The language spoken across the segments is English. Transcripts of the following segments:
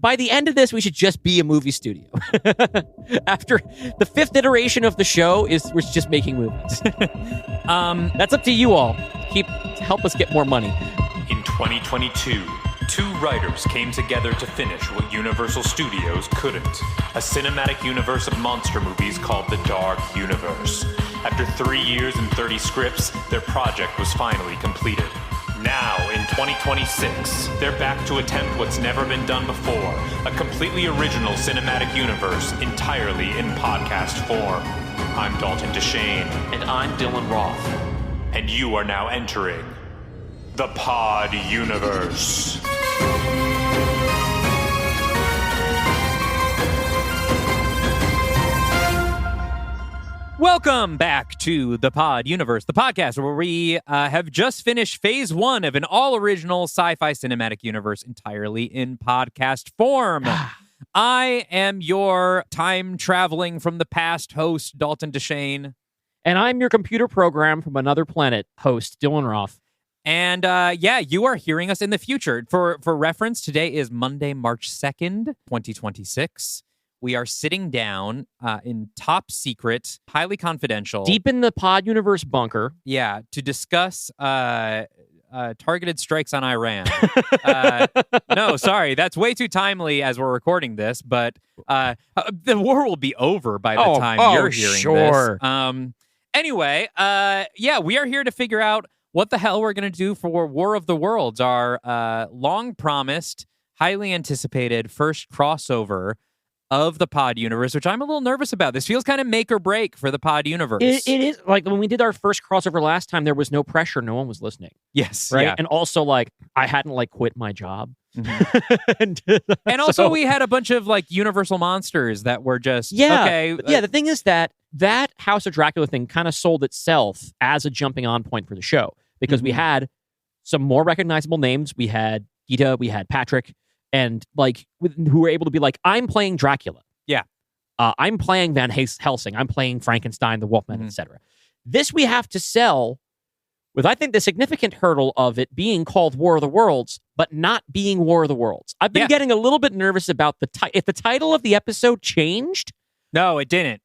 By the end of this, we should just be a movie studio. After the 5th iteration of the show we're just making movies. That's up to you all. Help us get more money. In 2022, 2 writers came together to finish what Universal Studios couldn't. A cinematic universe of monster movies called the Dark Universe. After 3 years and 30 scripts, their project was finally completed. Now, in 2026, they're back to attempt what's never been done before. A completely original cinematic universe entirely in podcast form. I'm Dalton DeShane. And I'm Dylan Roth. And you are now entering the Pod Universe. Welcome back to the Pod Universe, the podcast where we have just finished phase 1 of an all-original sci-fi cinematic universe entirely in podcast form. I am your time-traveling from the past host, Dalton DeShane. And I'm your computer program from another planet host, Dylan Roth. And you are hearing us in the future. For reference, today is Monday, March 2nd, 2026. We are sitting down in top secret, highly confidential. Deep in the Pod Universe bunker. Yeah, to discuss targeted strikes on Iran. No, sorry, that's way too timely as we're recording this, but the war will be over by the time you're hearing this. Anyway, we are here to figure out what the hell we're going to do for War of the Worlds, our long-promised, highly anticipated first crossover of the Pod Universe, which I'm a little nervous about. This feels kind of make or break for the Pod Universe. It is. Like, when we did our first crossover last time, there was no pressure. No one was listening. Yes. Right? Yeah. And also, I hadn't, quit my job. Mm-hmm. and also, we had a bunch of, Universal monsters that were just, okay. The thing is that House of Dracula thing kind of sold itself as a jumping-on point for the show. Because we had some more recognizable names. We had Gita, we had Patrick, and who were able to be I'm playing Dracula. Yeah. I'm playing Van Helsing. I'm playing Frankenstein, the Wolfman, etc. This we have to sell with, I think, the significant hurdle of it being called War of the Worlds, but not being War of the Worlds. I've been getting a little bit nervous about if the title of the episode changed. No, it didn't.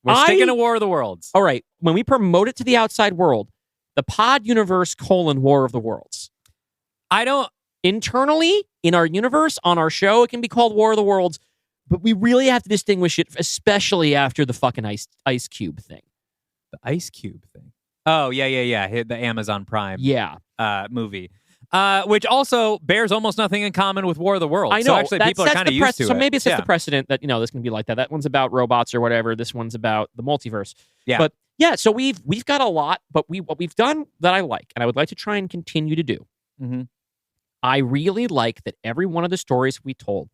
We're sticking to War of the Worlds. All right. When we promote it to the outside world, the Pod Universe : War of the Worlds. Internally, in our universe, on our show, it can be called War of the Worlds, but we really have to distinguish it, especially after the fucking Ice Cube thing. The Ice Cube thing? Oh, yeah. The Amazon Prime movie. Which also bears almost nothing in common with War of the Worlds. I know. So actually, people are kind of used to it. So maybe it's just the precedent that, this can be like that. That one's about robots or whatever. This one's about the multiverse. Yeah. But yeah, so we've got a lot, but what we've done that I like, and I would like to try and continue to do. Mm-hmm. I really like that every one of the stories we told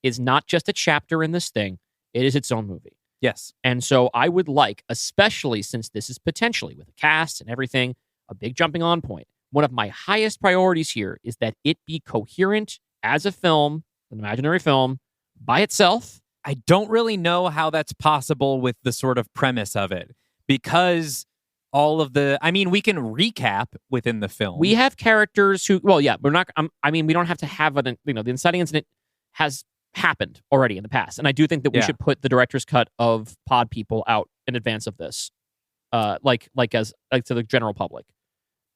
is not just a chapter in this thing. It is its own movie. Yes. And so I would like, especially since this is potentially with a cast and everything, a big jumping on point. One of my highest priorities here is that it be coherent as a film, an imaginary film, by itself. I don't really know how that's possible with the sort of premise of it, because we can recap within the film. We have characters who, we're not, we don't have to have the inciting incident has happened already in the past. And I do think that we should put the director's cut of Pod People out in advance of this, to the general public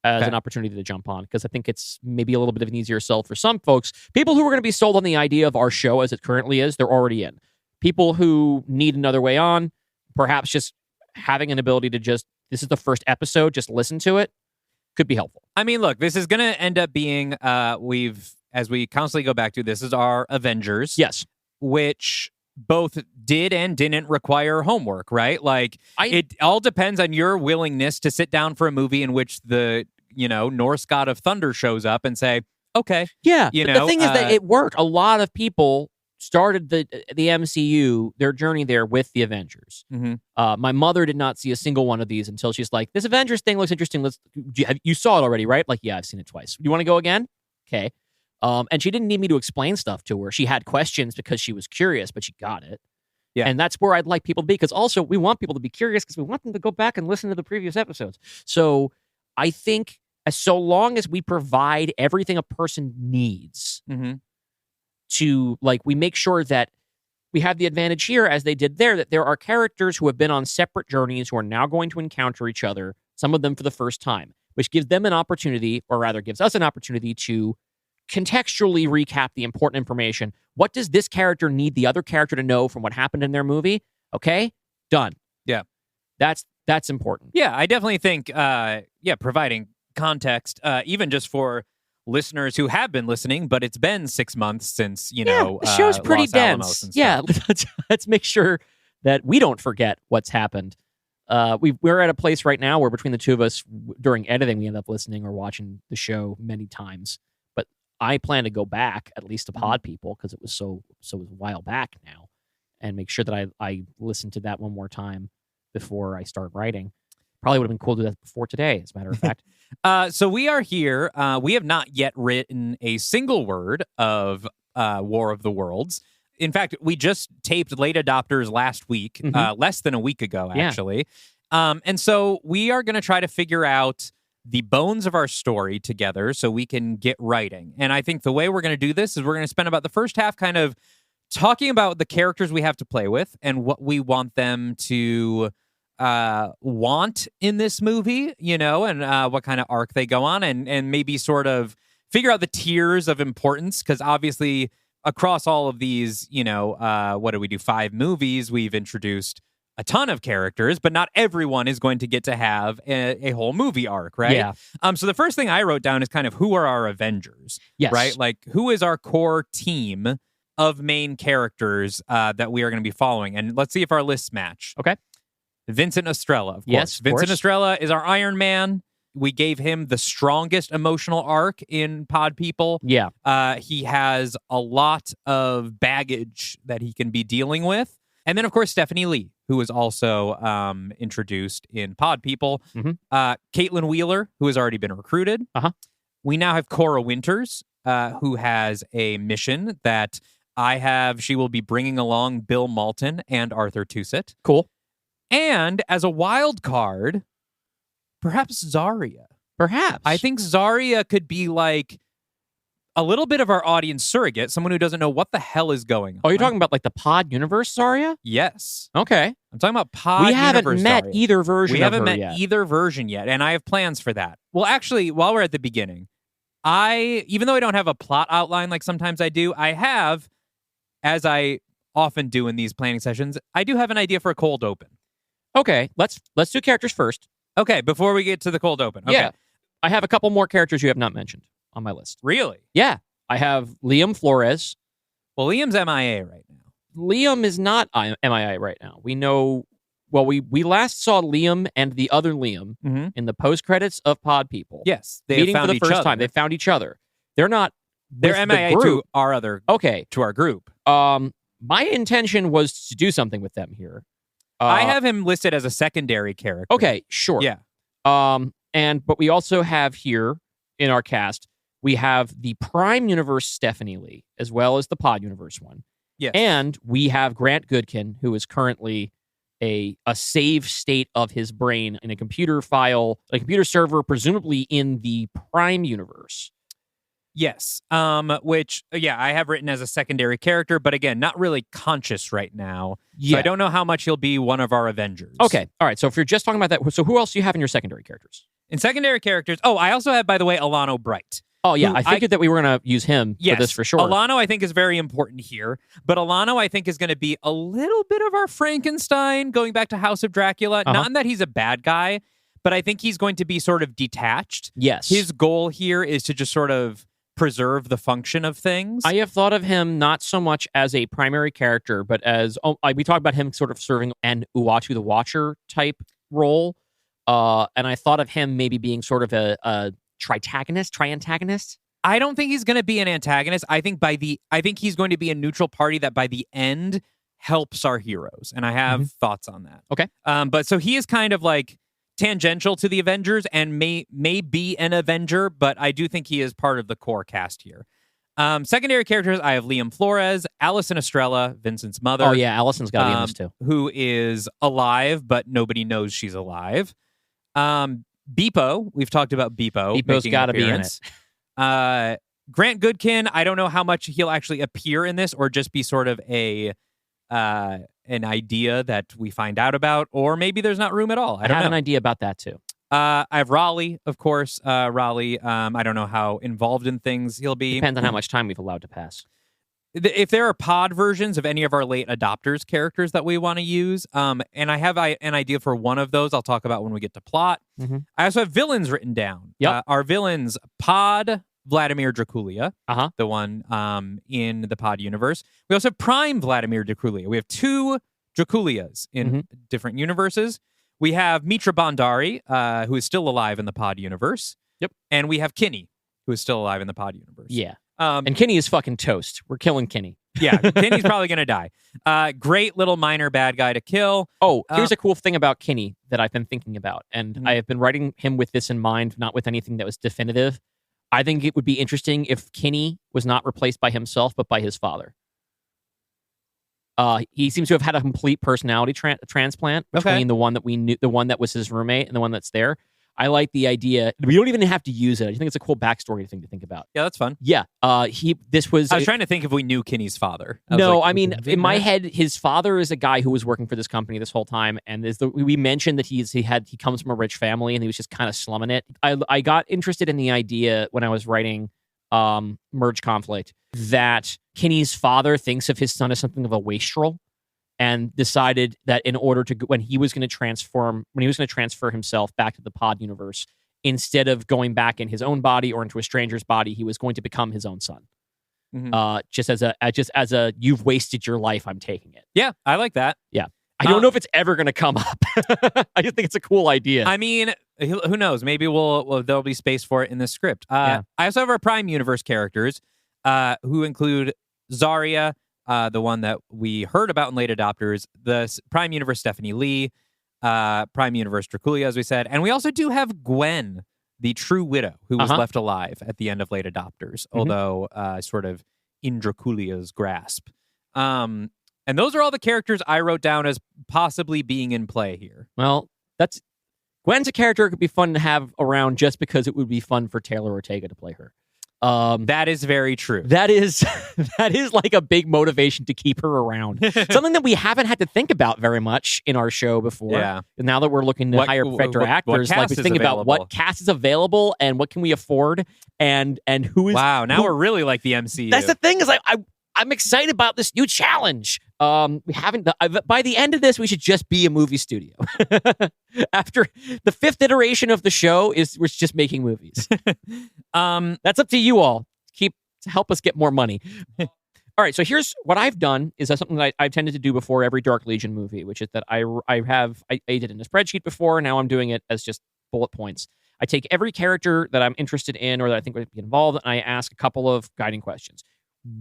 as an opportunity to jump on. Because I think it's maybe a little bit of an easier sell for some folks. People who are going to be sold on the idea of our show as it currently is, they're already in. People who need another way on, perhaps just having an ability to this is the first episode, just listen to it, could be helpful. I mean, look, this is going to end up being, as we constantly go back to, this is our Avengers. Yes. Which both did and didn't require homework, right? It all depends on your willingness to sit down for a movie in which the, Norse god of thunder shows up and say, okay. Yeah. The thing is that it worked. A lot of people started the MCU, their journey there with the Avengers. Mm-hmm. My mother did not see a single one of these until she's like, this Avengers thing looks interesting. You saw it already, right? Yeah, I've seen it twice. You want to go again? Okay. And she didn't need me to explain stuff to her. She had questions because she was curious, but she got it. Yeah. And that's where I'd like people to be, because also we want people to be curious because we want them to go back and listen to the previous episodes. So I think so long as we provide everything a person needs to, like, we make sure that we have the advantage here, as they did there, that there are characters who have been on separate journeys who are now going to encounter each other, some of them for the first time, which gives them an opportunity, or rather gives us an opportunity to contextually recap the important information. What does this character need the other character to know from what happened in their movie? Okay, done. Yeah. That's important. Yeah, I definitely think, providing context, even just for listeners who have been listening, but it's been 6 months since, the show's pretty Los Alamos dense. Yeah, let's make sure that we don't forget what's happened. We're at a place right now where between the two of us, during editing, we end up listening or watching the show many times. But I plan to go back at least to Pod People, because it was so a while back now, and make sure that I listen to that one more time before I start writing. Probably would have been cool to do that before today, as a matter of fact. So we are here. We have not yet written a single word of War of the Worlds. In fact, we just taped Late Adopters last week, less than a week ago, actually. And so we are going to try to figure out the bones of our story together so we can get writing. And I think the way we're going to do this is we're going to spend about the first half kind of talking about the characters we have to play with and what we want them to want in this movie, and what kind of arc they go on, and maybe sort of figure out the tiers of importance, because obviously across all of these, what do we do, 5 movies, we've introduced a ton of characters, but not everyone is going to get to have a whole movie arc, right? Yeah. So the first thing I wrote down is kind of who are our Avengers, yes. right? Like, who is our core team of main characters that we are going to be following? And let's see if our lists match. Okay. Vincent Estrella, of course. Yes, of Vincent course. Estrella is our Iron Man. We gave him the strongest emotional arc in Pod People. Yeah. He has a lot of baggage that he can be dealing with. And then, of course, Stephanie Lee, who was also introduced in Pod People. Caitlin Wheeler, who has already been recruited. We now have Cora Winters, who has a mission that she will be bringing along Bill Malton and Arthur Tussit. Cool. And as a wild card, perhaps Xaria. Perhaps. I think Xaria could be like a little bit of our audience surrogate, someone who doesn't know what the hell is going on. Oh, you're talking about like the Pod universe, Zarya? Yes. Okay. I'm talking about Pod We haven't universe met Xaria. either version We of haven't her met yet. either version yet, and I have plans for that. Well, actually, while we're at the beginning, even though I don't have a plot outline like sometimes I do, I have, as I often do in these planning sessions, I do have an idea for a cold open. Okay, let's do characters first. Okay, before we get to the cold open. Okay. Yeah. I have a couple more characters you have not mentioned on my list. Really? Yeah. I have Liam Flores. Well, Liam's MIA right now. Liam is not MIA right now. We know, well, we last saw Liam and the other Liam in the post-credits of Pod People. Yes. They meeting have for found the each first other. time. They found each other. They're not They're with MIA the group. to our other, Okay. to our group. My intention was to do something with them here. I have him listed as a secondary character. Okay, sure. Yeah. But we also have here in our cast, we have the Prime Universe Stephanie Lee, as well as the Pod Universe one. Yes. And we have Grant Goodkin, who is currently a save state of his brain in a computer file, a computer server, presumably in the Prime Universe. Yes. Which, I have written as a secondary character, but again, not really conscious right now. Yeah. So I don't know how much he'll be one of our Avengers. Okay. All right. So if you're just talking about that, so who else do you have in your secondary characters? In secondary characters, I also have, by the way, Alano Bright. Oh, yeah. I figured that we were going to use him for this for sure. Alano, I think, is very important here. But Alano, I think, is going to be a little bit of our Frankenstein, going back to House of Dracula. Not in that he's a bad guy, but I think he's going to be sort of detached. Yes. His goal here is to just sort of preserve the function of things. I have thought of him not so much as a primary character, but as we talked about him sort of serving an Uatu the Watcher type role. And I thought of him maybe being sort of a triantagonist. I don't think he's going to be an antagonist. I think he's going to be a neutral party that by the end helps our heroes. And I have thoughts on that. Okay. But so he is kind of like tangential to the Avengers and may be an Avenger, but I do think he is part of the core cast here. Secondary characters, I have Liam Flores, Allison Estrella, Vincent's mother. Oh, yeah, Allison's got to be in this too. Who is alive, but nobody knows she's alive. Beepo, we've talked about Beepo. Beepo's got to be in it. Grant Goodkin, I don't know how much he'll actually appear in this, or just be sort of an idea that we find out about, or maybe there's not room at all. I don't have know. an idea about that too. I have Raleigh, of course. Raleigh, I don't know how involved in things he'll be. Depends on how much time we've allowed to pass. If there are pod versions of any of our late adopters characters that we want to use, and I have an idea for one of those I'll talk about when we get to plot. Mm-hmm. I also have villains written down. Yep. Our villains, Pod Vladimir Draculia, Uh-huh. the one in the Pod universe. We also have Prime Vladimir Draculia. We have two Draculias in different universes. We have Mitra Bhandari, who is still alive in the Pod universe. Yep. And we have Kinney, who is still alive in the Pod universe. Yeah. And Kinney is fucking toast. We're killing Kinney. Yeah, Kinney's probably going to die. Great little minor bad guy to kill. Oh, here's a cool thing about Kinney that I've been thinking about. And I have been writing him with this in mind, not with anything that was definitive. I think it would be interesting if Kinney was not replaced by himself, but by his father. He seems to have had a complete personality transplant between the one that we knew, the one that was his roommate, and the one that's there. I like the idea. We don't even have to use it. I just think it's a cool backstory thing to think about. Yeah, that's fun. Yeah. I was trying to think if we knew Kinney's father. I mean, in my head, his father is a guy who was working for this company this whole time, and we mentioned that he comes from a rich family, and he was just kind of slumming it. I got interested in the idea when I was writing Merge Conflict that Kinney's father thinks of his son as something of a wastrel, and decided that in order to when he was going to transfer himself back to the Pod universe, instead of going back in his own body or into a stranger's body, he was going to become his own son. Just as a you've wasted your life, I'm taking it. Yeah, I like that. Yeah. I don't know if it's ever going to come up. I just think it's a cool idea. I mean, who knows? Maybe there'll be space for it in the script. I also have our Prime Universe characters, who include Xaria, the one that we heard about in Late Adopters, the Prime Universe Stephanie Lee, Prime Universe Draculia, as we said. And we also do have Gwen, the true widow, who was left alive at the end of Late Adopters, although sort of in Draculia's grasp. And those are all the characters I wrote down as possibly being in play here. Well, Gwen's a character that could be fun to have around just because it would be fun for Taylor Ortega to play her. That is very true. That is like a big motivation to keep her around. Something that we haven't had to think about very much in our show before. Yeah. Now that we're looking to hire director actors, like we think about what cast is available and what can we afford and who is. Wow. Now we're really like the MCU. That's the thing, is I'm excited about this new challenge. We haven't. By the end of this, we should just be a movie studio. After the 5th iteration of the show, we're just making movies. That's up to you all. To help us get more money. All right. So here's what I've done. Is that something that I've tended to do before every Dark Legion movie, which is that I did it in a spreadsheet before. Now I'm doing it as just bullet points. I take every character that I'm interested in or that I think would be involved, and I ask a couple of guiding questions.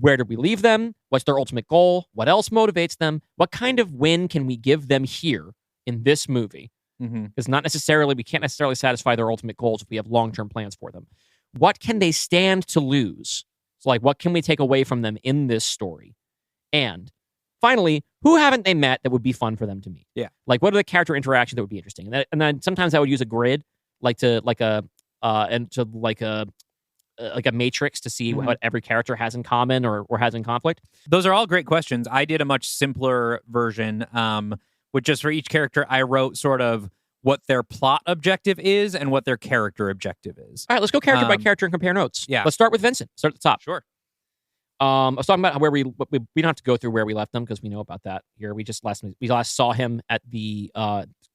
Where did we leave them? What's their ultimate goal? What else motivates them? What kind of win can we give them here in this movie? Because we can't necessarily satisfy their ultimate goals if we have long-term plans for them. What can they stand to lose? So, what can we take away from them in this story? And finally, who haven't they met that would be fun for them to meet? Yeah. What are the character interactions that would be interesting? And then sometimes I would use a grid, like a matrix to see what every character has in common or has in conflict. Those are all great questions. I did a much simpler version, with just for each character, I wrote sort of what their plot objective is and what their character objective is. All right, let's go character by character and compare notes. Yeah. Let's start with Vincent. Start at the top. Sure. I was talking about where we don't have to go through where we left them because we know about that here. We last saw him at the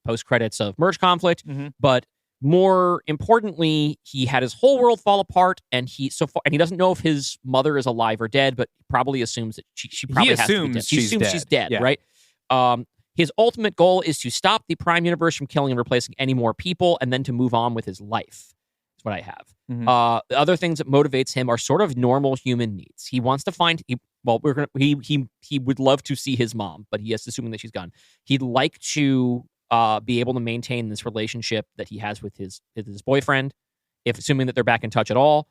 post credits of Merge Conflict, but more importantly, he had his whole world fall apart, and he doesn't know if his mother is alive or dead, but probably assumes that she probably has to be dead. He assumes she's dead, yeah. Right? His ultimate goal is to stop the Prime Universe from killing and replacing any more people, and then to move on with his life. That's what I have. The other things that motivates him are sort of normal human needs. He wants to find. He would love to see his mom, but he is assuming that she's gone. He'd like to be able to maintain this relationship that he has with his boyfriend, if assuming that they're back in touch at all.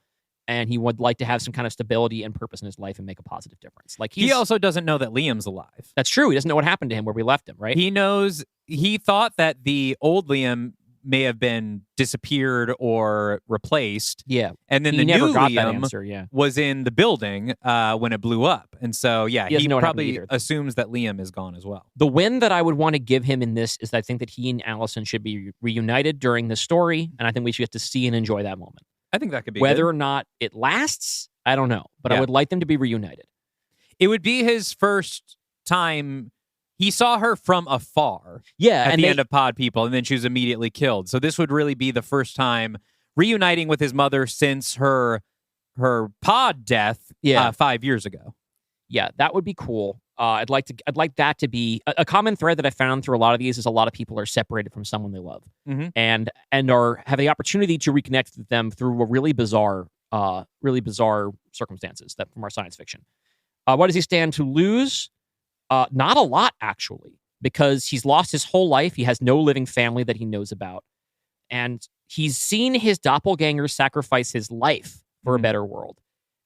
And he would like to have some kind of stability and purpose in his life and make a positive difference. He also doesn't know that Liam's alive. That's true. He doesn't know what happened to him where we left him, right? He thought that the old Liam may have been disappeared or replaced. Yeah. And then he the never new got that Liam answer, was in the building when it blew up. And so, He he doesn't know what happened probably either. assumes that Liam is gone as well. The win that I would want to give him in this is I think that he and Allison should be reunited during the story, and I think we should get to see and enjoy that moment. I think that could be Whether good. or not it lasts, I don't know, but I would like them to be reunited. It would be his first time. He saw her from afar at the end of Pod People, and then she was immediately killed. So this would really be the first time reuniting with his mother since her pod death 5 years ago. Yeah, that would be cool. I'd like that to be a common thread that I found through a lot of these is a lot of people are separated from someone they love, and have the opportunity to reconnect with them through a really bizarre circumstances that from our science fiction. What does he stand to lose? Not a lot, actually, because he's lost his whole life. He has no living family that he knows about, and he's seen his doppelganger sacrifice his life for a better world.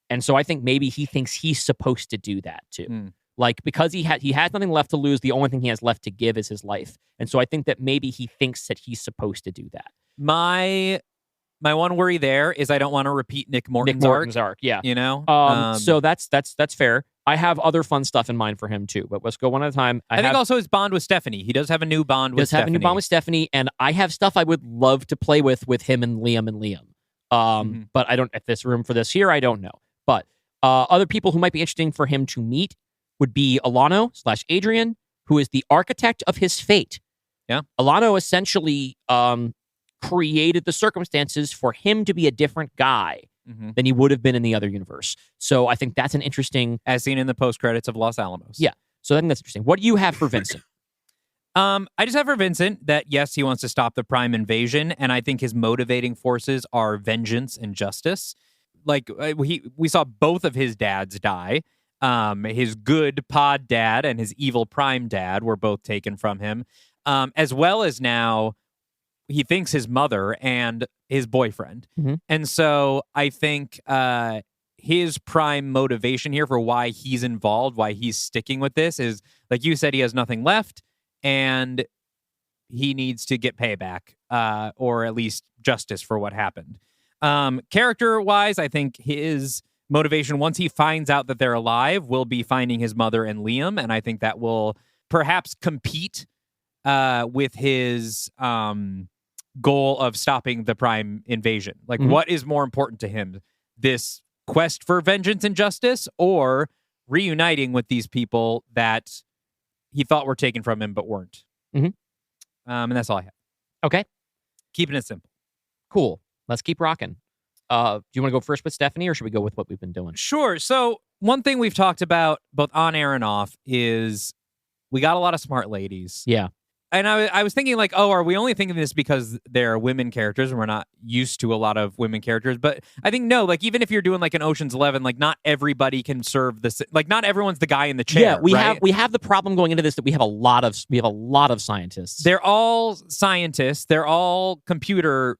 And so I think maybe he thinks he's supposed to do that too. Like, because he has nothing left to lose, the only thing he has left to give is his life. And so I think that maybe he thinks that he's supposed to do that. My one worry there is I don't want to repeat Nick Morton's arc. Yeah. You know? So that's fair. I have other fun stuff in mind for him too, but let's go one at a time. I think also his bond with Stephanie. He does have a new bond with Stephanie. Does have a new bond with Stephanie, and I have stuff I would love to play with him and Liam. But I don't, if there's room for this here, I don't know. But other people who might be interesting for him to meet would be Alano / Adrian, who is the architect of his fate. Yeah. Alano essentially created the circumstances for him to be a different guy than he would have been in the other universe. So I think that's an interesting... As seen in the post-credits of Los Alamos. Yeah. So I think that's interesting. What do you have for Vincent? I just have for Vincent that, yes, he wants to stop the Prime invasion, and I think his motivating forces are vengeance and justice. Like, we saw both of his dads die. His good pod dad and his evil Prime dad were both taken from him, as well as now he thinks his mother and his boyfriend. And so I think his prime motivation here for why he's involved, why he's sticking with this is, like you said, he has nothing left and he needs to get payback or at least justice for what happened. Character-wise, I think his motivation, once he finds out that they're alive, will be finding his mother and Liam, and I think that will perhaps compete with his goal of stopping the Prime invasion. Like, what is more important to him? This quest for vengeance and justice, or reuniting with these people that he thought were taken from him but weren't? And that's all I have. Okay. Keeping it simple. Cool. Let's keep rocking. Do you want to go first with Stephanie, or should we go with what we've been doing? Sure. So one thing we've talked about both on air and off is we got a lot of smart ladies. Yeah. And I was thinking, like, oh, are we only thinking this because they're women characters and we're not used to a lot of women characters? But I think, no, like, even if you're doing like an Ocean's 11, like, not everybody can serve this. Like, not everyone's the guy in the chair. Yeah, we have the problem going into this that we have a lot of scientists. They're all scientists. They're all computer.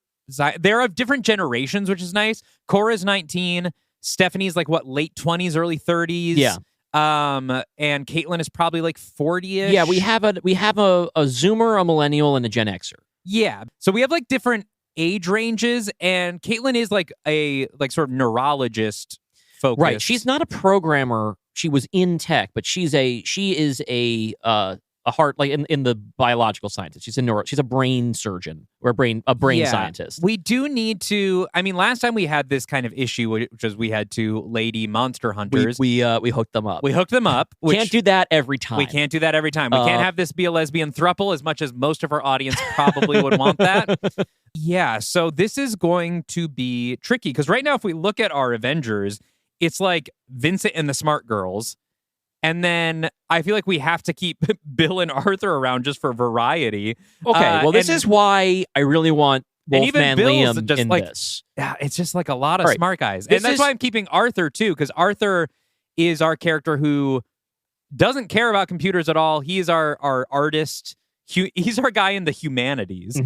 They're of different generations, which is nice. Cora's 19. Stephanie's like, what, late 20s, early 30s? Yeah. And Caitlin is probably like 40-ish. Yeah, we have a Zoomer, a Millennial, and a Gen Xer. Yeah. So we have like different age ranges, and Caitlin is like a sort of neurologist focus. Right. She's not a programmer. She was in tech, but she is a heart, like in the biological sciences. She's a brain surgeon or a brain scientist. We do need to. I mean, last time we had this kind of issue, which was we had two lady monster hunters. We hooked them up. We hooked them up. Can't do that every time. We can't do that every time. We can't have this be a lesbian throuple as much as most of our audience probably would want that. Yeah. So this is going to be tricky because right now, if we look at our Avengers, it's like Vincent and the Smart Girls. And then I feel like we have to keep Bill and Arthur around just for variety. Okay, well, this is why I really want Wolfman Liam just in like, this. Yeah, it's just like a lot of smart guys. And that's why I'm keeping Arthur, too, because Arthur is our character who doesn't care about computers at all. He is our artist. He's our guy in the humanities.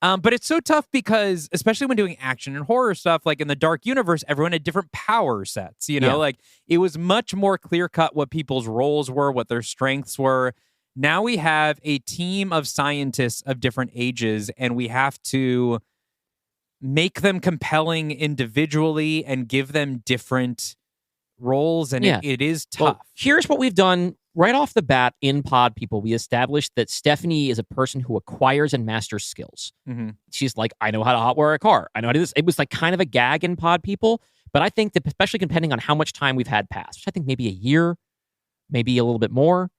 But it's so tough because, especially when doing action and horror stuff, like in the Dark Universe, everyone had different power sets, you know? Like, it was much more clear-cut what people's roles were, what their strengths were. now we have a team of scientists of different ages, and we have to make them compelling individually and give them different roles, and it is tough. Well, here's what we've done right off the bat in Pod People. We established that Stephanie is a person who acquires and masters skills. Mm-hmm. She's like, I know how to hotwire a car. I know how to do this. It was like kind of a gag in Pod People, but I think that especially depending on how much time we've had passed, which I think maybe a year, maybe a little bit more,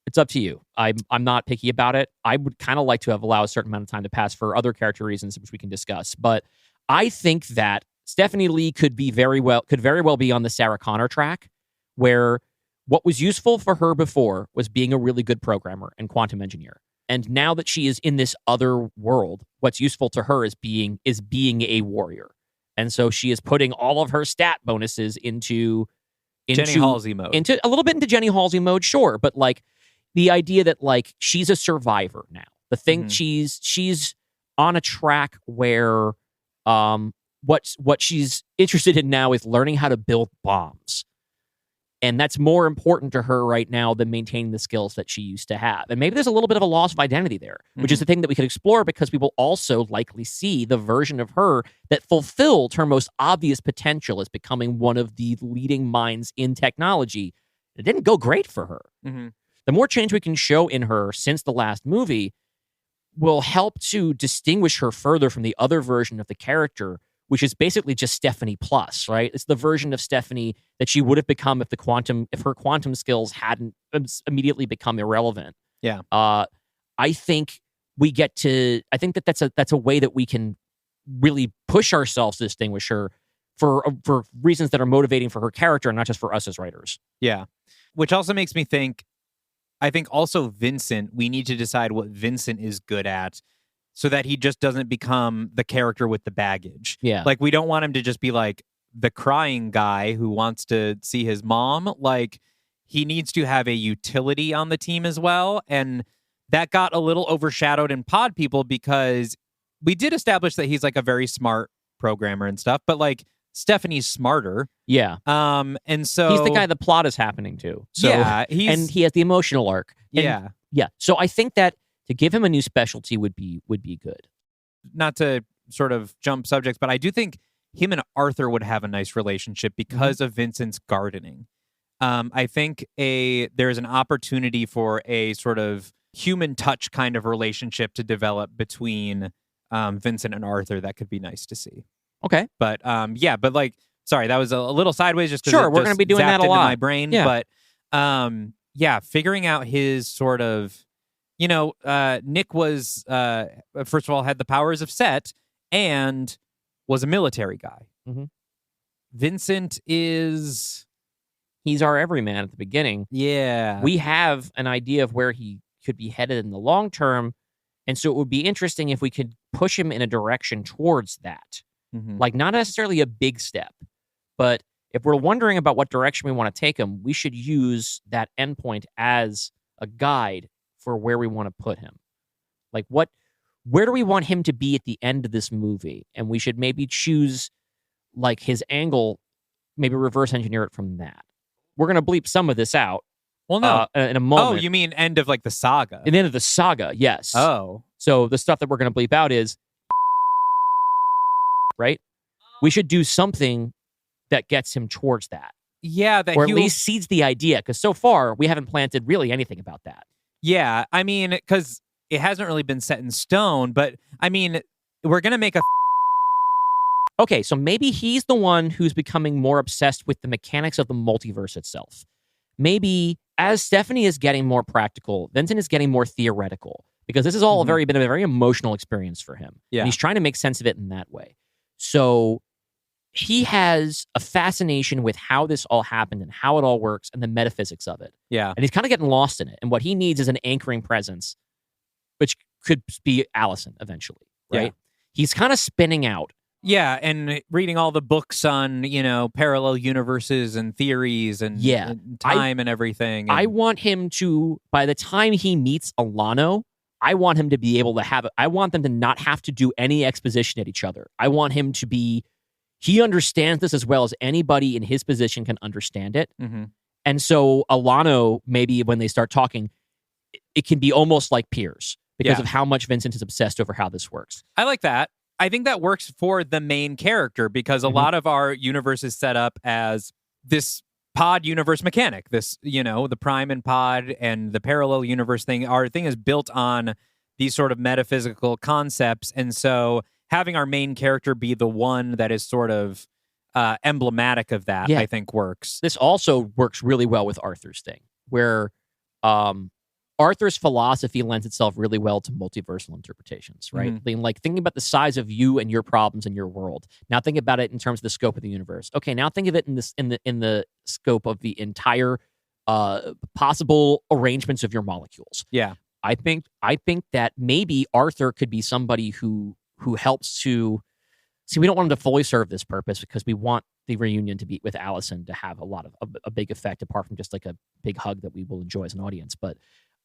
it's up to you. I'm not picky about it. I would kind of like to have allowed a certain amount of time to pass for other character reasons, which we can discuss. But I think that Stephanie Lee could very well be on the Sarah Connor track, where what was useful for her before was being a really good programmer and quantum engineer. And now that she is in this other world, what's useful to her is being a warrior. And so she is putting all of her stat bonuses into Jenny Halsey mode. Into a little bit into Jenny Halsey mode, sure, but like the idea that like she's a survivor now. The thing she's on a track where what she's interested in now is learning how to build bombs. And that's more important to her right now than maintaining the skills that she used to have. And maybe there's a little bit of a loss of identity there, which is the thing that we could explore, because we will also likely see the version of her that fulfilled her most obvious potential as becoming one of the leading minds in technology. It didn't go great for her. Mm-hmm. The more change we can show in her since the last movie will help to distinguish her further from the other version of the character, which is basically just Stephanie plus, right? It's the version of Stephanie that she would have become if her quantum skills hadn't immediately become irrelevant. Yeah. I think that's a way that we can really push ourselves to distinguish her for reasons that are motivating for her character and not just for us as writers. Yeah. Which also makes me think, I think also Vincent, we need to decide what Vincent is good at, so that he just doesn't become the character with the baggage. Yeah. Like, we don't want him to just be like the crying guy who wants to see his mom. Like, he needs to have a utility on the team as well. And that got a little overshadowed in Pod People, because we did establish that he's like a very smart programmer and stuff, but like Stephanie's smarter. Yeah. And so he's the guy the plot is happening to. So, yeah. And he has the emotional arc. And, yeah. Yeah. So I think that to give him a new specialty would be good. Not to sort of jump subjects, but I do think him and Arthur would have a nice relationship because of Vincent's gardening. I think there's an opportunity for a sort of human touch kind of relationship to develop between Vincent and Arthur that could be nice to see. Okay. But but like, sorry, that was a little sideways just because sure, we're going to be doing that a lot. My brain, yeah. But figuring out his sort of, Nick was first of all had the powers of Set and was a military guy. Mm-hmm. Vincent he's our everyman at the beginning. Yeah. We have an idea of where he could be headed in the long term, and so it would be interesting if we could push him in a direction towards that. Mm-hmm. Like, not necessarily a big step, but if we're wondering about what direction we want to take him, we should use that endpoint as a guide for where we want to put him. Like, where do we want him to be at the end of this movie? And we should maybe choose, like, his angle, maybe reverse engineer it from that. We're going to bleep some of this out. Well, no. In a moment. Oh, you mean end of, like, the saga? At the end of the saga, yes. Oh. So the stuff that we're going to bleep out is, right? We should do something that gets him towards that. Yeah. Or at least seeds the idea, because so far we haven't planted really anything about that. Yeah. I mean, because it hasn't really been set in stone, but I mean, we're going to make a... Okay, so maybe he's the one who's becoming more obsessed with the mechanics of the multiverse itself. Maybe as Stephanie is getting more practical, Vincent is getting more theoretical, because this has all been a very emotional experience for him. Yeah. And he's trying to make sense of it in that way. So he has a fascination with how this all happened and how it all works and the metaphysics of it. Yeah. And he's kind of getting lost in it. And what he needs is an anchoring presence, which could be Allison eventually, right? Yeah. He's kind of spinning out. Yeah, and reading all the books on, parallel universes and theories and, and time and everything. And... I want him to, by the time he meets Alano, I want him to be able to I want them to not have to do any exposition at each other. I want him to be, he understands this as well as anybody in his position can understand it. Mm-hmm. And so Alano, maybe when they start talking, it can be almost like peers because of how much Vincent is obsessed over how this works. I like that. I think that works for the main character because a lot of our universe is set up as this pod universe mechanic. This, the prime and pod and the parallel universe thing. Our thing is built on these sort of metaphysical concepts. And so having our main character be the one that is sort of emblematic of that, I think works. This also works really well with Arthur's thing, where Arthur's philosophy lends itself really well to multiversal interpretations, right? Like thinking about the size of you and your problems in your world. Now think about it in terms of the scope of the universe. Okay, now think of it in the scope of the entire possible arrangements of your molecules. Yeah. I think that maybe Arthur could be somebody who helps to see. We don't want him to fully serve this purpose because we want the reunion to be with Allison to have a big effect, apart from just like a big hug that we will enjoy as an audience. But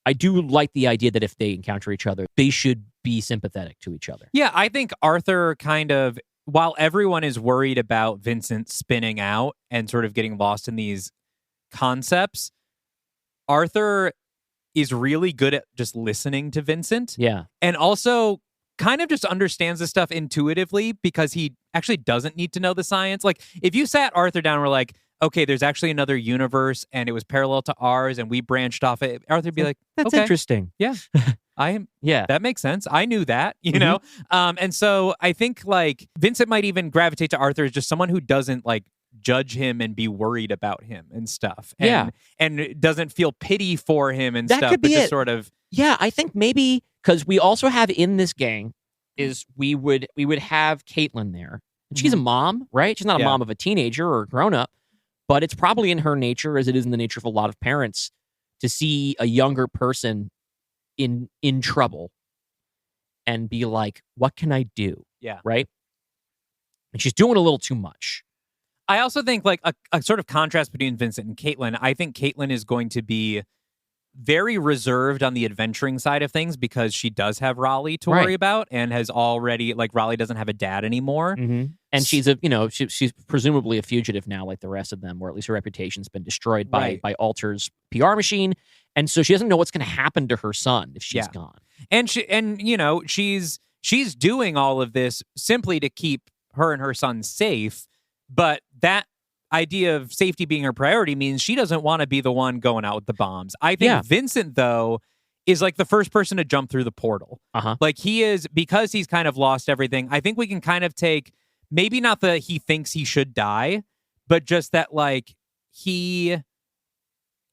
I do like the idea that if they encounter each other, they should be sympathetic to each other. Yeah, I think Arthur kind of, while everyone is worried about Vincent spinning out and sort of getting lost in these concepts, Arthur is really good at just listening to Vincent. Yeah. And also kind of just understands this stuff intuitively because he actually doesn't need to know the science. Like, if you sat Arthur down and were like, okay, there's actually another universe and it was parallel to ours and we branched off it, Arthur would be like, that's okay, interesting. Yeah. Yeah. That makes sense. I knew that, you know? And so I think like Vincent might even gravitate to Arthur as just someone who doesn't like judge him and be worried about him and stuff. And, and doesn't feel pity for him and that stuff. Could be just it. Sort of. Yeah, I think maybe because we also have in this gang is we would have Caitlin there. And she's a mom, right? She's not a mom of a teenager or a grown up, but it's probably in her nature, as it is in the nature of a lot of parents, to see a younger person in trouble and be like, what can I do? Yeah. Right? And she's doing a little too much. I also think like a sort of contrast between Vincent and Caitlin. I think Caitlin is going to be very reserved on the adventuring side of things because she does have Raleigh to worry about and has already, like, Raleigh doesn't have a dad anymore. And she's she's presumably a fugitive now, like the rest of them, or at least her reputation's been destroyed by Alter's PR machine. And so she doesn't know what's going to happen to her son if she's gone. And she's doing all of this simply to keep her and her son safe. But that idea of safety being her priority means she doesn't want to be the one going out with the bombs. I think Vincent, though, is like the first person to jump through the portal. Like he is, because he's kind of lost everything. I think we can kind of take, maybe not that he thinks he should die, but just that like he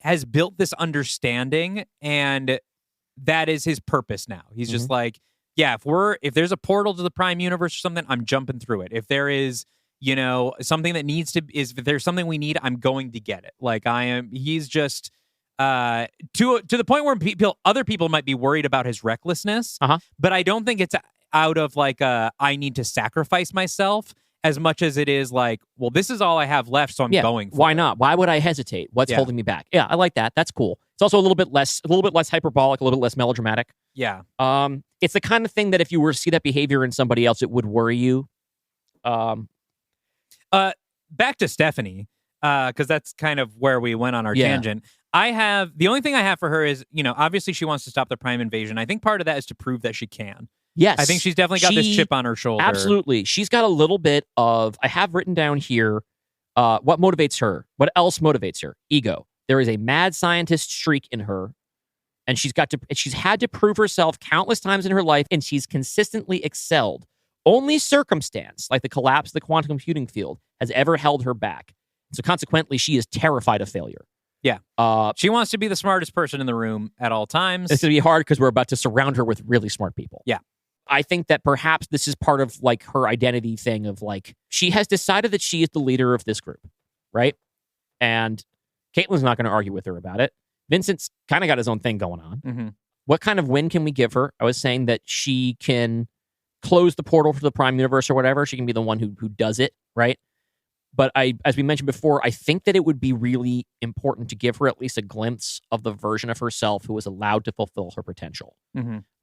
has built this understanding and that is his purpose now. He's just like, yeah, if there's a portal to the Prime Universe or something, I'm jumping through it. If there is, something that if there's something we need, I'm going to get it. Like he's just to the point where other people might be worried about his recklessness, but I don't think it's out of like I need to sacrifice myself as much as it is like, well, this is all I have left, so I'm going for why it. not? Why would I hesitate? What's holding me back? Yeah, I like that. That's cool. It's also a little bit less hyperbolic, a little bit less melodramatic. Yeah. It's the kind of thing that if you were to see that behavior in somebody else, it would worry you. Back to Stephanie, because that's kind of where we went on our tangent. The only thing I have for her is, obviously she wants to stop the Prime invasion. I think part of that is to prove that she can. Yes. I think she's definitely got this chip on her shoulder. Absolutely. She's got a little bit of, I have written down here, what motivates her. What else motivates her? Ego. There is a mad scientist streak in her, and she's had to prove herself countless times in her life, and she's consistently excelled. Only circumstance, like the collapse of the quantum computing field, has ever held her back. So consequently, she is terrified of failure. Yeah. She wants to be the smartest person in the room at all times. It's going to be hard because we're about to surround her with really smart people. Yeah. I think that perhaps this is part of like her identity thing of like, she has decided that she is the leader of this group, right? And Caitlin's not going to argue with her about it. Vincent's kind of got his own thing going on. What kind of win can we give her? I was saying that she can close the portal for the Prime Universe or whatever. She can be the one who does it, right? But as we mentioned before, I think that it would be really important to give her at least a glimpse of the version of herself who was allowed to fulfill her potential.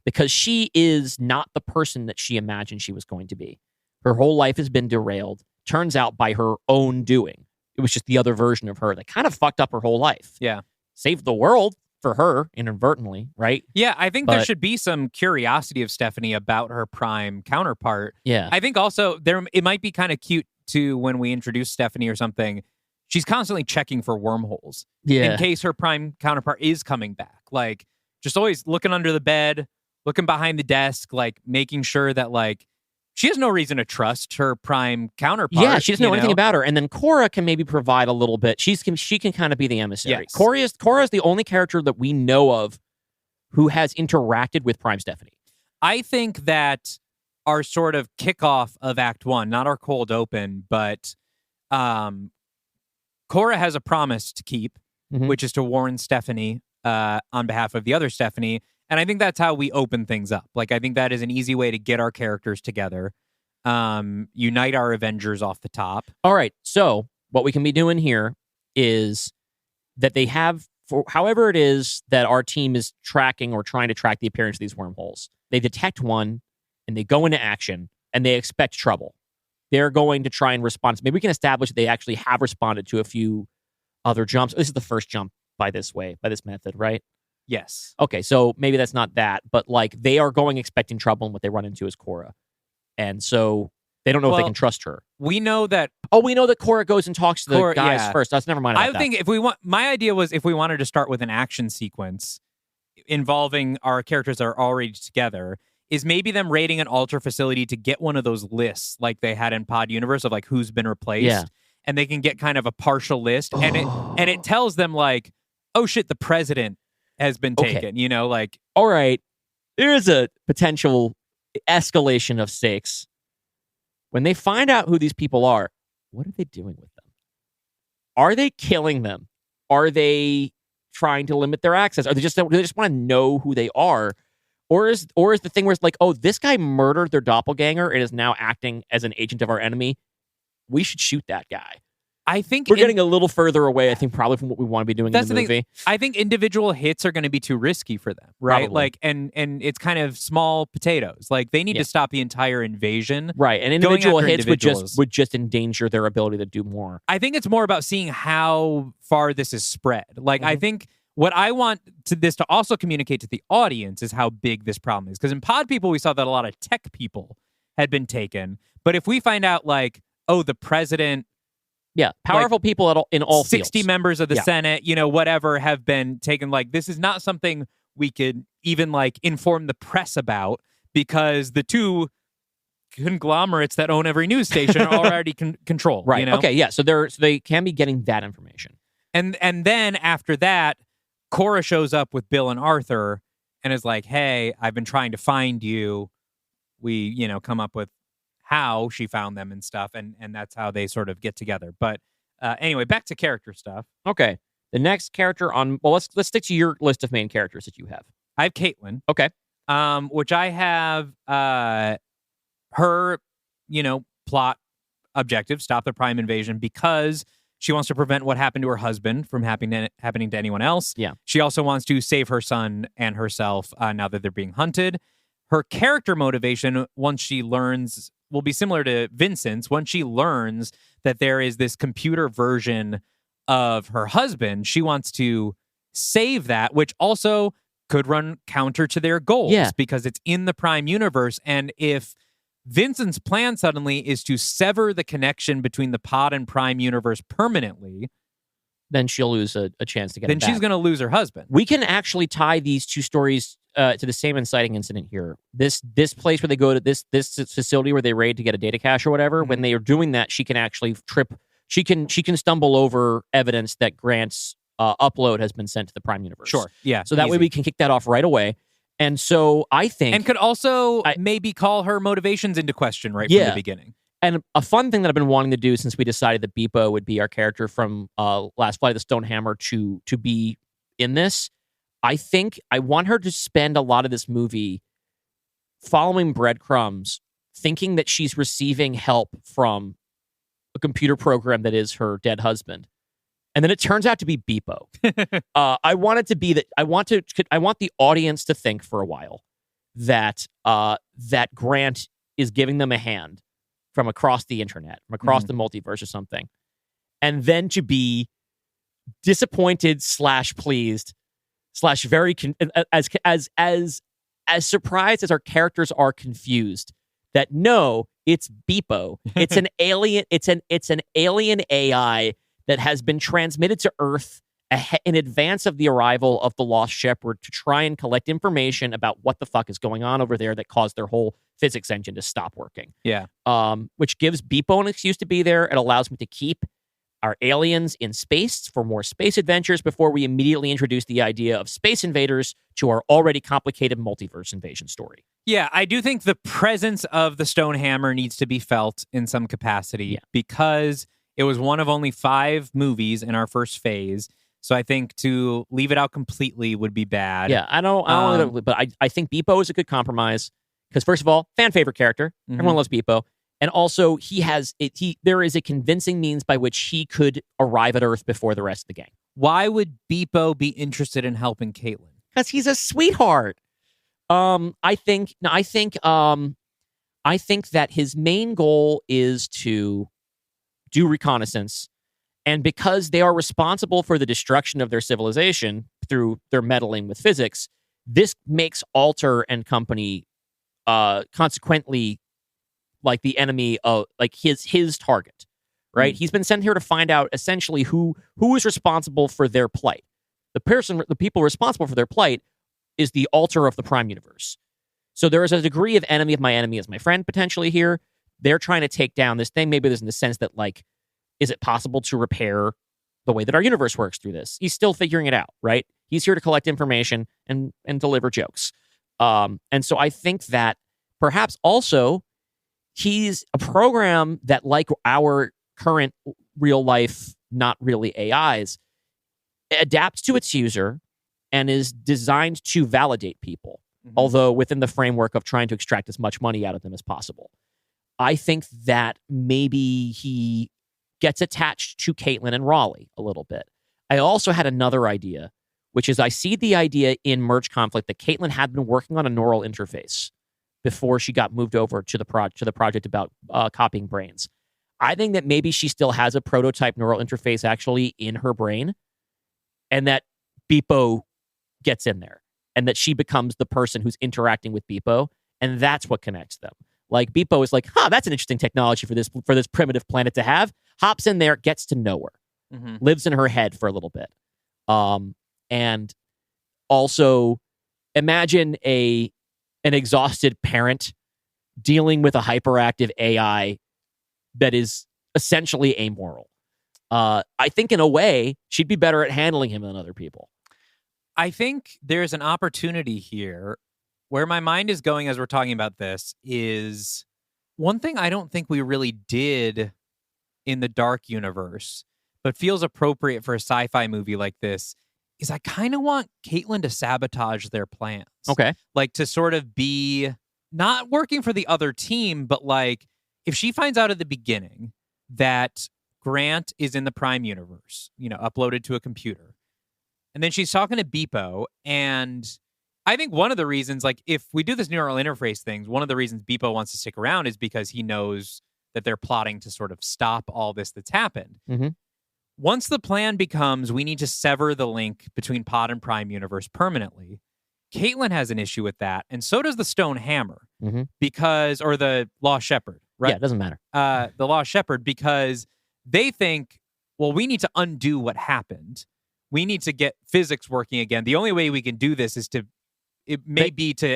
Because she is not the person that she imagined she was going to be. Her whole life has been derailed, turns out by her own doing. It was just the other version of her that kind of fucked up her whole life. Yeah. Saved the world, for her inadvertently, right? Yeah, I think there should be some curiosity of Stephanie about her Prime counterpart. Yeah. I think also it might be kind of cute too when we introduce Stephanie or something. She's constantly checking for wormholes in case her Prime counterpart is coming back. Like, just always looking under the bed, looking behind the desk, like making sure that like she has no reason to trust her Prime counterpart. Yeah, she doesn't know anything about her. And then Cora can maybe provide a little bit. She can kind of be the emissary. Yes. Cora is the only character that we know of who has interacted with Prime Stephanie. I think that our sort of kickoff of Act 1, not our cold open, but Cora has a promise to keep, which is to warn Stephanie on behalf of the other Stephanie. And I think that's how we open things up. Like, I think that is an easy way to get our characters together, unite our Avengers off the top. All right. So what we can be doing here is that they have, for however it is that our team is tracking or trying to track the appearance of these wormholes, they detect one and they go into action and they expect trouble. They're going to try and respond. Maybe we can establish that they actually have responded to a few other jumps. This is the first jump by this method, right? Yes. Okay, so maybe that's not that, but like they are going expecting trouble, and what they run into is Cora, and so they don't know if they can trust her. We know that. Oh, we know that Cora goes and talks to the guys first. That's never mind. I think if we want, my idea was if we wanted to start with an action sequence involving our characters that are already together, is maybe them raiding an altar facility to get one of those lists like they had in Pod Universe of like who's been replaced, and they can get kind of a partial list, and it tells them like, oh shit, the president has been taken, like... All right, there is a potential escalation of stakes. When they find out who these people are, what are they doing with them? Are they killing them? Are they trying to limit their access? Do they just want to know who they are? Or is the thing where it's like, oh, this guy murdered their doppelganger and is now acting as an agent of our enemy? We should shoot that guy. I think we're getting a little further away, I think, probably from what we want to be doing in the movie. Thing. I think individual hits are going to be too risky for them, right? Probably. Like, and it's kind of small potatoes. Like, they need to stop the entire invasion. Right, and individual hits would just endanger their ability to do more. I think it's more about seeing how far this is spread. Like, I think what I want this to also communicate to the audience is how big this problem is. Because in Pod People, we saw that a lot of tech people had been taken. But if we find out, like, oh, the president... Yeah, powerful people in all 60 fields. members of the Senate, whatever, have been taken. Like, this is not something we could even, like, inform the press about because the two conglomerates that own every news station are already controlled. Right, okay, yeah, so they can be getting that information. And then after that, Cora shows up with Bill and Arthur and is like, hey, I've been trying to find you. We, come up with how she found them and stuff, and that's how they sort of get together. But anyway, back to character stuff. Okay. The next character let's stick to your list of main characters that you have. I have Caitlin. Okay. Which I have her, plot objective, stop the Prime invasion, because she wants to prevent what happened to her husband from happening to anyone else. Yeah. She also wants to save her son and herself now that they're being hunted. Her character motivation, once she learns, will be similar to Vincent's. Once she learns that there is this computer version of her husband, she wants to save that, which also could run counter to their goals because it's in the Prime universe. And if Vincent's plan suddenly is to sever the connection between the Pod and Prime universe permanently, then she'll lose a chance to get then him back. She's going to lose her husband. We can actually tie these two stories to the same inciting incident here. This place where they go to this facility where they raid to get a data cache or whatever. When they are doing that, she can actually trip. She can stumble over evidence that Grant's upload has been sent to the Prime universe. Sure, yeah. So that way we can kick that off right away. And so I think, and could also maybe call her motivations into question from the beginning. And a fun thing that I've been wanting to do since we decided that Beepo would be our character from Last Flight of the Stonehammer to be in this, I think I want her to spend a lot of this movie following breadcrumbs, thinking that she's receiving help from a computer program that is her dead husband. And then it turns out to be Beepo. I want it to be that I want the audience to think for a while that that Grant is giving them a hand from across the internet, from across the multiverse or something. And then to be disappointed / pleased / very as surprised as our characters are confused that no, it's Beepo. It's an alien. It's an alien AI that has been transmitted to Earth in advance of the arrival of the Lost Shepherd to try and collect information about what the fuck is going on over there that caused their whole physics engine to stop working. Yeah. Which gives Beepo an excuse to be there. It allows me to keep our aliens in space for more space adventures before we immediately introduce the idea of space invaders to our already complicated multiverse invasion story. Yeah, I do think the presence of the Stone Hammer needs to be felt in some capacity because it was one of only 5 movies in our first phase. So I think to leave it out completely would be bad. Yeah, I don't but I think Beepo is a good compromise because first of all, fan favorite character. Everyone loves Beepo. And also, there is a convincing means by which he could arrive at Earth before the rest of the gang. Why would Beepo be interested in helping Caitlin? Because he's a sweetheart. I think that his main goal is to do reconnaissance, and because they are responsible for the destruction of their civilization through their meddling with physics, this makes Alter and company consequently like the enemy of like his target, right? He's been sent here to find out essentially who is responsible for their plight. The people responsible for their plight is the Alter of the Prime Universe. So there is a degree of enemy of my enemy is my friend potentially here. They're trying to take down this thing. Maybe there's in the sense that like, is it possible to repair the way that our universe works through this? He's still figuring it out, right? He's here to collect information and deliver jokes. And so I think that perhaps also he's a program that, like our current real life, not really AIs, adapts to its user and is designed to validate people, although within the framework of trying to extract as much money out of them as possible. I think that maybe he gets attached to Caitlin and Raleigh a little bit. I also had another idea, which is I see the idea in Merge Conflict that Caitlin had been working on a neural interface before she got moved over to the project about copying brains. I think that maybe she still has a prototype neural interface actually in her brain, and that Beepo gets in there, and that she becomes the person who's interacting with Beepo, and that's what connects them. Like Beepo is like, that's an interesting technology for this primitive planet to have. Hops in there, gets to know her, lives in her head for a little bit, and also imagine an exhausted parent dealing with a hyperactive AI that is essentially amoral. I think in a way, she'd be better at handling him than other people. I think there's an opportunity here where my mind is going as we're talking about this is one thing I don't think we really did in the Dark universe, but feels appropriate for a sci-fi movie like this is I kind of want Caitlin to sabotage their plans. Okay. Like to sort of be not working for the other team, but like if she finds out at the beginning that Grant is in the Prime universe, uploaded to a computer, and then she's talking to Beepo, and I think one of the reasons, like if we do this neural interface things, one of the reasons Beepo wants to stick around is because he knows that they're plotting to sort of stop all this that's happened. Once the plan becomes we need to sever the link between Pod and Prime universe permanently, Caitlin has an issue with that, and so does the Stone Hammer, or the Lost Shepherd, right? Yeah, it doesn't matter. The Lost Shepherd, because they think, well, we need to undo what happened. We need to get physics working again. The only way we can do this is to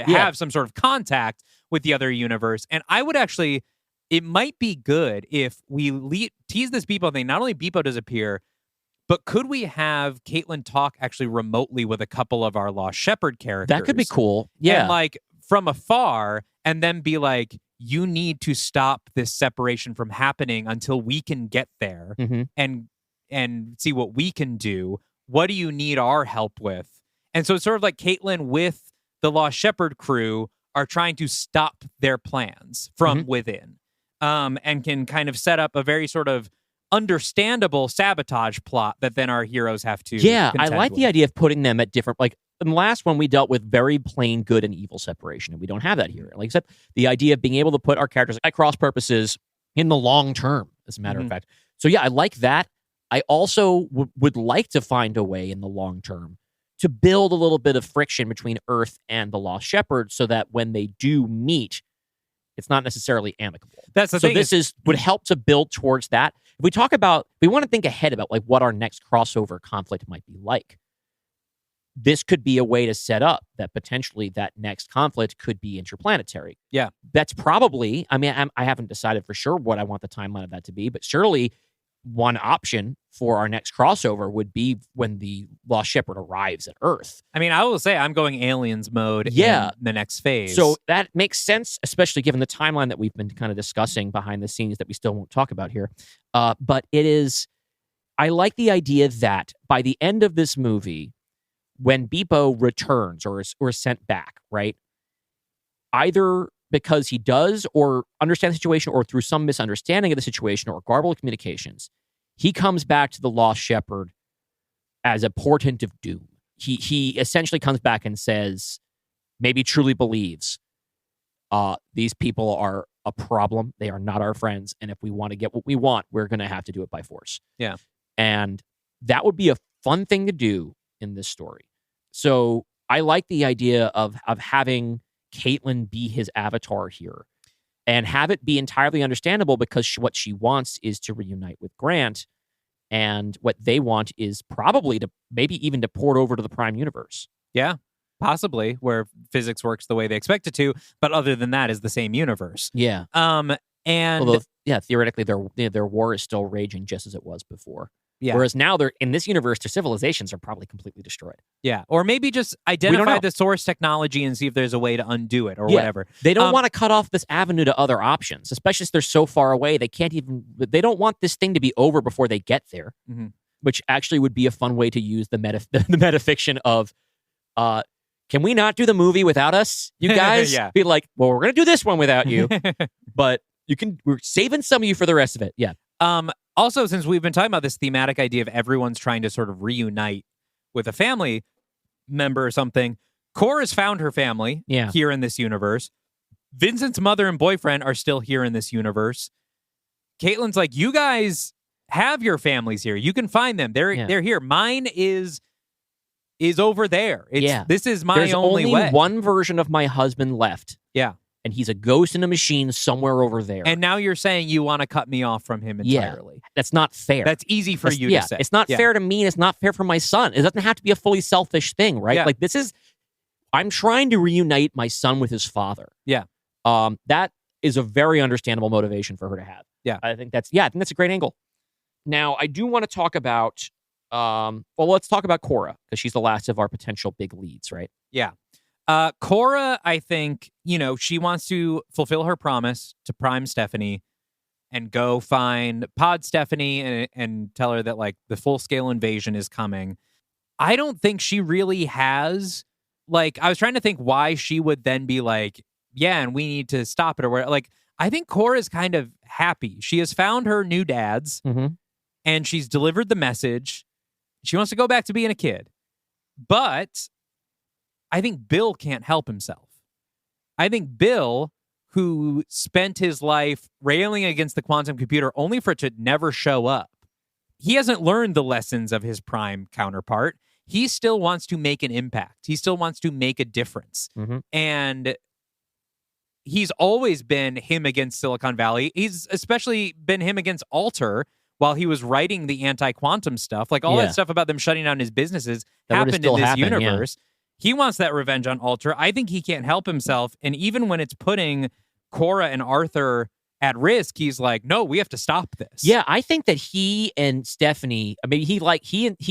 have some sort of contact with the other universe. And I would actually, it might be good if we tease this Beepo thing. Not only Beepo does appear, but could we have Caitlin talk actually remotely with a couple of our Lost Shepherd characters? That could be cool. Yeah. And like from afar, and then be like, you need to stop this separation from happening until we can get there and see what we can do. What do you need our help with? And so it's sort of like Caitlin with the Lost Shepherd crew are trying to stop their plans from within, and can kind of set up a very sort of understandable sabotage plot that then our heroes have to I like the idea of putting them at different, like in the last one we dealt with very plain good and evil separation, and we don't have that here. Like except the idea of being able to put our characters at cross purposes in the long term, as a matter of fact. So yeah, I like that. I also would like to find a way in the long term to build a little bit of friction between Earth and the Lost Shepherd so that when they do meet, it's not necessarily amicable. That's the thing. So this would help to build towards that. If we talk about, we want to think ahead about like what our next crossover conflict might be like. This could be a way to set up that potentially that next conflict could be interplanetary. Yeah. That's probably, I mean, I haven't decided for sure what I want the timeline of that to be, but surely one option for our next crossover would be when the Lost Shepherd arrives at Earth. I mean, I will say I'm going aliens mode in the next phase. So that makes sense, especially given the timeline that we've been kind of discussing behind the scenes that we still won't talk about here. But it is, I like the idea that by the end of this movie, when Beepo returns or is sent back, right? Either because he does or understand the situation or through some misunderstanding of the situation or garbled communications, he comes back to the Lost Shepherd as a portent of doom. He essentially comes back and says, maybe truly believes, these people are a problem. They are not our friends. And if we want to get what we want, we're going to have to do it by force. Yeah. And that would be a fun thing to do in this story. So I like the idea of having Caitlin be his avatar here and have it be entirely understandable because what she wants is to reunite with Grant, and what they want is probably to maybe even to port over to the Prime Universe. Yeah, possibly, where physics works the way they expect it to, but other than that is the same universe. Yeah. And although, theoretically their war is still raging just as it was before. Yeah. Whereas now they're in this universe, their civilizations are probably completely destroyed. Yeah. Or maybe just identify the source technology and see if there's a way to undo it or whatever. They don't want to cut off this avenue to other options, especially if they're so far away. They don't want this thing to be over before they get there, which actually would be a fun way to use the metafiction of, can we not do the movie without us, you guys? Yeah. Be like, well, we're going to do this one without you, but we're saving some of you for the rest of it. Yeah. Also, since we've been talking about this thematic idea of everyone's trying to sort of reunite with a family member or something, Cora's found her family here in this universe. Vincent's mother and boyfriend are still here in this universe. Caitlin's like, you guys have your families here. You can find them. They're here. Mine is over there. This is my only way. There's only one version of my husband left. Yeah. And he's a ghost in a machine somewhere over there. And now you're saying you want to cut me off from him entirely. That's not fair. That's easy for you to say. It's not fair to me, and it's not fair for my son. It doesn't have to be a fully selfish thing, right? Yeah. Like, I'm trying to reunite my son with his father. Yeah. That is a very understandable motivation for her to have. Yeah. I think that's a great angle. Now, I do want to talk about, let's talk about Cora, because she's the last of our potential big leads, right? Yeah. Cora, I think, she wants to fulfill her promise to Prime Stephanie and go find Pod Stephanie and tell her that, like, the full-scale invasion is coming. I don't think she really has, like, I was trying to think why she would then be like, yeah, and we need to stop it or whatever. Like, I think Cora's kind of happy. She has found her new dads, and she's delivered the message. She wants to go back to being a kid. But I think Bill can't help himself. I think Bill, who spent his life railing against the quantum computer only for it to never show up, he hasn't learned the lessons of his Prime counterpart. He still wants to make an impact. He still wants to make a difference. And he's always been him against Silicon Valley. He's especially been him against Alter while he was writing the anti-quantum stuff. Like, all that stuff about them shutting down his businesses happened in this universe. He wants that revenge on Alter. I think he can't help himself. And even when it's putting Cora and Arthur at risk, he's like, no, we have to stop this. Yeah, I think that he and Stephanie, I mean, he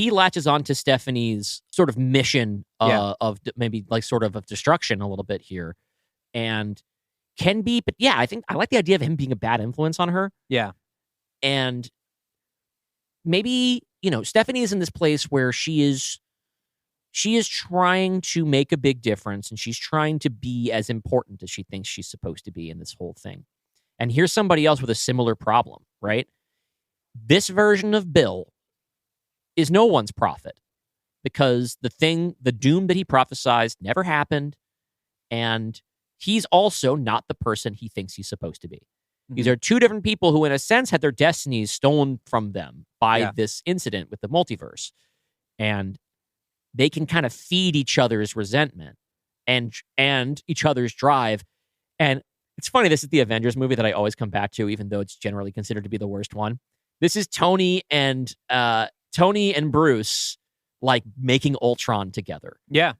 latches on to Stephanie's sort of mission of maybe like sort of destruction a little bit here, and can be, but yeah, I think I like the idea of him being a bad influence on her. Yeah. And maybe, Stephanie is in this place where she is trying to make a big difference, and she's trying to be as important as she thinks she's supposed to be in this whole thing. And here's somebody else with a similar problem, right? This version of Bill is no one's prophet, because the doom that he prophesized never happened, and he's also not the person he thinks he's supposed to be. These are two different people who, in a sense, had their destinies stolen from them by this incident with the multiverse. And they can kind of feed each other's resentment and each other's drive. And it's funny, this is the Avengers movie that I always come back to, even though it's generally considered to be the worst one. This is Tony and Bruce like making Ultron together. Yeah.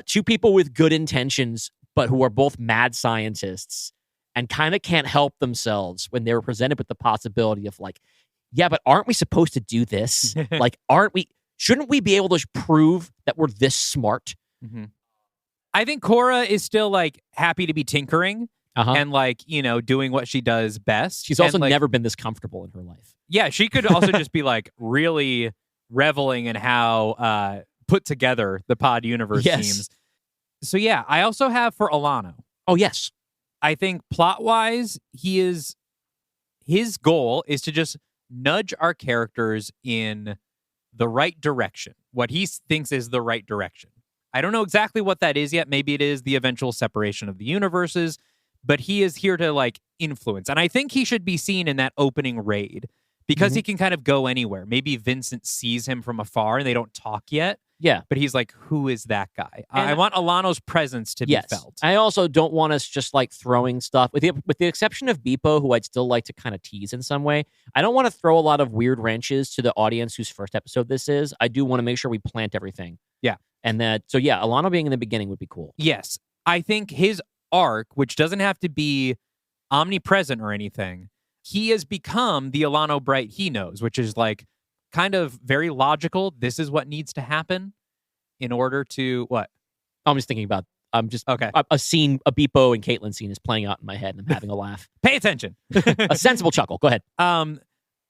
Two people with good intentions, but who are both mad scientists and kind of can't help themselves when they were presented with the possibility of like, yeah, but aren't we supposed to do this? Like, shouldn't we be able to prove that we're this smart? Mm-hmm. I think Cora is still like happy to be tinkering and like, doing what she does best. She's also never been this comfortable in her life. Yeah, she could also just be like really reveling in how put together the pod universe seems. So yeah, I also have for Alano. Oh, yes. I think plot-wise, his goal is to just nudge our characters in the right direction, what he thinks is the right direction. I don't know exactly what that is yet. Maybe it is the eventual separation of the universes, but he is here to like influence. And I think he should be seen in that opening raid because he can kind of go anywhere. Maybe Vincent sees him from afar and they don't talk yet. Yeah. But he's like, who is that guy? I want Alano's presence to be felt. I also don't want us just like throwing stuff, with the exception of Beepo, who I'd still like to kind of tease in some way. I don't want to throw a lot of weird wrenches to the audience whose first episode this is. I do want to make sure we plant everything. Yeah. And Alano being in the beginning would be cool. Yes. I think his arc, which doesn't have to be omnipresent or anything, he has become the Alano Bright he knows, which is like kind of very logical. This is what needs to happen in order to what? I'm just thinking about, okay. A scene, a Beepo and Caitlin scene is playing out in my head and I'm having a laugh. Pay attention. A sensible chuckle. Go ahead.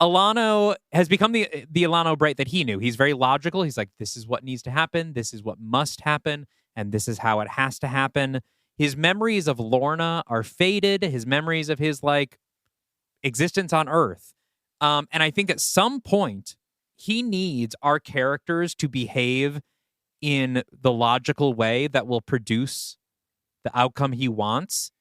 Alano has become the Alano Bright that he knew. He's very logical. He's like, this is what needs to happen. This is what must happen. And this is how it has to happen. His memories of Lorna are faded. His memories of his like existence on Earth. And I think at some point he needs our characters to behave in the logical way that will produce the outcome he wants,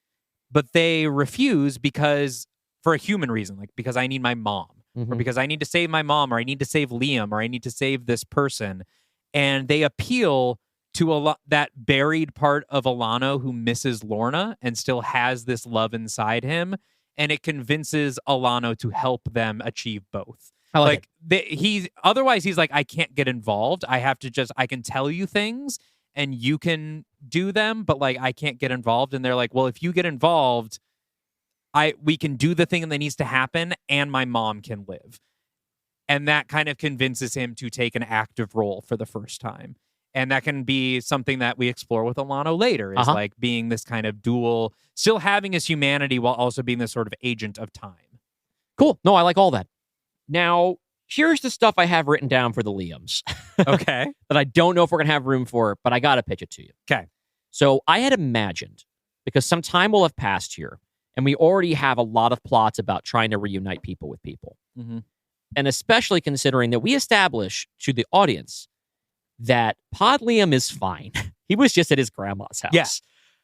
but they refuse because for a human reason, like because I need my mom, or because I need to save my mom, or I need to save Liam, or I need to save this person. And they appeal to that buried part of Alano who misses Lorna and still has this love inside him. And it convinces Alano to help them achieve both. Otherwise he's like, I can't get involved. I can tell you things and you can do them, but like, I can't get involved. And they're like, well, if you get involved, we can do the thing that needs to happen and my mom can live. And that kind of convinces him to take an active role for the first time. And that can be something that we explore with Alano later, is like being this kind of dual, still having his humanity while also being this sort of agent of time. Cool. No, I like all that. Now, here's the stuff I have written down for the Liams. Okay. That I don't know if we're going to have room for, but I got to pitch it to you. Okay. So I had imagined, because some time will have passed here, and we already have a lot of plots about trying to reunite people with people. And especially considering that we establish to the audience that Pod Liam is fine. He was just at his grandma's house. Yeah.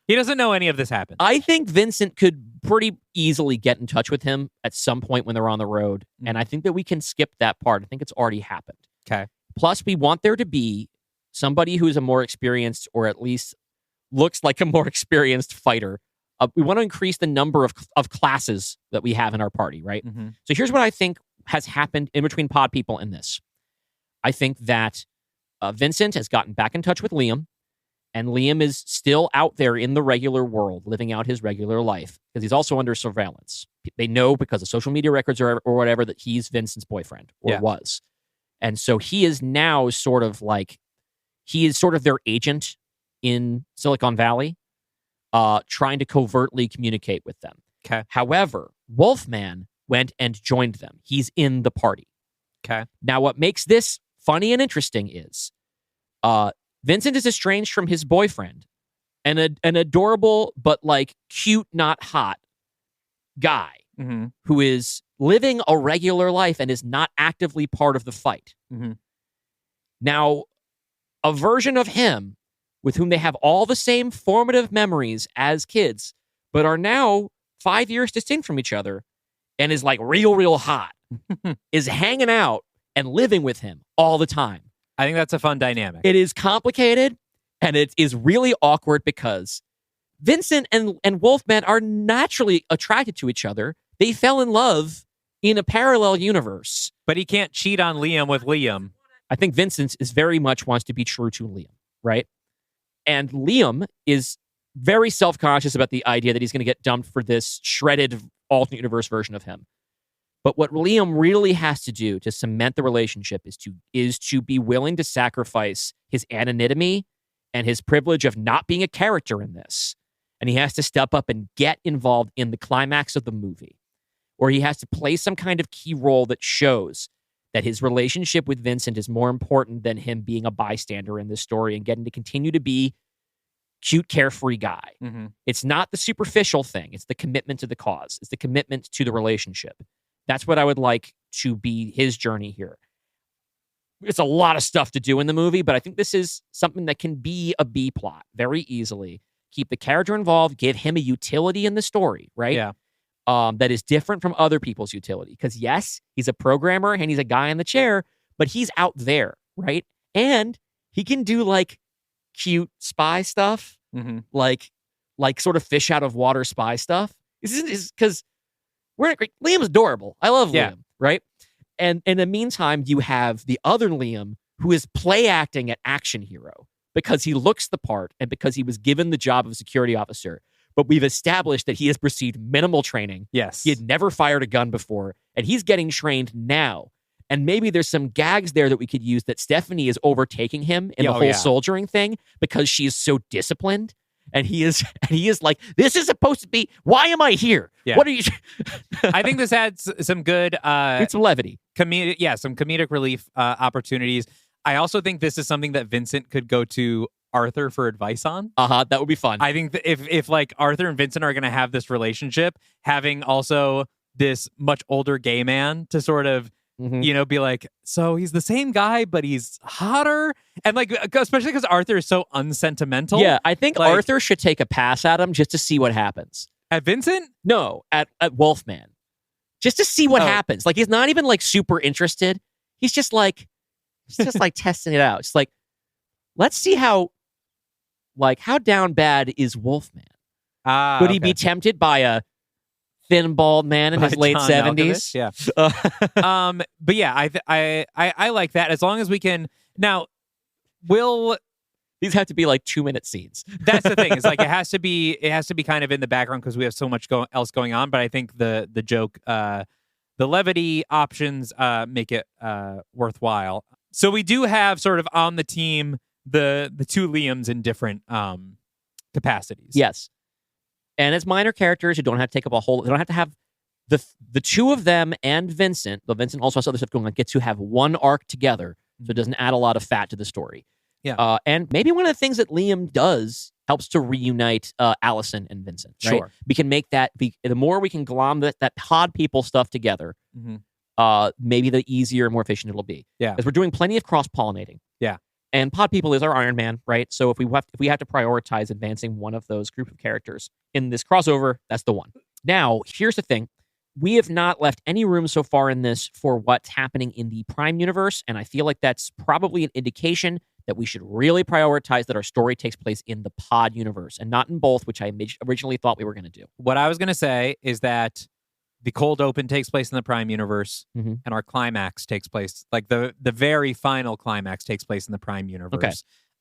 He doesn't know any of this happened. I think Vincent could pretty easily get in touch with him at some point when they're on the road. And I think that we can skip that part. I think it's already happened. Okay. Plus, we want there to be somebody who's a more experienced, or at least looks like a more experienced fighter. We want to increase the number of classes that we have in our party, right? So here's what I think has happened in between pod people and this. I think that Vincent has gotten back in touch with Liam, and Liam is still out there in the regular world, living out his regular life, because he's also under surveillance. They know because of social media records or whatever that he's Vincent's boyfriend, or was. And so he is now sort of their agent in Silicon Valley, trying to covertly communicate with them. Okay. However, Wolfman went and joined them. He's in the party. Okay. Now, what makes this funny and interesting is Vincent is estranged from his boyfriend, and an adorable but like cute, not hot guy who is living a regular life and is not actively part of the fight. Now, a version of him with whom they have all the same formative memories as kids, but are now 5 years distinct from each other, and is like real hot, is hanging out and living with him all the time. I think that's a fun dynamic. It is complicated, and it is really awkward because Vincent and Wolfman are naturally attracted to each other. They fell in love in a parallel universe. But he can't cheat on Liam with Liam. I think Vincent is very much wants to be true to Liam, right? And Liam is very self-conscious about the idea that he's going to get dumped for this shredded alternate universe version of him. But what Liam really has to do to cement the relationship is to be willing to sacrifice his anonymity and his privilege of not being a character in this. And he has to step up and get involved in the climax of the movie, or he has to play some kind of key role that shows that his relationship with Vincent is more important than him being a bystander in this story and getting to continue to be cute, carefree guy. Mm-hmm. It's not the superficial thing. It's the commitment to the cause. It's the commitment to the relationship. That's what I would like to be his journey here. It's a lot of stuff to do in the movie, but I think this is something that can be a B plot very easily. Keep the character involved, give him a utility in the story, right? Yeah. That is different from other people's utility. Because yes, he's a programmer and he's a guy in the chair, but he's out there, right? And he can do like cute spy stuff, mm-hmm. like sort of fish out of water spy stuff. This is because Liam's adorable. I love Liam, right? And in the meantime, you have the other Liam who is play acting at action hero because he looks the part and because he was given the job of a security officer. But we've established that he has received minimal training. Yes. He had never fired a gun before, and he's getting trained now. And maybe there's some gags there that we could use that Stephanie is overtaking him in the whole soldiering thing because she is so disciplined. And he is like, this is supposed to be, why am I here? Yeah. What are you? I think this adds some good it's levity. Some comedic relief opportunities. I also think this is something that Vincent could go to Arthur for advice on. That would be fun. I think that if like Arthur and Vincent are going to have this relationship, having also this much older gay man to sort of, be like, so he's the same guy, but he's hotter. And like, especially because Arthur is so unsentimental. Yeah, I think like, Arthur should take a pass at him just to see what happens. At Vincent? No, at Wolfman. Just to see what happens. Like, he's not even like super interested. He's just like testing it out. It's like, let's see how down bad is Wolfman? Would he be tempted by a thin, bald man in his late 70s? Yeah. But yeah, I like that as long as we can. Now, these have to be like 2-minute scenes. That's the thing. It's like it has to be kind of in the background because we have so much else going on. But I think the joke, the levity options make it worthwhile. So we do have sort of on the team the two Liams in different capacities. Yes. And as minor characters who don't have to take up they don't have to have the two of them and Vincent, though Vincent also has other stuff going on, get to have one arc together so it doesn't add a lot of fat to the story. Yeah. And maybe one of the things that Liam does helps to reunite Allison and Vincent. Right? Sure. We can make that, the more we can glom that pod people stuff together, maybe the easier and more efficient it'll be. Yeah. Because we're doing plenty of cross-pollinating. Yeah. And Pod People is our Iron Man, right? So if we have to prioritize advancing one of those group of characters in this crossover, that's the one. Now, here's the thing. We have not left any room so far in this for what's happening in the Prime universe, and I feel like that's probably an indication that we should really prioritize that our story takes place in the Pod universe and not in both, which I originally thought we were going to do. What I was going to say is that the cold open takes place in the Prime universe, and our climax takes place, like the very final climax takes place in the Prime universe. Okay.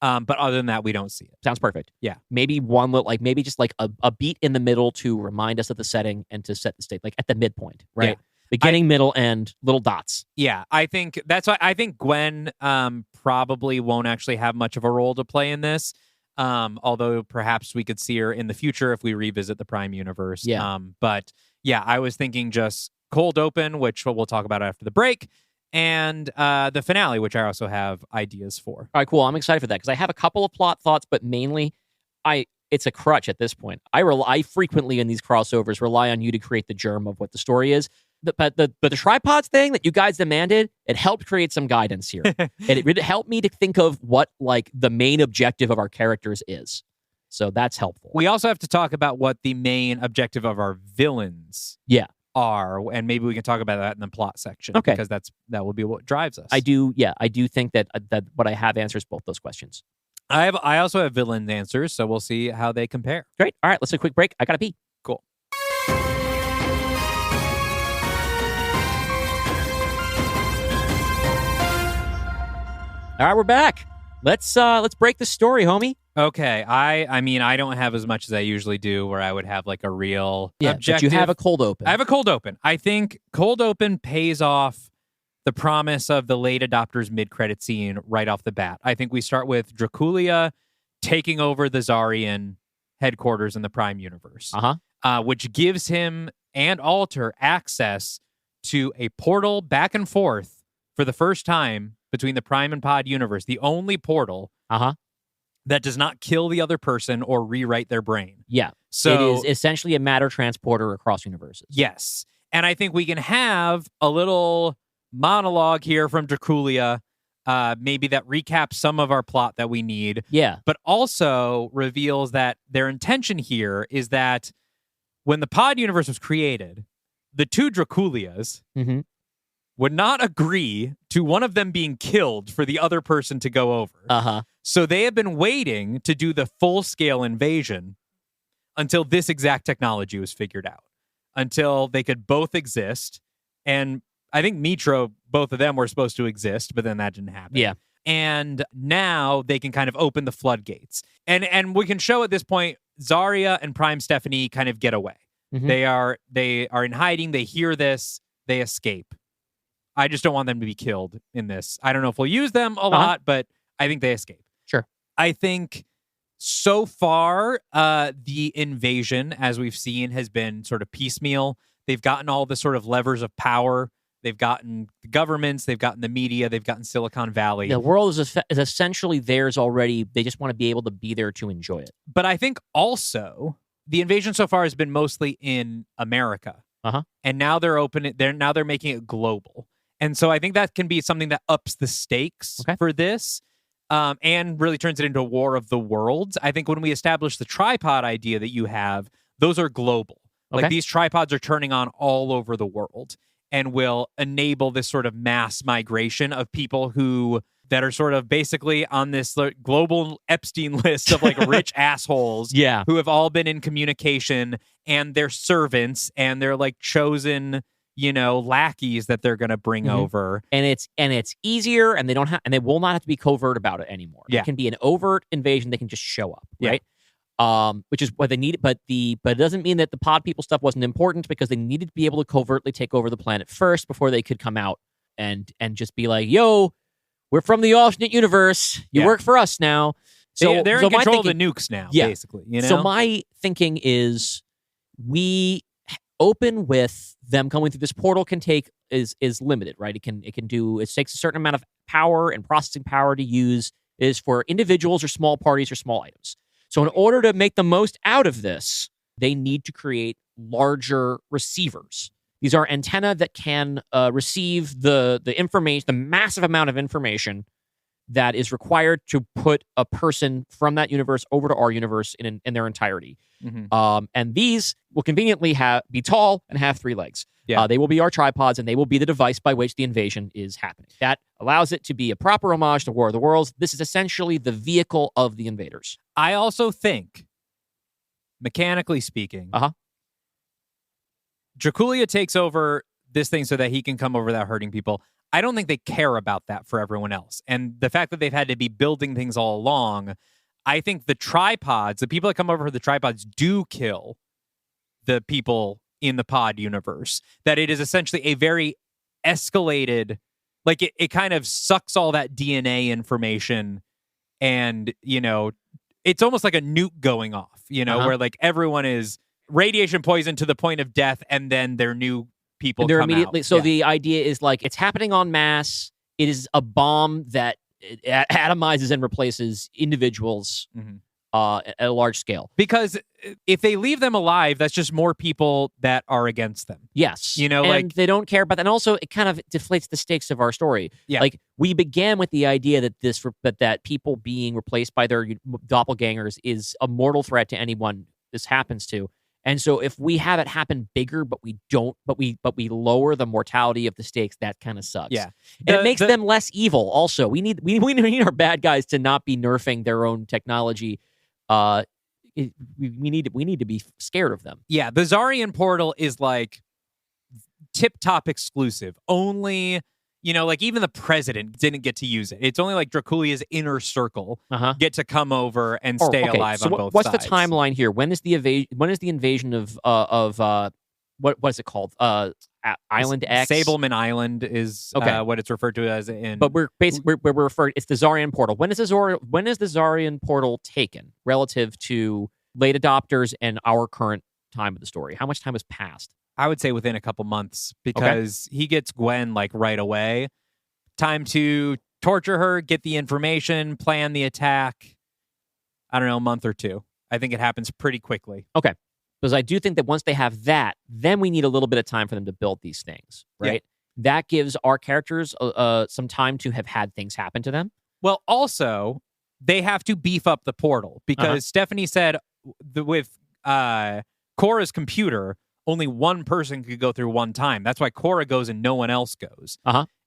But other than that, we don't see it. Sounds perfect. Yeah. Maybe maybe just like a beat in the middle to remind us of the setting and to set the state, like at the midpoint, right? Yeah. Beginning, middle, end, little dots. Yeah, I think that's why I think Gwen probably won't actually have much of a role to play in this. Although perhaps we could see her in the future if we revisit the Prime universe. Yeah. But yeah, I was thinking just cold open, which we'll talk about after the break, and the finale, which I also have ideas for. All right, cool. I'm excited for that because I have a couple of plot thoughts, but mainly it's a crutch at this point. I frequently in these crossovers rely on you to create the germ of what the story is. But the tripods thing that you guys demanded, it helped create some guidance here. And it really helped me to think of what like the main objective of our characters is. So that's helpful. We also have to talk about what the main objective of our villains are, and maybe we can talk about that in the plot section. Okay. Because that will be what drives us. I do think that what I have answers both those questions. I also have villain answers, so we'll see how they compare. Great. All right, let's take a quick break. I gotta pee. Cool. All right, we're back. Let's break the story, homie. Okay, I mean, I don't have as much as I usually do, where I would have like a real objective. But you have a cold open. I have a cold open. I think cold open pays off the promise of the late adopters mid-credit scene right off the bat. I think we start with Draculia taking over the Xarian headquarters in the Prime universe, which gives him and Alter access to a portal back and forth for the first time between the Prime and Pod universe, the only portal that does not kill the other person or rewrite their brain. Yeah. So it is essentially a matter transporter across universes. Yes. And I think we can have a little monologue here from Draculia, maybe that recaps some of our plot that we need. Yeah. But also reveals that their intention here is that when the Pod universe was created, the two Draculias would not agree to one of them being killed for the other person to go over. So they have been waiting to do the full-scale invasion until this exact technology was figured out, until they could both exist. And I think Mitro, both of them were supposed to exist, but then that didn't happen. Yeah. And now they can kind of open the floodgates. And we can show at this point, Xaria and Prime Stephanie kind of get away. They are in hiding. They hear this. They escape. I just don't want them to be killed in this. I don't know if we'll use them a lot, but I think they escape. Sure. I think so far, the invasion, as we've seen, has been sort of piecemeal. They've gotten all the sort of levers of power. They've gotten the governments. They've gotten the media. They've gotten Silicon Valley. The world is essentially theirs already. They just want to be able to be there to enjoy it. But I think also the invasion so far has been mostly in America. And now they're making it global. And so I think that can be something that ups the stakes for this, and really turns it into a war of the worlds. I think when we establish the tripod idea that you have, those are global. Like these tripods are turning on all over the world and will enable this sort of mass migration of people that are sort of basically on this global Epstein list of like rich assholes who have all been in communication, and their servants and their like chosen lackeys that they're going to bring over. And it's easier, and they will not have to be covert about it anymore. It can be an overt invasion. They can just show up, right? Which is what they need. But it doesn't mean that the pod people stuff wasn't important, because they needed to be able to covertly take over the planet first before they could come out and just be like, yo, we're from the alternate universe. You work for us now. So they're in control of the nukes now, basically. So my thinking is we open with them coming through this portal is limited, right? It takes a certain amount of power and processing power to use, is for individuals or small parties or small items. So in order to make the most out of this, they need to create larger receivers. These are antennae that can receive the information, the massive amount of information that is required to put a person from that universe over to our universe in their entirety. And these will conveniently be tall and have 3 legs. They will be our tripods, and they will be the device by which the invasion is happening. That allows it to be a proper homage to War of the Worlds. This is essentially the vehicle of the invaders. I also think, mechanically speaking, Draculia takes over this thing so that he can come over without hurting people. I don't think they care about that for everyone else. And the fact that they've had to be building things all along, I think the people that come over for the tripods do kill the people in the pod universe. That it is essentially a very escalated, like it kind of sucks all that DNA information, and, it's almost like a nuke going off, where like everyone is radiation poisoned to the point of death, and then their new people they're come immediately out. So the idea is like it's happening en masse. It is a bomb that atomizes and replaces individuals at a large scale. Because if they leave them alive, that's just more people that are against them. Yes. And like they don't care about that. And also it kind of deflates the stakes of our story. Like we began with the idea that that people being replaced by their doppelgangers is a mortal threat to anyone this happens to. And so if we have it happen bigger, but we lower the mortality of the stakes, that kind of sucks. Yeah. And it makes them less evil. Also, we need our bad guys to not be nerfing their own technology. We need to be scared of them. Yeah, the Xarian portal is like tip-top exclusive. Only, like even the president didn't get to use it. It's only like Draculia's inner circle get to come over and stay alive on both what's sides. The timeline here? When is the invasion of what's it called? Island X? Sableman Island is what it's referred to as in. But we're referring. It's the Xarian portal. When is the Xarian portal taken relative to late adopters and our current time of the story? How much time has passed? I would say within a couple months, because he gets Gwen like right away. Time to torture her, get the information, plan the attack. I don't know, a month or two. I think it happens pretty quickly. Okay. Because I do think that once they have that, then we need a little bit of time for them to build these things, right? Yeah. That gives our characters some time to have had things happen to them. Well, also, they have to beef up the portal, because Stephanie said with Cora's computer, only one person could go through one time. That's why Cora goes and no one else goes.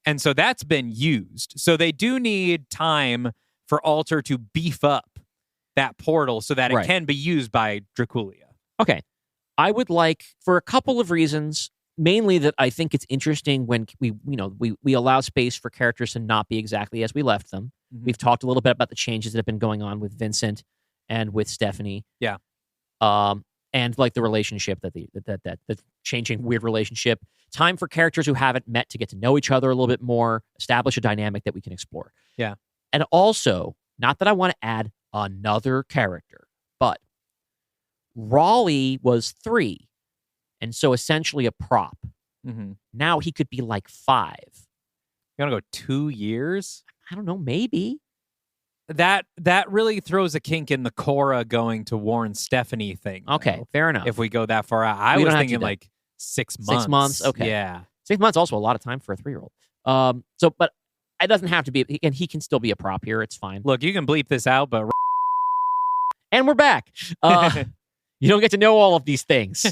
And so that's been used. So they do need time for Alter to beef up that portal so that it can be used by Draculia. Okay. I would like, for a couple of reasons, mainly that I think it's interesting when we allow space for characters to not be exactly as we left them. Mm-hmm. We've talked a little bit about the changes that have been going on with Vincent and with Stephanie. Yeah. And like the relationship that changing weird relationship. Time for characters who haven't met to get to know each other a little bit more, establish a dynamic that we can explore. Yeah. And also, not that I want to add another character, but Raleigh was 3, and so essentially a prop. Mm-hmm. Now he could be like 5. You want to go 2 years? I don't know, maybe. That really throws a kink in the Cora going to warn Stephanie thing. Okay, though, fair enough. If we go that far out. I was thinking like 6 months. 6 months, okay. Yeah. 6 months, also a lot of time for a 3-year-old. But it doesn't have to be, and he can still be a prop here. It's fine. Look, you can bleep this out, but... And we're back. You don't get to know all of these things.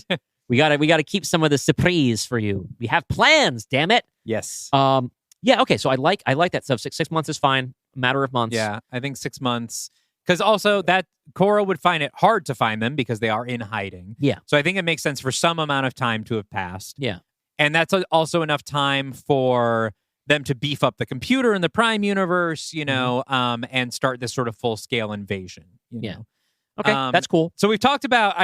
we gotta keep some of the surprise for you. We have plans, damn it. Yes. Yeah, okay, so I like that stuff. 6 months is fine. A matter of months. Yeah, I think 6 months. Because also that Cora would find it hard to find them because they are in hiding. Yeah. So I think it makes sense for some amount of time to have passed. Yeah. And that's also enough time for them to beef up the computer in the Prime universe, and start this sort of full-scale invasion. Yeah. Okay, that's cool. So we've talked about,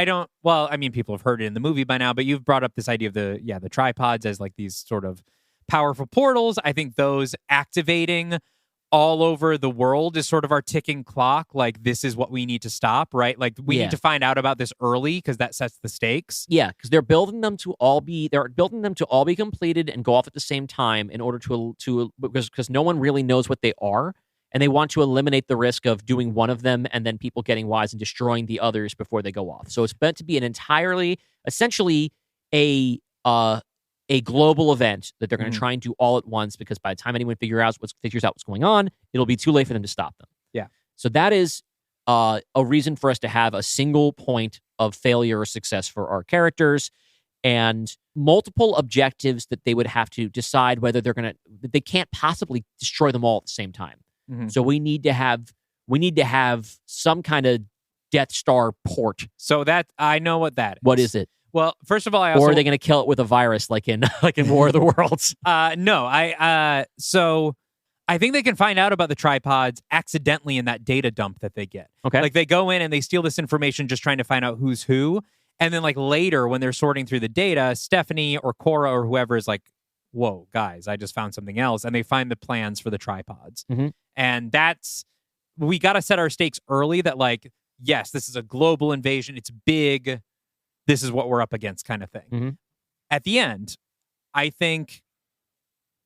people have heard it in the movie by now, but you've brought up this idea of the tripods as like these sort of powerful portals. I think those activating all over the world is sort of our ticking clock. Like, this is what we need to stop, right? Like, we need to find out about this early because that sets the stakes. Yeah, because they're building them to all be completed and go off at the same time in order because no one really knows what they are, and they want to eliminate the risk of doing one of them and then people getting wise and destroying the others before they go off. So it's meant to be essentially a global event that they're going to try and do all at once, because by the time anyone figures out what's going on, it'll be too late for them to stop them. Yeah. So that is a reason for us to have a single point of failure or success for our characters, and multiple objectives that they would have to decide whether they can't possibly destroy them all at the same time. Mm-hmm. So we need to have some kind of Death Star port. So that I know what that is. What is it? Well, first of all, or are they going to kill it with a virus like in War of the Worlds? No. So I think they can find out about the tripods accidentally in that data dump that they get. Okay. Like, they go in and they steal this information just trying to find out who's who. And then, like, later when they're sorting through the data, Stephanie or Cora or whoever is like, whoa, guys, I just found something else. And they find the plans for the tripods. Mm-hmm. And we got to set our stakes early that, like, yes, this is a global invasion. It's big. This is what we're up against, kind of thing. Mm-hmm. At the end, I think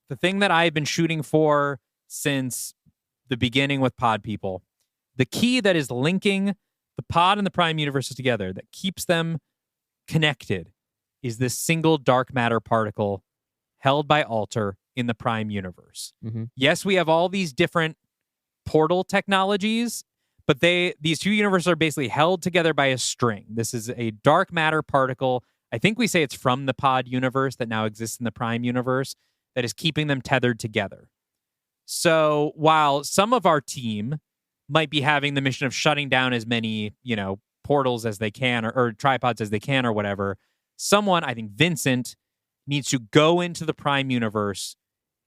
the thing that I've been shooting for since the beginning with Pod People, the key that is linking the Pod and the Prime universes together, that keeps them connected, is this single dark matter particle held by Alter in the Prime universe. Mm-hmm. Yes, we have all these different portal technologies, But these two universes are basically held together by a string. This is a dark matter particle. I think we say it's from the pod universe that now exists in the Prime universe that is keeping them tethered together. So while some of our team might be having the mission of shutting down as many, portals as they can or tripods as they can or whatever, someone, I think Vincent, needs to go into the Prime universe,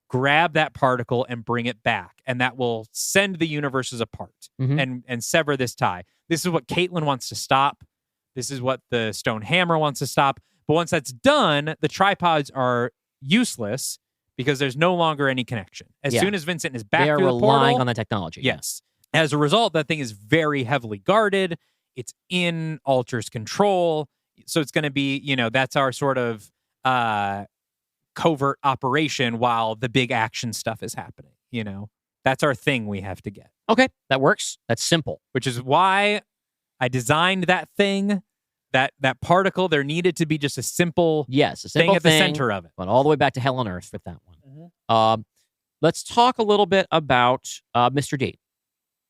grab that particle and bring it back. And that will send the universes apart and sever this tie. This is what Caitlin wants to stop. This is what the Stone Hammer wants to stop. But once that's done, the tripods are useless because there's no longer any connection. As soon as Vincent is back through the portal, relying on the technology. Yes. As a result, that thing is very heavily guarded. It's in Alter's control. So it's going to be, that's our sort of covert operation while the big action stuff is happening. That's our thing we have to get. Okay, that works. That's simple. Which is why I designed that thing, that particle. There needed to be just a simple, thing at the center of it. But all the way back to hell on earth with that one. Let's talk a little bit about Mr. D.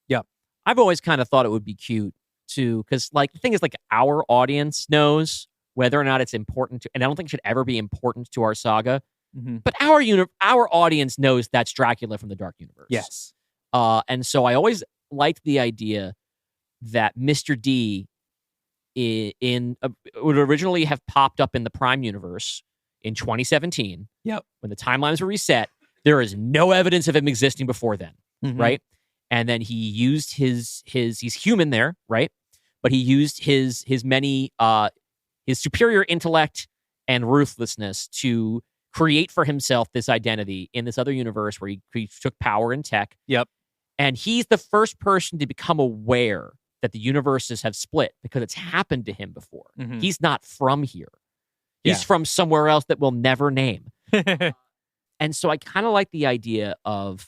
Yep. I've always kind of thought it would be cute because the thing is, our audience knows whether or not it's important to, and I don't think it should ever be important to our saga. But our audience knows that's Dracula from the Dark Universe. Yes. And so I always liked the idea that Mr. D would originally have popped up in the Prime Universe in 2017. Yep. When the timelines were reset, there is no evidence of him existing before then, right? And then he used his he's human there, right? But he used his superior intellect and ruthlessness to create for himself this identity in this other universe where he took power in tech. Yep. And he's the first person to become aware that the universes have split because it's happened to him before. He's not from here. He's from somewhere else that we'll never name. And so I kind of like the idea of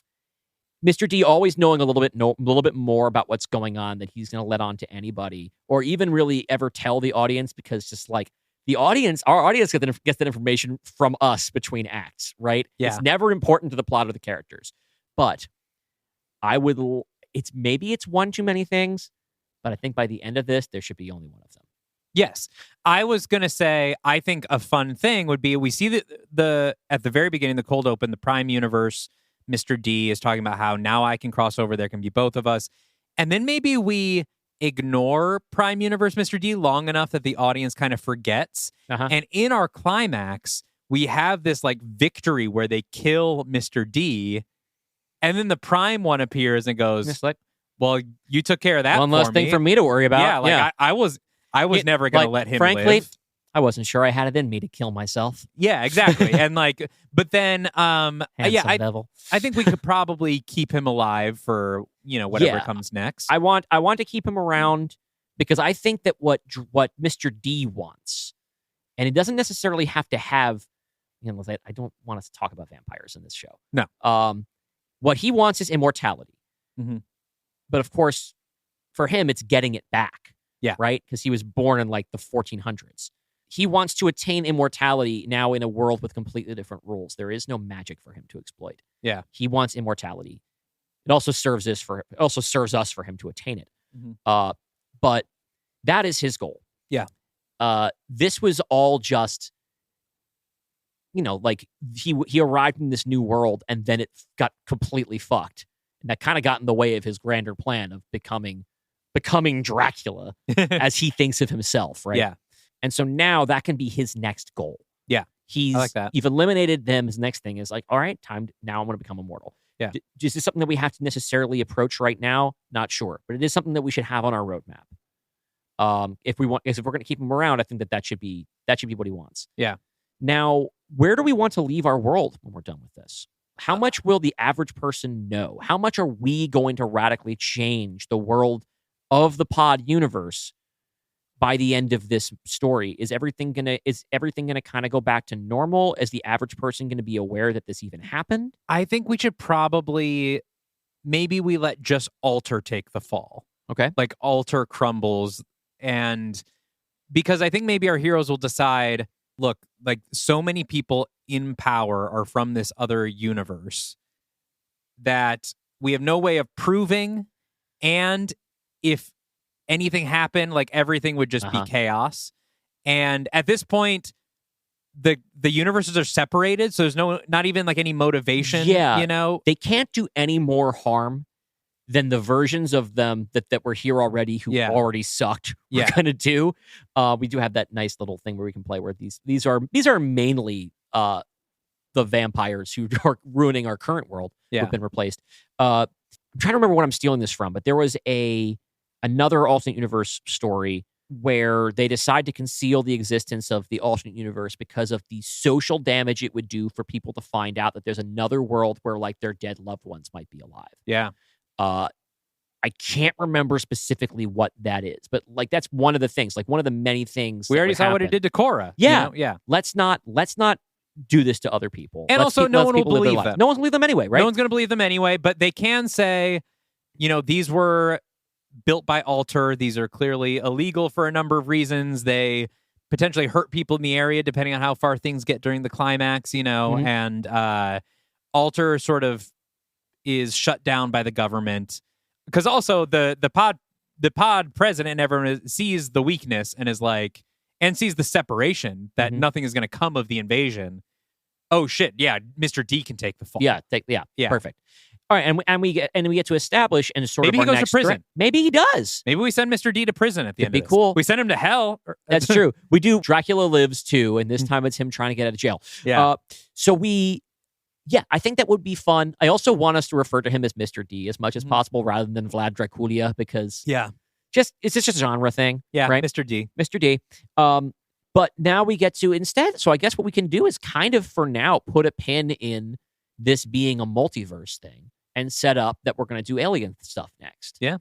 Mr. D always knowing a little bit more about what's going on that he's going to let on to anybody or even really ever tell the audience, because just our audience gets that information from us between acts, right? Yeah. It's never important to the plot of the characters. But it's one too many things, but I think by the end of this, there should be only one of them. Yes. I was going to say, I think a fun thing would be, we see the at the very beginning, the cold open, the Prime universe, Mr. D is talking about how now I can cross over, there can be both of us. And then maybe we ignore Prime universe Mr. D long enough that the audience kind of forgets. And in our climax, we have this victory where they kill Mr. D. And then the Prime one appears and goes, well, you took care of that. One less thing for me to worry about. Yeah, I was never going to let him frankly, live. I wasn't sure I had it in me to kill myself. Yeah, exactly. And but then, Devil. I think we could probably keep him alive for, whatever comes next. I want to keep him around because I think that what Mr. D wants, and it doesn't necessarily have to have, I don't want us to talk about vampires in this show. No. What he wants is immortality. But of course, for him, it's getting it back. Yeah. Right? Because he was born in the 1400s. He wants to attain immortality now in a world with completely different rules. There is no magic for him to exploit. Yeah. He wants immortality. It also serves us for him to attain it. But that is his goal. Yeah. This was all just, he arrived in this new world and then it got completely fucked. And that kind of got in the way of his grander plan of becoming Dracula as he thinks of himself, right? Yeah. And so now that can be his next goal. Yeah. I like that. You've eliminated them. His next thing is all right, now I'm going to become immortal. Yeah. Is this something that we have to necessarily approach right now? Not sure. But it is something that we should have on our roadmap. If we're going to keep him around, I think that should be what he wants. Yeah. Now, where do we want to leave our world when we're done with this? How much will the average person know? How much are we going to radically change the world of the pod universe by the end of this story? Is everything gonna kind of go back to normal? Is the average person going to be aware that this even happened? I think we should maybe we let just Alter take the fall. Okay. Alter crumbles, and because I think maybe our heroes will decide, look, so many people in power are from this other universe that we have no way of proving, and if anything happened, like everything would just be chaos. And at this point, the universes are separated, so there's not even like any motivation. Yeah, you know, they can't do any more harm than the versions of them that were here already who already sucked were gonna do. We do have that nice little thing where we can play where these are mainly the vampires who are ruining our current world who've been replaced. I'm trying to remember what I'm stealing this from, but there was another alternate universe story where they decide to conceal the existence of the alternate universe because of the social damage it would do for people to find out that there's another world where like their dead loved ones might be alive. Yeah. I can't remember specifically what that is, but like that's one of the things, like one of the many things. We already saw what it did to Korra. Yeah. You know? Yeah. Let's not do this to other people. And also no one will believe them. No one's going to believe them anyway, right? No one's going to believe them anyway, but they can say, you know, these were built by Alter. These are clearly illegal for a number of reasons. They potentially hurt people in the area depending on how far things get during the climax, you know, and Alter sort of is shut down by the government because also the pod president and everyone sees the weakness and is like, and sees the separation that nothing is going to come of the invasion. Oh shit! Yeah, Mr. D can take the fall. Yeah, perfect. All right, and we get to establish and sort maybe of he goes to prison. Threat. Maybe he does. Maybe we send Mr. D to prison at the end. It'd be cool. We send him to hell. That's true. We do. Dracula Lives too, and this time it's him trying to get out of jail. Yeah. I think that would be fun. I also want us to refer to him as Mr. D as much as possible, rather than Vlad Draculia, because it's just a genre thing. Yeah, right? Mr. D. Mr. D. But now we get to instead. So I guess what we can do is kind of for now put a pin in this being a multiverse thing and set up that we're going to do alien stuff next. Yeah.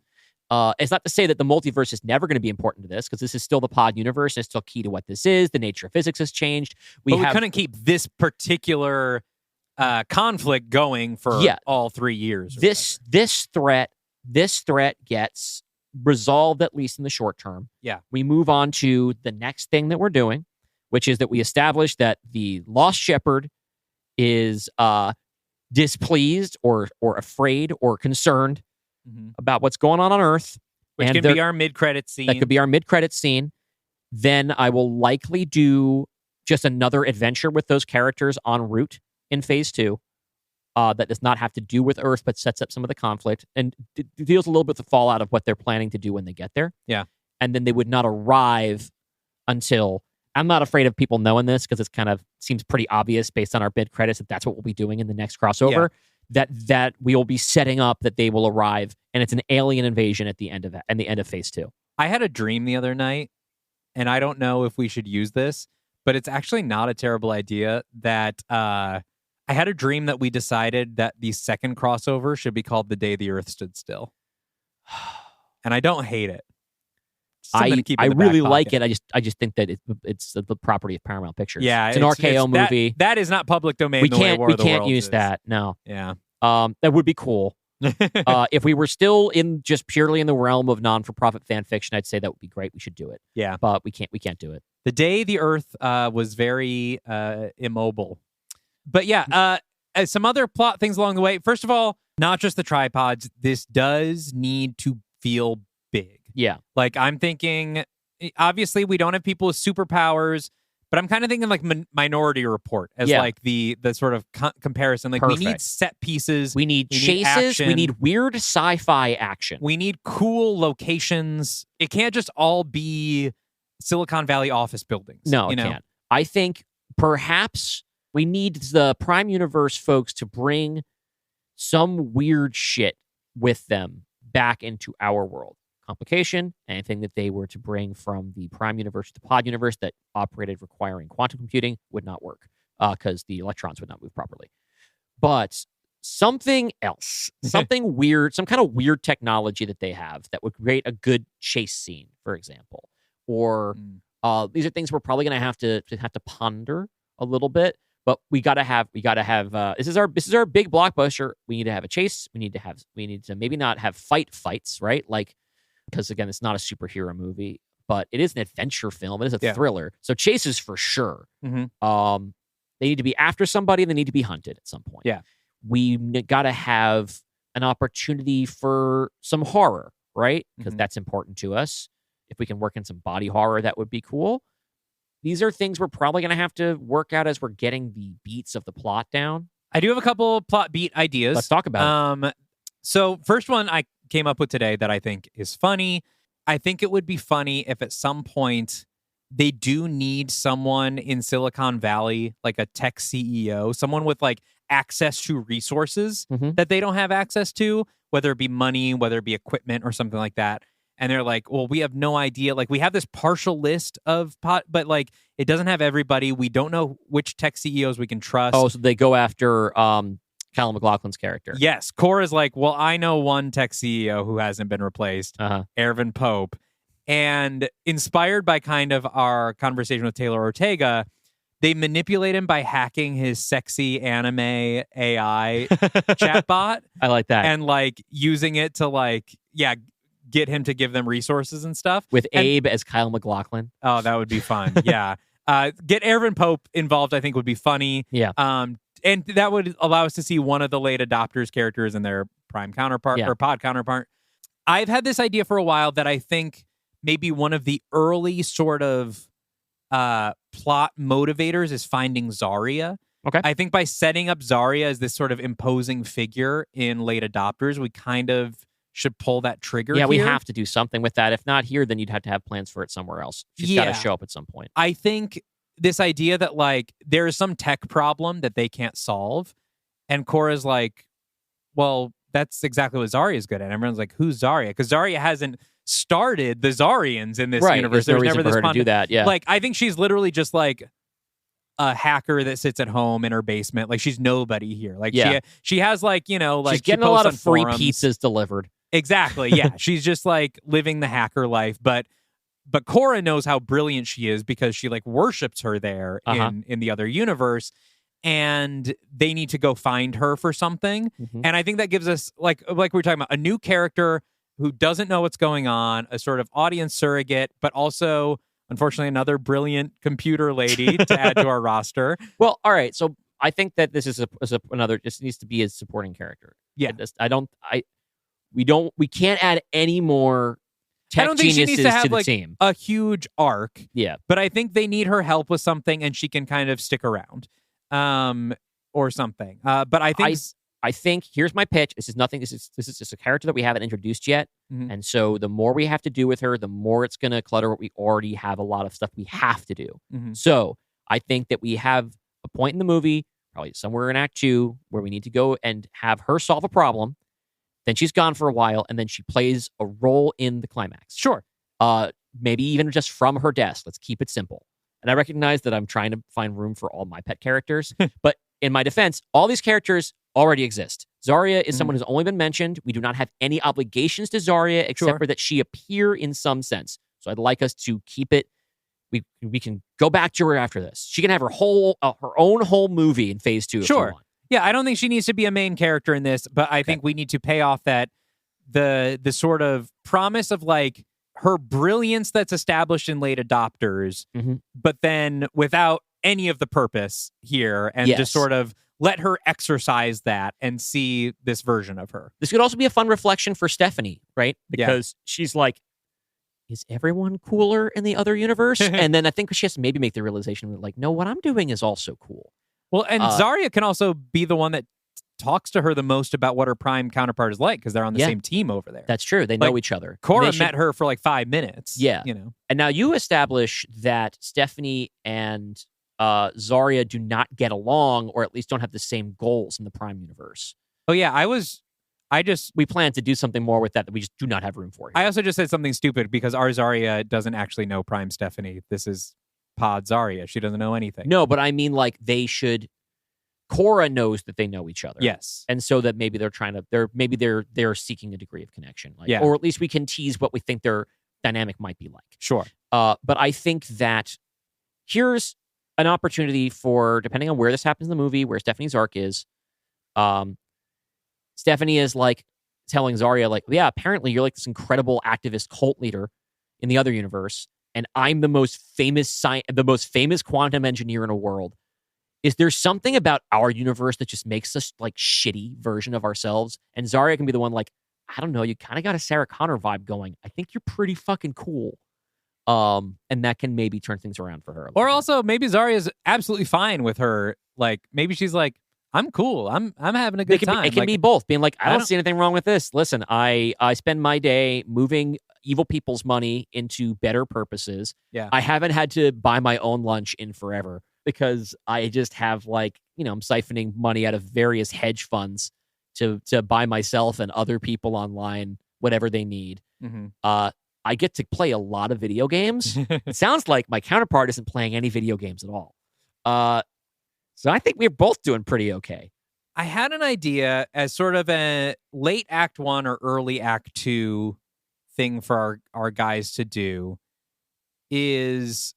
It's not to say that the multiverse is never going to be important to this, because this is still the pod universe and it's still key to what this is. The nature of physics has changed. We couldn't keep this particular conflict going for all 3 years. This threat gets resolved, at least in the short term. Yeah. We move on to the next thing that we're doing, which is that we establish that the Lost Shepherd is displeased or afraid or concerned about what's going on Earth. Which can be our mid-credit scene. That could be our mid-credit scene. Then I will likely do just another adventure with those characters en route in Phase 2. That does not have to do with Earth, but sets up some of the conflict and deals a little bit with the fallout of what they're planning to do when they get there. Yeah. And then they would not arrive until... I'm not afraid of people knowing this because it's kind of seems pretty obvious based on our bid credits that that's what we'll be doing in the next crossover. Yeah. That we will be setting up that they will arrive, and it's an alien invasion at the end of Phase 2. I had a dream the other night, and I don't know if we should use this, but it's actually not a terrible idea that... I had a dream that we decided that the second crossover should be called The Day the Earth Stood Still. And I don't hate it. I really like it. I just think that it's the property of Paramount Pictures. Yeah, it's an RKO movie. That is not public domain. We can't use that. No. Yeah. That would be cool. If we were still just purely in the realm of non-for-profit fan fiction, I'd say that would be great. We should do it. Yeah. But we can't do it. The Day the Earth was very immobile. But yeah, some other plot things along the way. First of all, not just the tripods. This does need to feel big. Yeah. Like, I'm thinking, obviously, we don't have people with superpowers, but I'm kind of thinking like Minority Report as like the sort of comparison. Like, Perfect. We need set pieces. We need chases. We need weird sci-fi action. We need cool locations. It can't just all be Silicon Valley office buildings. No, it can't. I think perhaps... we need the Prime Universe folks to bring some weird shit with them back into our world. Complication, anything that they were to bring from the Prime Universe to the Pod Universe that operated requiring quantum computing would not work because the electrons would not move properly. But something else, something weird, some kind of weird technology that they have that would create a good chase scene, for example. Or these are things we're probably going to have to ponder a little bit. But we gotta have this is our big blockbuster. We need to have a chase. We need to maybe not have fights, right? Like, because again, it's not a superhero movie, but it is an adventure film. It is a thriller. So chases for sure. Mm-hmm. They need to be after somebody. They need to be hunted at some point. Yeah. We gotta have an opportunity for some horror, right? Because that's important to us. If we can work in some body horror, that would be cool. These are things we're probably going to have to work out as we're getting the beats of the plot down. I do have a couple plot beat ideas. Let's talk about it. So first one I came up with today that I think is funny. I think it would be funny if at some point they do need someone in Silicon Valley, like a tech CEO, someone with like access to resources that they don't have access to, whether it be money, whether it be equipment or something like that. And they're like, well, we have no idea. Like, we have this partial list of but like, it doesn't have everybody. We don't know which tech CEOs we can trust. Oh, so they go after Callum MacLachlan's character. Yes. Cora's like, well, I know one tech CEO who hasn't been replaced, Ervin Pope. And inspired by kind of our conversation with Taylor Ortega, they manipulate him by hacking his sexy anime AI chatbot. I like that. And like using it to like, get him to give them resources and stuff. With Abe as Kyle MacLachlan. Oh, that would be fun. Yeah. Get Ervin Pope involved, I think would be funny. Yeah. And that would allow us to see one of the late adopters characters and their prime counterpart or pod counterpart. I've had this idea for a while that I think maybe one of the early sort of plot motivators is finding Xaria. Okay. I think by setting up Xaria as this sort of imposing figure in late adopters, we kind of should pull that trigger. Yeah, here. we have to do something with that. If not here, then you'd have to have plans for it somewhere else. She's got to show up at some point. I think this idea that like there is some tech problem that they can't solve, and Cora's like, well, that's exactly what Xaria is good at. And everyone's like, who's Xaria? Because Xaria hasn't started the Xarians in this universe. There's no never reason for her to do that. Yeah, like I think she's literally just like a hacker that sits at home in her basement. Like she's nobody here. Like she has like, you know, like she's getting a lot of free pizzas delivered. Exactly. Yeah. She's just like living the hacker life. But Cora knows how brilliant she is because she like worships her there in the other universe. And they need to go find her for something. And I think that gives us like we were talking about a new character who doesn't know what's going on, a sort of audience surrogate, but also unfortunately another brilliant computer lady to add to our roster. Well, all right. So I think that this is another just needs to be a supporting character. Yeah. We can't add any more tech geniuses she needs to have to the like team. A huge arc. Yeah. But I think they need her help with something and she can kind of stick around. Or something. But I think here's my pitch. This is nothing. This is just a character that we haven't introduced yet. And so the more we have to do with her, the more it's going to clutter what we already have a lot of stuff we have to do. So I think that we have a point in the movie, probably somewhere in Act 2, where we need to go and have her solve a problem. Then she's gone for a while, and then she plays a role in the climax. Sure. Maybe even just from her desk. Let's keep it simple. And I recognize that I'm trying to find room for all my pet characters. But in my defense, all these characters already exist. Xaria is someone who's only been mentioned. We do not have any obligations to Xaria except for that she appear in some sense. So I'd like us to keep it. We can go back to her after this. She can have her own whole movie in phase 2 if she wants. Yeah, I don't think she needs to be a main character in this, but I think we need to pay off that the sort of promise of like her brilliance that's established in late adopters, but then without any of the purpose here, and just sort of let her exercise that and see this version of her. This could also be a fun reflection for Stephanie, right? Because she's like, is everyone cooler in the other universe? And then I think she has to maybe make the realization that like, no, what I'm doing is also cool. Well, and Xaria can also be the one that talks to her the most about what her prime counterpart is like because they're on the same team over there. That's true. They know each other. Cora met her for like 5 minutes. Yeah. You know. And now you establish that Stephanie and Xaria do not get along, or at least don't have the same goals in the prime universe. Oh, yeah. We plan to do something more with that we just do not have room for here. I also just said something stupid because our Xaria doesn't actually know prime Stephanie. This is Pod Xaria. She doesn't know anything. No, but I mean, like, they should. Cora knows that they know each other. Yes. And so that maybe they're seeking a degree of connection. Like, or at least we can tease what we think their dynamic might be like. Sure. But I think that here's an opportunity for, depending on where this happens in the movie, where Stephanie's arc is, Stephanie is like telling Xaria, like, yeah, apparently you're like this incredible activist cult leader in the other universe, and I'm the most famous quantum engineer in the world. Is there something about our universe that just makes us like shitty version of ourselves? And Xaria can be the one like, I don't know, you kind of got a Sarah Connor vibe going. I think you're pretty fucking cool. And that can maybe turn things around for her. Or also maybe Xaria's absolutely fine with her. Like maybe she's like, I'm cool. I'm having a good time. It can be both. Being like, I don't see anything wrong with this. Listen, I spend my day moving evil people's money into better purposes. Yeah. I haven't had to buy my own lunch in forever because I just have like, I'm siphoning money out of various hedge funds to buy myself and other people online whatever they need. Mm-hmm. I get to play a lot of video games. It sounds like my counterpart isn't playing any video games at all. So I think we're both doing pretty okay. I had an idea as sort of a late Act 1 or early Act 2 thing for our guys to do. This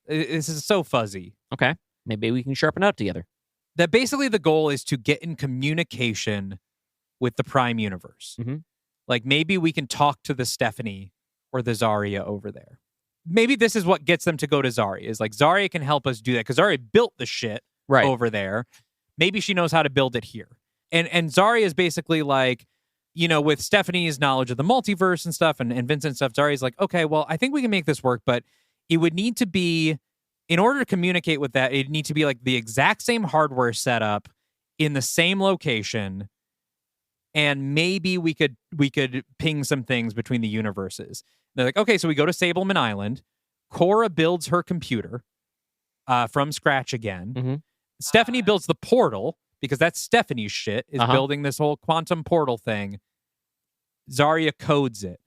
is so fuzzy. Okay. Maybe we can sharpen up together. That basically the goal is to get in communication with the Prime Universe. Mm-hmm. Like maybe we can talk to the Stephanie or the Xaria over there. Maybe this is what gets them to go to Xaria. Is like Xaria can help us do that because Xaria built the shit over there. Maybe she knows how to build it here. And Xaria is basically like, with Stephanie's knowledge of the multiverse and stuff and Vincent's stuff, Zaria's like, okay, well, I think we can make this work, but it would need to be, in order to communicate with that, it'd need to be like the exact same hardware setup in the same location. And maybe we could ping some things between the universes. They're like, okay, so we go to Sableman Island. Cora builds her computer from scratch again. Mm-hmm. Stephanie builds the portal because that's Stephanie's shit, is building this whole quantum portal thing. Xaria codes it.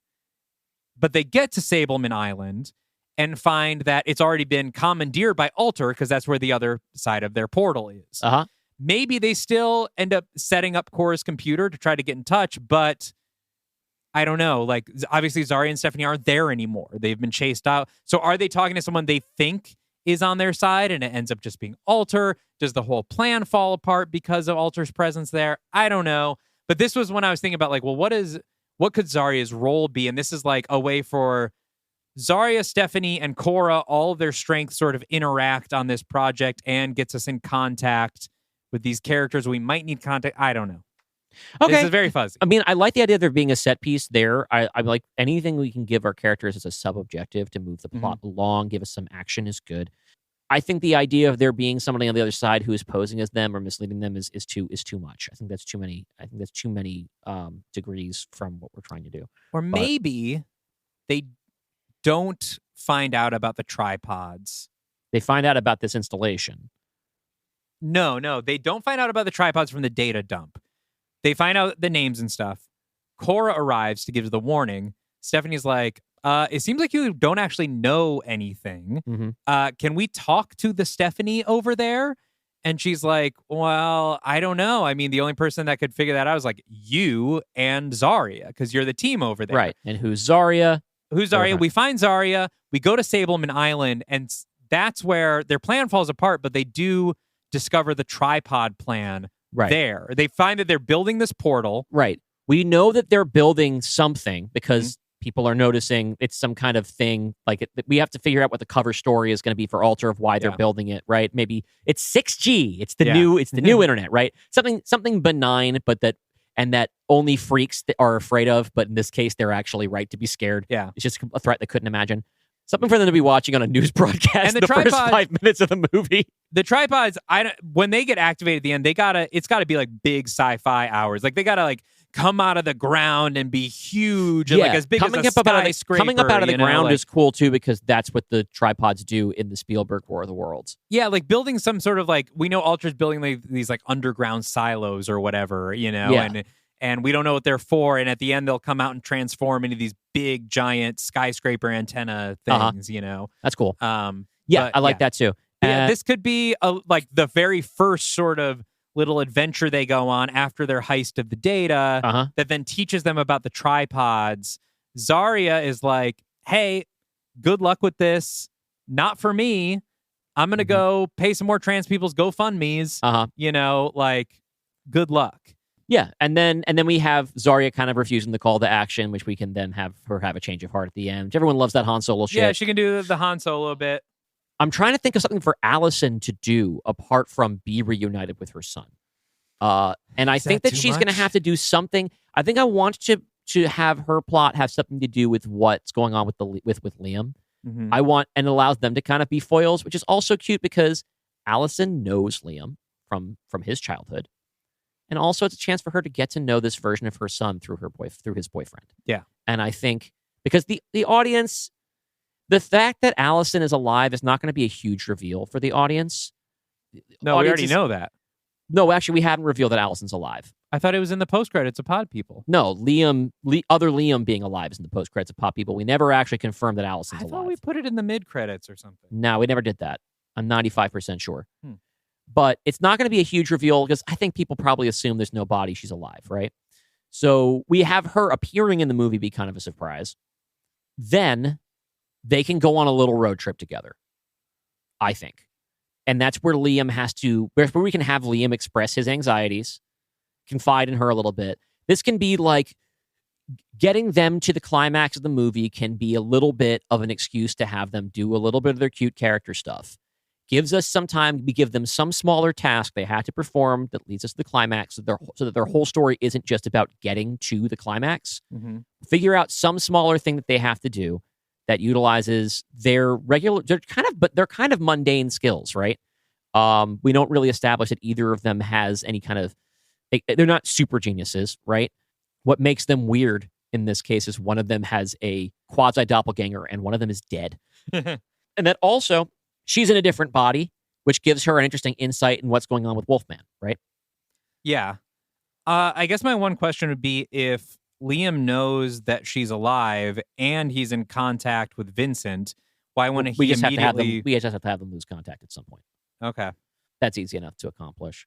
But they get to Sableman Island and find that it's already been commandeered by Alter because that's where the other side of their portal is. Uh-huh. Maybe they still end up setting up Cora's computer to try to get in touch, but I don't know. Like, obviously, Xaria and Stephanie aren't there anymore. They've been chased out. So are they talking to someone they think is on their side and it ends up just being Alter? Does the whole plan fall apart because of Alter's presence there? I don't know. But this was when I was thinking about, like, well, what could Zaria's role be? And this is like a way for Xaria, Stephanie, and Cora, all of their strengths sort of interact on this project and gets us in contact with these characters we might need contact. I don't know. Okay. This is very fuzzy. I mean, I like the idea of there being a set piece there. I like anything we can give our characters as a sub-objective to move the plot along, give us some action is good. I think the idea of there being somebody on the other side who is posing as them or misleading them is too much. I think that's too many. I think that's too many degrees from what we're trying to do. Or maybe they don't find out about the tripods. They find out about this installation. No, they don't find out about the tripods from the data dump. They find out the names and stuff. Cora arrives to give the warning. Stephanie's like, it seems like you don't actually know anything. Mm-hmm. Can we talk to the Stephanie over there? And she's like, well, I don't know. I mean, the only person that could figure that out is like you and Xaria, because you're the team over there. Right. And who's Xaria? Who's Xaria? We find Xaria. We go to Sableman Island, and that's where their plan falls apart, but they do discover the tripod plan there. They find that they're building this portal. Right. We know that they're building something because people are noticing it's some kind of thing. Like we have to figure out what the cover story is going to be for Alter of why they're building it. Right. Maybe it's 6G. It's the new internet. Right. Something benign, but that only freaks are afraid of. But in this case, they're actually right to be scared. Yeah. It's just a threat they couldn't imagine. Something for them to be watching on a news broadcast and the first 5 minutes of the movie. The tripods, when they get activated at the end, it's gotta be like big sci-fi hours. Like they gotta like come out of the ground and be huge and like as big as a skyscraper. Coming up out of the ground is cool too because that's what the tripods do in the Spielberg War of the Worlds. Yeah, like building some sort of like, we know Ultra's building like these like underground silos or whatever, and we don't know what they're for. And at the end, they'll come out and transform into these big, giant skyscraper antenna things, That's cool. I like that too. This could be like the very first sort of little adventure they go on after their heist of the data that then teaches them about the tripods. Xaria is like, hey, good luck with this. Not for me. I'm going to go pay some more trans people's GoFundMes. Like, good luck. Yeah, and then we have Xaria kind of refusing the call to action, which we can then have her have a change of heart at the end. Everyone loves that Han Solo shit. Yeah, she can do the Han Solo bit. I'm trying to think of something for Allison to do apart from be reunited with her son. And I think that she's going to have to do something. I think I want to have her plot have something to do with what's going on with Liam. Mm-hmm. I want, and it allows them to kind of be foils, which is also cute because Allison knows Liam from his childhood. And also it's a chance for her to get to know this version of her son through his boyfriend. Yeah. And I think because the audience, the fact that Allison is alive is not going to be a huge reveal for the audience. No, we already know that. No, actually, we haven't revealed that Allison's alive. I thought it was in the post-credits of Pod People. No, other Liam being alive is in the post-credits of Pod People. We never actually confirmed that Allison's alive. I thought we put it in the mid-credits or something. No, we never did that. I'm 95% sure. But it's not going to be a huge reveal because I think people probably assume there's no body, she's alive, right? So we have her appearing in the movie be kind of a surprise. Then they can go on a little road trip together, I think. And that's where we can have Liam express his anxieties, confide in her a little bit. This can be like getting them to the climax of the movie can be a little bit of an excuse to have them do a little bit of their cute character stuff. Gives us some time. We give them some smaller task they have to perform that leads us to the climax so that their whole story isn't just about getting to the climax. Mm-hmm. Figure out some smaller thing that they have to do that utilizes they're kind of mundane skills, right? We don't really establish that either of them has any kind of, they're not super geniuses, right? What makes them weird in this case is one of them has a quasi doppelganger and one of them is dead. And that also, she's in a different body, which gives her an interesting insight in what's going on with Wolfman, right? Yeah. I guess my one question would be if Liam knows that she's alive and he's in contact with Vincent, why wouldn't he immediately... We just have to have them lose contact at some point. Okay. That's easy enough to accomplish.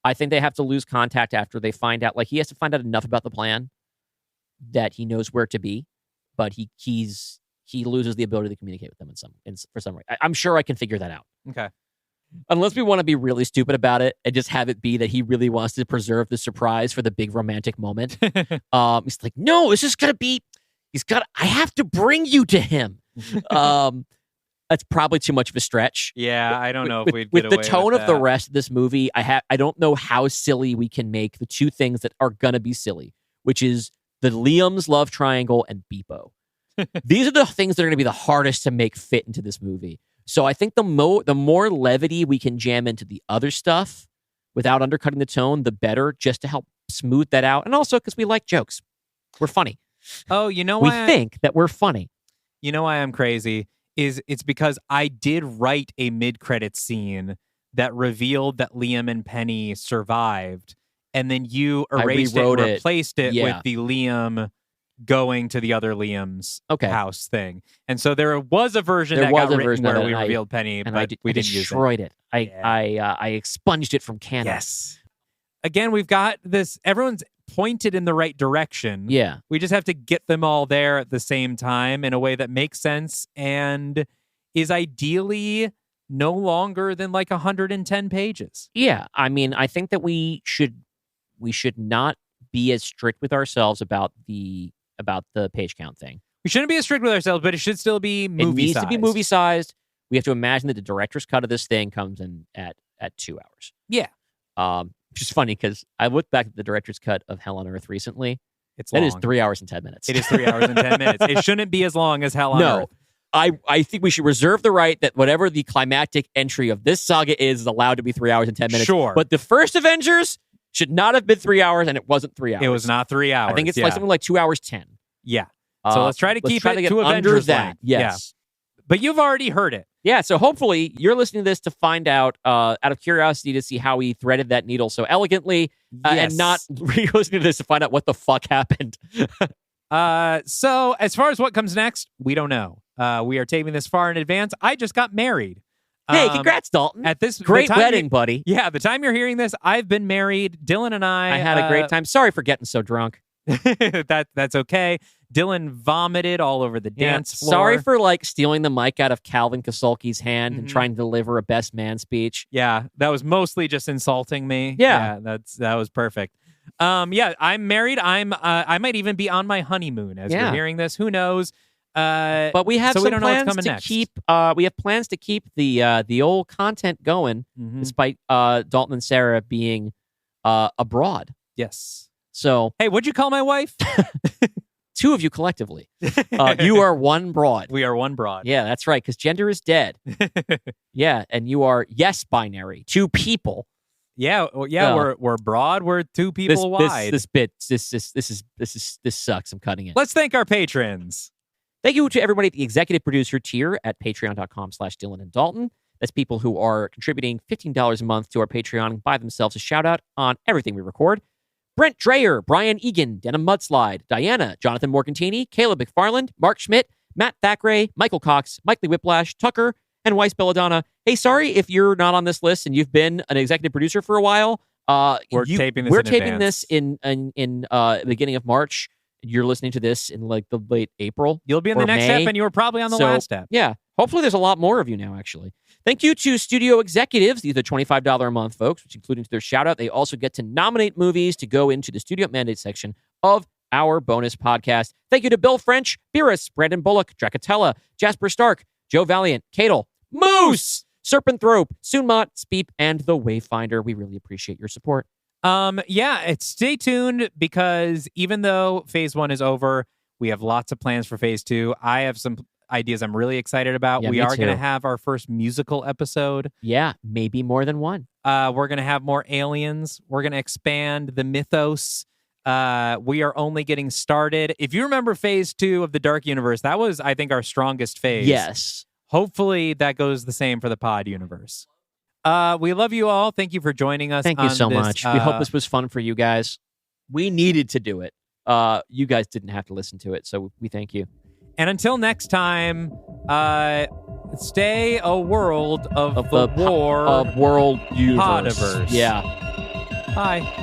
I think they have to lose contact after they find out, like he has to find out enough about the plan that he knows where to be, but he loses the ability to communicate with them for some reason. I'm sure I can figure that out. Okay. Unless we want to be really stupid about it and just have it be that he really wants to preserve the surprise for the big romantic moment. He's like, no, it's just going to be, I have to bring you to him. That's probably too much of a stretch. Yeah, I don't know if we'd with get the away tone with of the that. rest of this movie. I don't know how silly we can make the two things that are going to be silly, which is the Liam's love triangle and Beepo. These are the things that are going to be the hardest to make fit into this movie. So I think the more levity we can jam into the other stuff without undercutting the tone, the better, just to help smooth that out. And also because we like jokes. We're funny. Oh, you know we why? think that we're funny. You know why I'm crazy? It's because I did write a mid-credit scene that revealed that Liam and Penny survived, and then you erased it and replaced it with the Liam going to the other Liam's house thing. And so there was a version that got written where we revealed Penny, but we didn't destroyed use it. I expunged it from canon. Yes. Again, we've got this. Everyone's pointed in the right direction. Yeah. We just have to get them all there at the same time in a way that makes sense and is ideally no longer than like 110 pages. Yeah. I mean, I think that we should not be as strict with ourselves about the page count thing. We shouldn't be as strict with ourselves, but it should still be movie-sized. It needs to be movie-sized. We have to imagine that the director's cut of this thing comes in at 2 hours. Yeah. Which is funny because I looked back at the director's cut of Hell on Earth recently. It's long. It is 3 hours and 10 minutes. It is 3 hours and 10 minutes. It shouldn't be as long as Hell on Earth. I think we should reserve the right that whatever the climactic entry of this saga is allowed to be 3 hours and 10 minutes. Sure. But the first Avengers should not have been 3 hours, and it wasn't 3 hours. It was not 3 hours. I think it's like something like 2 hours 10. Yeah. So let's try to keep it to under Avengers that. length. Yes. Yeah. But you've already heard it. Yeah, so hopefully you're listening to this to find out, out of curiosity, to see how he threaded that needle so elegantly, and not listening to this to find out what the fuck happened. So as far as what comes next, we don't know. We are taping this far in advance. I just got married. Hey, congrats, Dalton. At this great wedding, buddy. Yeah, the time you're hearing this, I've been married. Dylan and I had a great time. Sorry for getting so drunk. That's okay. Dylan vomited all over the dance floor. Sorry for stealing the mic out of Calvin Kasulki's hand and trying to deliver a best man speech. Yeah, that was mostly just insulting me. Yeah, that was perfect. Yeah, I'm married. I might even be on my honeymoon as we're hearing this. Who knows? But we have some plans to keep. We have plans to keep the old content going, despite Dalton and Sarah being abroad. Yes. So, hey, what'd you call my wife? two of you collectively. You are one broad. We are one broad. Yeah, that's right, because gender is dead. Yeah, and you are yes binary, two people. Yeah, we're broad. We're two people wide. This sucks. I'm cutting it. Let's thank our patrons. Thank you to everybody at the executive producer tier at patreon.com/Dylan and Dalton. That's people who are contributing $15 a month to our Patreon and buy themselves a shout out on everything we record. Brent Dreyer, Brian Egan, Denim Mudslide, Diana, Jonathan Morgantini, Caleb McFarland, Mark Schmidt, Matt Thackeray, Michael Cox, Mike Lee Whiplash, Tucker, and Weiss Belladonna. Hey, sorry if you're not on this list and you've been an executive producer for a while. We're taping this in the beginning of March. You're listening to this in like the late April. You'll be in the next step, and you were probably on the last step. Yeah. Hopefully there's a lot more of you now, actually. Thank you to studio executives. These are $25 a month folks, which including their shout out. They also get to nominate movies to go into the studio mandate section of our bonus podcast. Thank you to Bill French, Beerus, Brandon Bullock, Dracatella, Jasper Stark, Joe Valiant, Cadle, Moose, Serpenthrope, Sunmot, Speep, and The Wayfinder. We really appreciate your support. Stay tuned because even though phase 1 is over, we have lots of plans for phase 2. I have some ideas I'm really excited about. Yeah, we are going to have our first musical episode. Yeah, maybe more than one. We're going to have more aliens. We're going to expand the mythos. We are only getting started. If you remember phase 2 of the Dark Universe, that was, I think, our strongest phase. Yes. Hopefully that goes the same for the Pod Universe. We love you all. Thank you for joining us. Thank you so much. We hope this was fun for you guys. We needed to do it. You guys didn't have to listen to it, so we thank you. And until next time, stay a world of the war of world universe. Podiverse. Yeah. Bye.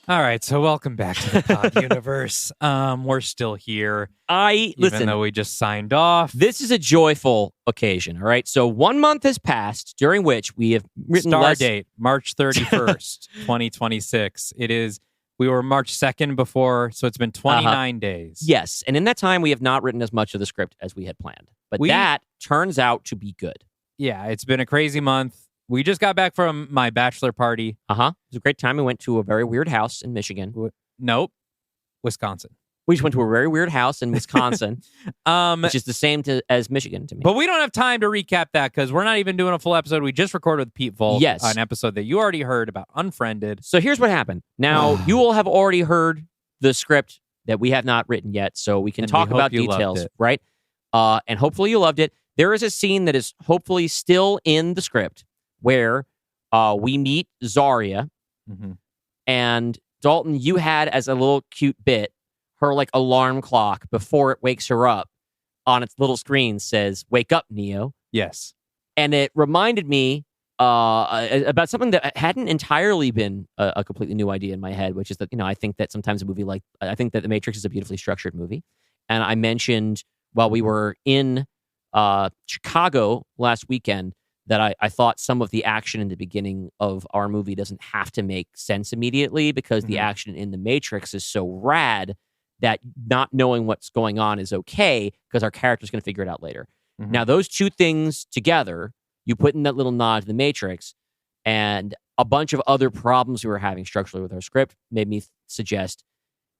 All right, so welcome back to the Pod Universe. We're still here. Even though we just signed off. This is a joyful occasion, all right? So 1 month has passed, during which we have written date, March 31st, 2026. We were March 2nd before, so it's been 29 days. Yes, and in that time, we have not written as much of the script as we had planned. But that turns out to be good. Yeah, it's been a crazy month. We just got back from my bachelor party. It was a great time. We went to a very weird house in Michigan. Nope. Wisconsin. We just went to a very weird house in Wisconsin, which is the same as Michigan to me. But we don't have time to recap that because we're not even doing a full episode. We just recorded with Pete Volk an episode that you already heard about Unfriended. So here's what happened. Now, you will have already heard the script that we have not written yet, so we can talk about details, right? And hopefully you loved it. There is a scene that is hopefully still in the script where we meet Xaria, and Dalton, you had as a little cute bit, her like alarm clock before it wakes her up on its little screen says, "Wake up, Neo." Yes. And it reminded me about something that hadn't entirely been a completely new idea in my head, which is that, I think that sometimes a movie I think that The Matrix is a beautifully structured movie. And I mentioned while we were in Chicago last weekend that I thought some of the action in the beginning of our movie doesn't have to make sense immediately because the action in The Matrix is so rad that not knowing what's going on is okay because our character's going to figure it out later. Now, those two things together, you put in that little nod to The Matrix, and a bunch of other problems we were having structurally with our script made me suggest,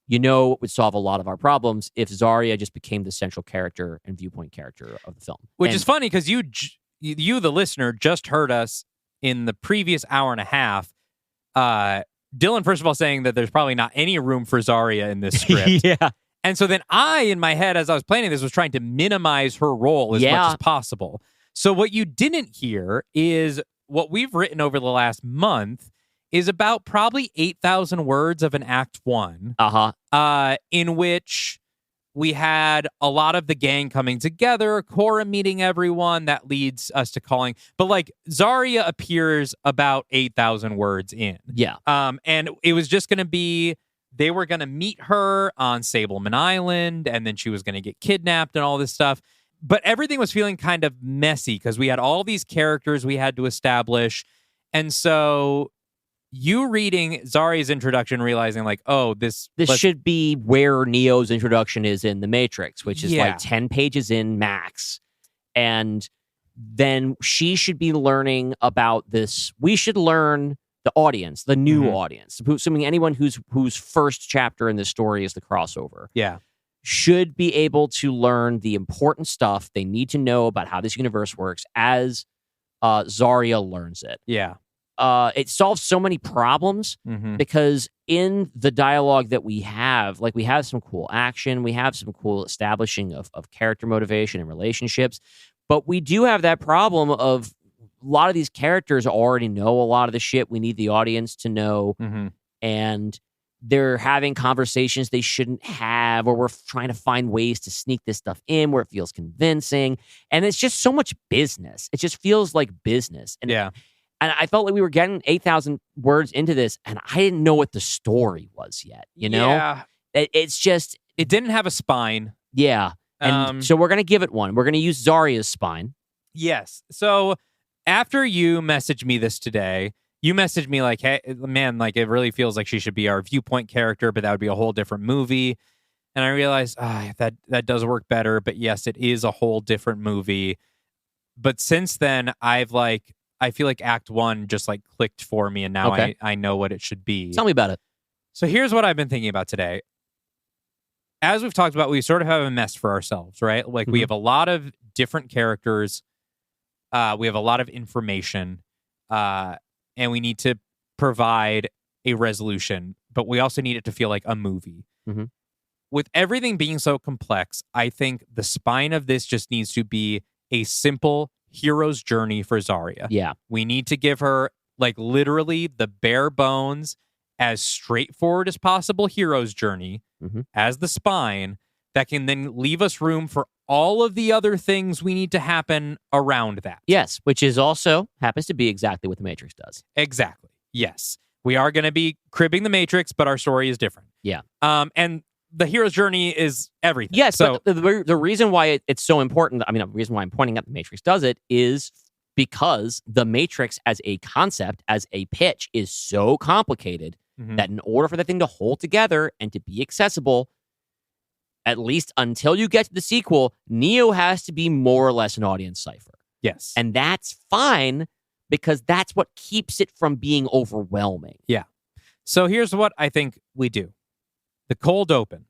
what would solve a lot of our problems if Xaria just became the central character and viewpoint character of the film. Which is funny because you, the listener, just heard us in the previous hour and a half. Dylan, first of all, saying that there's probably not any room for Xaria in this script. Yeah. And so then I, in my head, as I was planning this, was trying to minimize her role as much as possible. So what you didn't hear is what we've written over the last month is about probably 8,000 words of an Act 1. In which we had a lot of the gang coming together, Cora meeting everyone. That leads us to calling. But like Xaria appears about 8,000 words in. Yeah. And it was just going to be, they were going to meet her on Sableman Island, and then she was going to get kidnapped and all this stuff. But everything was feeling kind of messy because we had all these characters we had to establish. And so you reading Zaria's introduction, realizing like, this should be where Neo's introduction is in The Matrix, which is like 10 pages in max. And then she should be learning about this. We should learn the audience, the new audience, assuming anyone whose first chapter in this story is the crossover. Yeah. Should be able to learn the important stuff they need to know about how this universe works as Xaria learns it. Yeah. It solves so many problems because in the dialogue that we have, like, we have some cool action, we have some cool establishing of character motivation and relationships, but we do have that problem of a lot of these characters already know a lot of the shit we need the audience to know, and they're having conversations they shouldn't have, or we're trying to find ways to sneak this stuff in where it feels convincing, and it's just so much business. It just feels like business. And And I felt like we were getting 8,000 words into this, and I didn't know what the story was yet, you know? Yeah. It's just... It didn't have a spine. Yeah. And so we're going to give it one. We're going to use Xaria's spine. Yes. So after you messaged me this today, you messaged me like, hey, man, like, it really feels like she should be our viewpoint character, but that would be a whole different movie. And I realized that does work better, but yes, it is a whole different movie. But since then, I feel like Act 1 just like clicked for me, and now I know what it should be. Tell me about it. So here's what I've been thinking about today. As we've talked about, we sort of have a mess for ourselves, right? Like, we have a lot of different characters. We have a lot of information, and we need to provide a resolution, but we also need it to feel like a movie. With everything being so complex, I think the spine of this just needs to be a simple hero's journey for Xaria. Yeah. We need to give her, like, literally the bare bones, as straightforward as possible hero's journey as the spine that can then leave us room for all of the other things we need to happen around that. Yes, which is also happens to be exactly what The Matrix does. Exactly. Yes. We are going to be cribbing The Matrix, but our story is different. Yeah. And the hero's journey is everything. Yes, so but the reason why it's so important, I mean, the reason why I'm pointing out The Matrix does it is because The Matrix as a concept, as a pitch, is so complicated that in order for the thing to hold together and to be accessible, at least until you get to the sequel, Neo has to be more or less an audience cipher. Yes. And that's fine because that's what keeps it from being overwhelming. Yeah. So here's what I think we do. The cold open.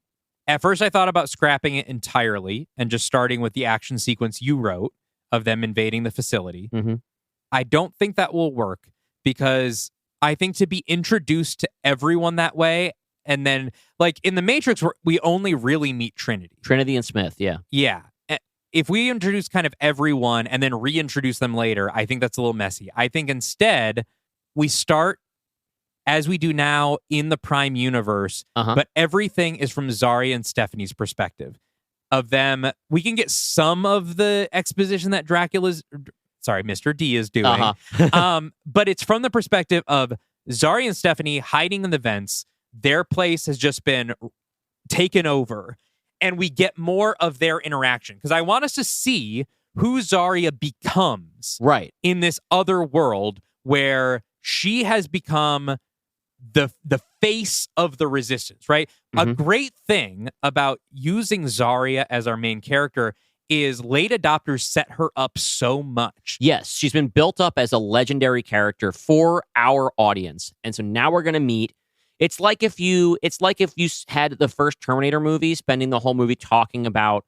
At first, I thought about scrapping it entirely and just starting with the action sequence you wrote of them invading the facility. I don't think that will work because I think to be introduced to everyone that way, and then, like, in The Matrix, we only really meet Trinity. Trinity and Smith, yeah. Yeah. If we introduce kind of everyone and then reintroduce them later, I think that's a little messy. I think instead, we start as we do now in the Prime universe, but everything is from Xaria and Stephanie's perspective. Of them, we can get some of the exposition that Mr. D is doing, but it's from the perspective of Xaria and Stephanie hiding in the vents. Their place has just been taken over, and we get more of their interaction because I want us to see who Xaria becomes in this other world where she has become the face of the resistance, right? A great thing about using Xaria as our main character is late adopters set her up so much. Yes, she's been built up as a legendary character for our audience. And so now we're going to meet. It's like if you had the first Terminator movie, spending the whole movie talking about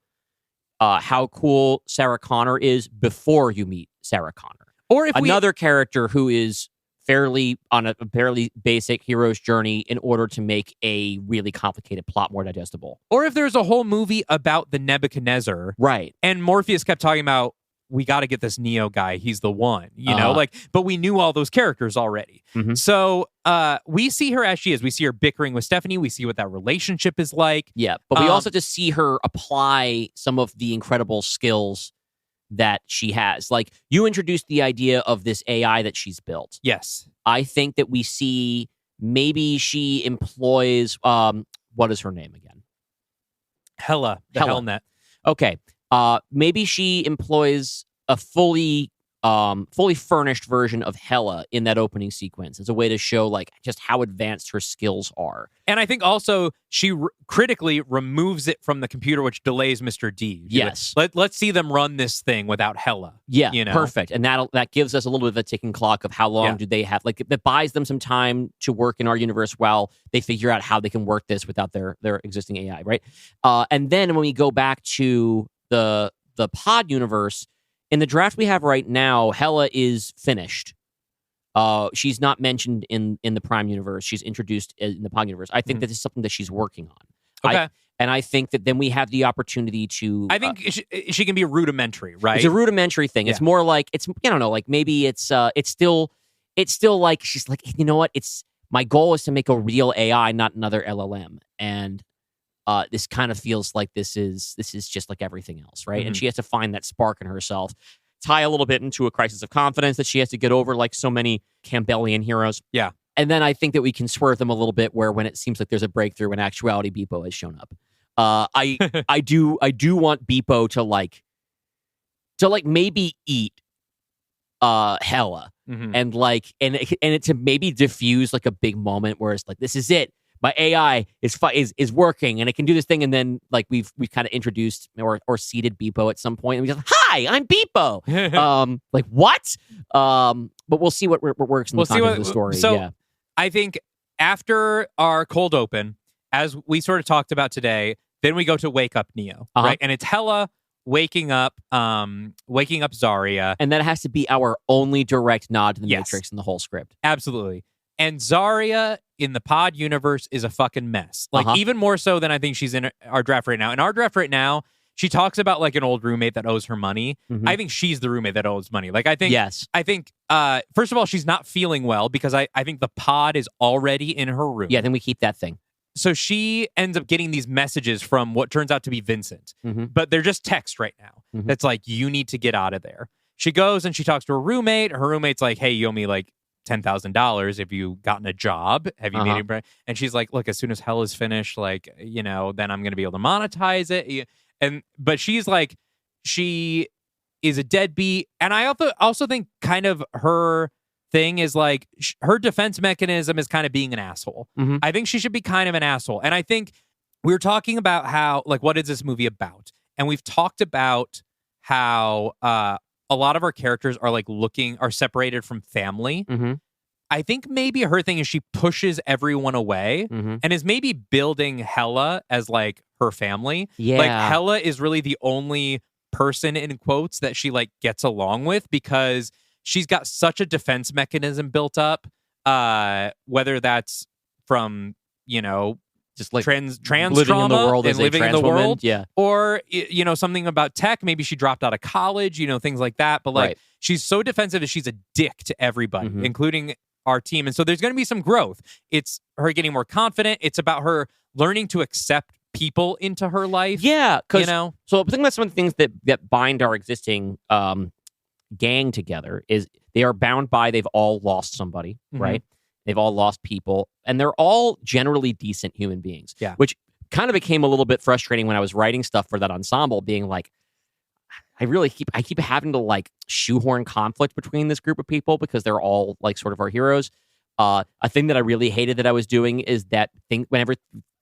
how cool Sarah Connor is before you meet Sarah Connor. Or if another character who is on a fairly basic hero's journey in order to make a really complicated plot more digestible. Or if there's a whole movie about the Nebuchadnezzar. Right. And Morpheus kept talking about, we got to get this Neo guy. He's the one, you know, like, but we knew all those characters already. So we see her as she is. We see her bickering with Stephanie. We see what that relationship is like. Yeah. But we also just see her apply some of the incredible skills that she has. Like, you introduced the idea of this AI that she's built. Yes. I think that we see maybe she employs, what is her name again? Hella. Hellnet. Okay. Maybe she employs a fully fully furnished version of Hela in that opening sequence as a way to show like just how advanced her skills are. And I think also she critically removes it from the computer, which delays Mr. D. Yes. Let's see them run this thing without Hela. Yeah, you know? Perfect. And that gives us a little bit of a ticking clock of how long do they have. Like, that buys them some time to work in our universe while they figure out how they can work this without their existing AI, right? And then when we go back to the pod universe, in the draft we have right now, Hela is finished. She's not mentioned in the Prime universe. She's introduced in the pod universe. I think that is something that she's working on. Okay. And I think that then we have the opportunity to... I think she can be rudimentary, right? It's a rudimentary thing. Yeah. It's more like, I don't know, like maybe it's still like, she's like, you know what? My goal is to make a real AI, not another LLM. And this kind of feels like this is just like everything else, right? Mm-hmm. And she has to find that spark in herself, tie a little bit into a crisis of confidence that she has to get over, like so many Campbellian heroes. Yeah. And then I think that we can swerve them a little bit where when it seems like there's a breakthrough, in actuality, Beepo has shown up. I do want Beepo to maybe eat Hela and it to maybe diffuse like a big moment where it's like, this is it. My AI is working and it can do this thing, and then like we've kind of introduced or seeded Beepo at some point, and we just, hi, I'm Beepo. Like what? But we'll see what works in the context of the story. So yeah. I think after our cold open, as we sort of talked about today, then we go to Wake Up Neo, right? And it's Hela waking up Xaria, and that has to be our only direct nod to the Matrix in the whole script. Absolutely. And Xaria in the pod universe is a fucking mess. Like, even more so than I think she's in our draft right now. In our draft right now, she talks about like an old roommate that owes her money. Mm-hmm. I think she's the roommate that owes money. Like, I think, first of all, she's not feeling well because I think the pod is already in her room. Yeah, then we keep that thing. So she ends up getting these messages from what turns out to be Vincent, but they're just text right now. That's like, you need to get out of there. She goes and she talks to her roommate. Her roommate's like, hey, you owe me like $10,000. Have you gotten a job? Have you made it? And she's like, look, as soon as hell is finished, like, you know, then I'm going to be able to monetize it. But she's like, she is a deadbeat. And I also think kind of her thing is like, her defense mechanism is kind of being an asshole. I think she should be kind of an asshole. And I think we were talking about how, like, what is this movie about? And we've talked about how a lot of our characters are like are separated from family. I think maybe her thing is she pushes everyone away and is maybe building Hela as like her family. Yeah. Like, Hela is really the only person in quotes that she like gets along with because she's got such a defense mechanism built up, whether that's from, you know, just like trans living trauma in the world and living in the world, yeah, or, you know, something about tech. Maybe she dropped out of college, you know, things like that. But like, she's so defensive that she's a dick to everybody, including our team. And so there's going to be some growth. It's her getting more confident. It's about her learning to accept people into her life. Yeah, because, you know, so I think that's one of the things that bind our existing gang together is they are bound by they've all lost somebody, right? They've all lost people, and they're all generally decent human beings. Yeah. Which kind of became a little bit frustrating when I was writing stuff for that ensemble, being like, I keep having to like shoehorn conflict between this group of people because they're all like sort of our heroes. A thing that I really hated that I was doing is that whenever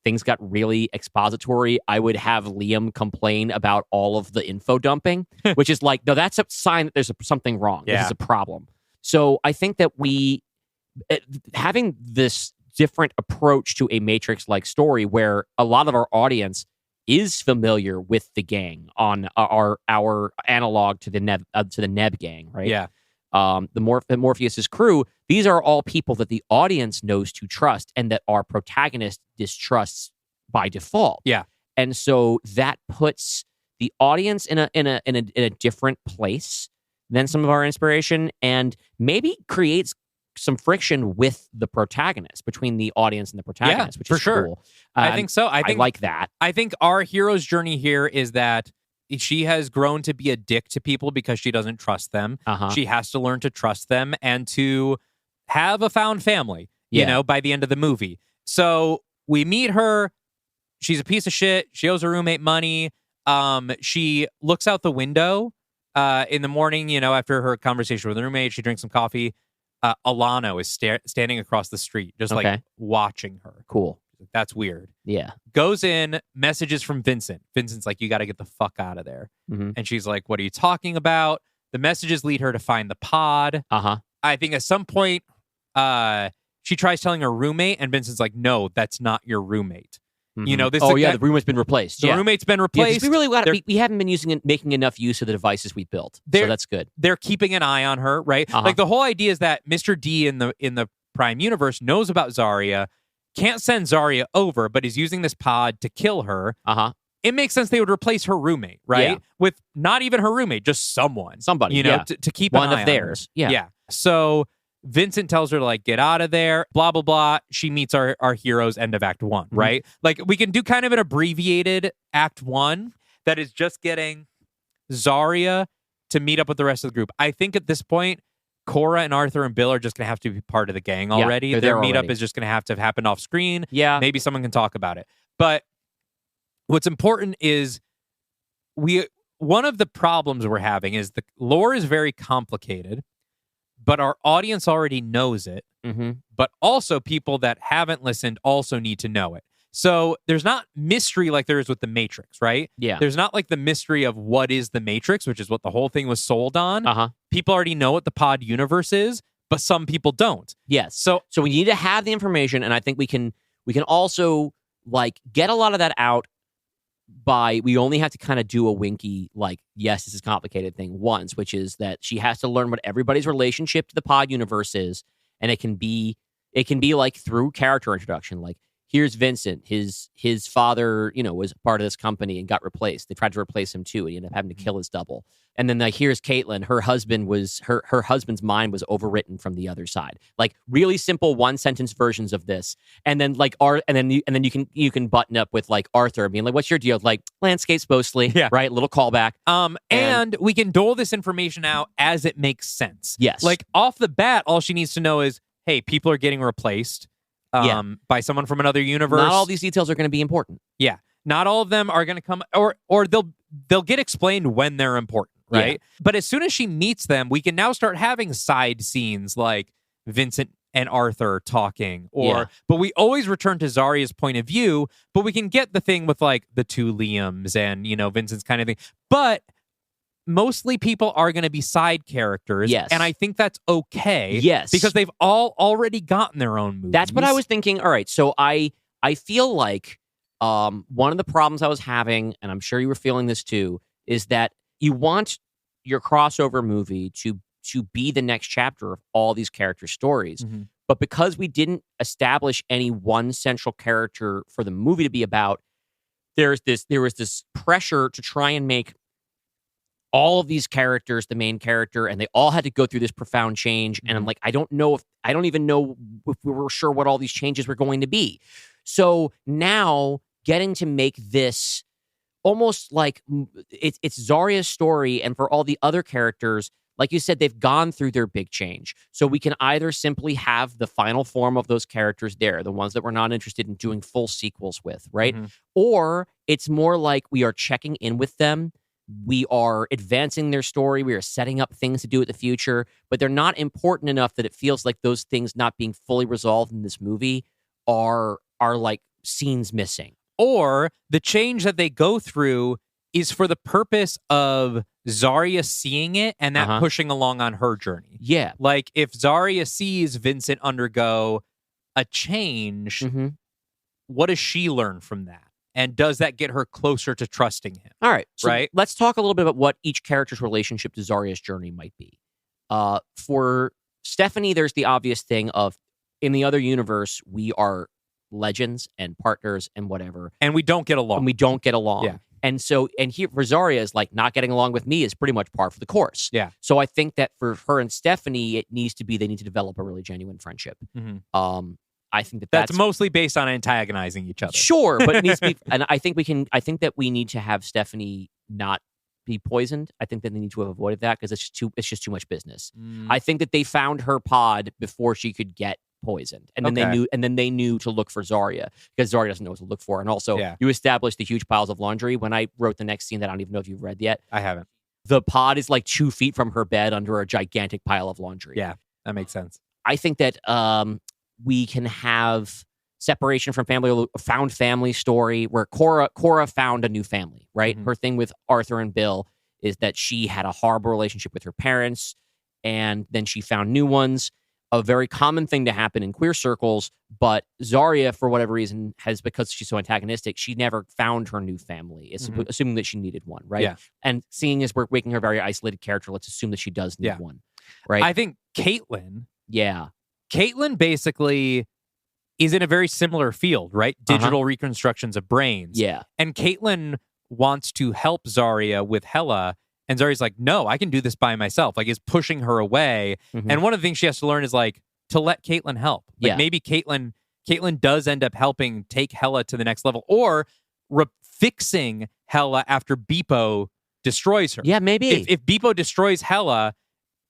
things got really expository, I would have Liam complain about all of the info dumping, which is like, no, that's a sign that there's something wrong. Yeah. This is a problem. So I think that having this different approach to a Matrix-like story where a lot of our audience is familiar with the gang on our analog to the Neb gang, right? Yeah. The Morpheus's crew, these are all people that the audience knows to trust and that our protagonist distrusts by default. Yeah. And so that puts the audience in a different place than some of our inspiration, and maybe creates some friction with the protagonist, between the audience and the protagonist, which is cool. I think so. I like that. I think our hero's journey here is that she has grown to be a dick to people because she doesn't trust them. She has to learn to trust them and to have a found family, you know, by the end of the movie. So we meet her. She's a piece of shit. She owes her roommate money. She looks out the window in the morning, after her conversation with her roommate, she drinks some coffee. Alano is standing across the street, just like watching her. Cool. That's weird. Yeah. Goes in, messages from Vincent. Vincent's like, you got to get the fuck out of there. Mm-hmm. And she's like, what are you talking about? The messages lead her to find the pod. I think at some point, she tries telling her roommate, and Vincent's like, no, that's not your roommate. Mm-hmm. This the roommate's been replaced. The roommate's been replaced. We haven't been making enough use of the devices we built, so that's good. They're keeping an eye on her, right? Like the whole idea is that Mr. D in the Prime universe knows about Xaria, can't send Xaria over, but is using this pod to kill her. It makes sense they would replace her roommate, right? Yeah. With not even her roommate, just somebody, to keep one an eye of theirs. On her. Yeah. So Vincent tells her to like get out of there, blah blah blah. She meets our heroes end of Act 1, right? Like we can do kind of an abbreviated Act 1 that is just getting Xaria to meet up with the rest of the group. I think at this point, Cora and Arthur and Bill are just going to have to be part of the gang already. Their meetup is just going to have happened off screen. Yeah, maybe someone can talk about it. But what's important is one of the problems we're having is the lore is very complicated. But our audience already knows it. But also people that haven't listened also need to know it. So there's not mystery like there is with The Matrix, right? Yeah. There's not like the mystery of what is The Matrix, which is what the whole thing was sold on. People already know what the pod universe is, but some people don't. Yes. So we need to have the information, and I think we can also like get a lot of that out we only have to kind of do a winky, like, yes, this is a complicated thing once, which is that she has to learn what everybody's relationship to the pod universe is. And it can be like through character introduction. Like, here's Vincent, his father, was part of this company and got replaced. They tried to replace him too, and he ended up having to kill his double. And then like, here's Caitlin, her husband's mind was overwritten from the other side. Like really simple one sentence versions of this. And then like and then you can button up with like Arthur being like, what's your deal? Like landscapes mostly, right? Little callback. And we can dole this information out as it makes sense. Yes. Like off the bat, all she needs to know is, hey, people are getting replaced. By someone from another universe. Not all these details are going to be important. Yeah, not all of them are going to come, or they'll get explained when they're important, right? Yeah. But as soon as she meets them, we can now start having side scenes like Vincent and Arthur talking, but we always return to Xaria's point of view. But we can get the thing with like the two Liams and Vincent's kind of thing, but. Mostly people are going to be side characters. Yes. And I think that's okay. Yes. Because they've all already gotten their own movies. That's what I was thinking. All right. So I feel like one of the problems I was having, and I'm sure you were feeling this too, is that you want your crossover movie to be the next chapter of all these character stories. But because we didn't establish any one central character for the movie to be about, there was this pressure to try and make all of these characters the main character, and they all had to go through this profound change. And I'm like, I don't even know if we were sure what all these changes were going to be. So now getting to make this almost like it's Xaria's story, and for all the other characters, like you said, they've gone through their big change. So we can either simply have the final form of those characters there, the ones that we're not interested in doing full sequels with, right? Or it's more like we are checking in with them. We are advancing their story. We are setting up things to do in the future, but they're not important enough that it feels like those things not being fully resolved in this movie are like scenes missing. Or the change that they go through is for the purpose of Xaria seeing it and that pushing along on her journey. Yeah. Like if Xaria sees Vincent undergo a change, what does she learn from that? And does that get her closer to trusting him? All right. So right. Let's talk a little bit about what each character's relationship to Xaria's journey might be. For Stephanie, there's the obvious thing of, in the other universe, we are legends and partners and whatever. And we don't get along. Yeah. And so, and here for Xaria is like, not getting along with me is pretty much par for the course. Yeah. So I think that for her and Stephanie, they need to develop a really genuine friendship. I think that's mostly based on antagonizing each other. Sure, but it needs to be, and I think that we need to have Stephanie not be poisoned. I think that they need to have avoided that because it's just too much business. I think that they found her pod before she could get poisoned, and then they knew to look for Xaria because Xaria doesn't know what to look for. And also, you established the huge piles of laundry. When I wrote the next scene that I don't even know if you've read yet, I haven't. the pod is like 2 feet from her bed under a gigantic pile of laundry. Yeah, that makes sense. I think that we can have separation from family, found family story where Cora found a new family, right? Her thing with Arthur and Bill is that she had a horrible relationship with her parents, and then she found new ones. A very common thing to happen in queer circles, but Xaria, for whatever reason, because she's so antagonistic, she never found her new family, assuming that she needed one, right? Yeah. And seeing as we're making her a very isolated character, let's assume that she does need one, right? I think Caitlin basically is in a very similar field, right? Digital reconstructions of brains. Yeah. And Caitlin wants to help Xaria with Hela, and Zaria's like, no, I can do this by myself. Like, is pushing her away. And one of the things she has to learn is like to let Caitlin help. Like maybe Caitlin does end up helping take Hela to the next level, or fixing Hela after Beepo destroys her. Yeah, maybe. If Beepo destroys Hela,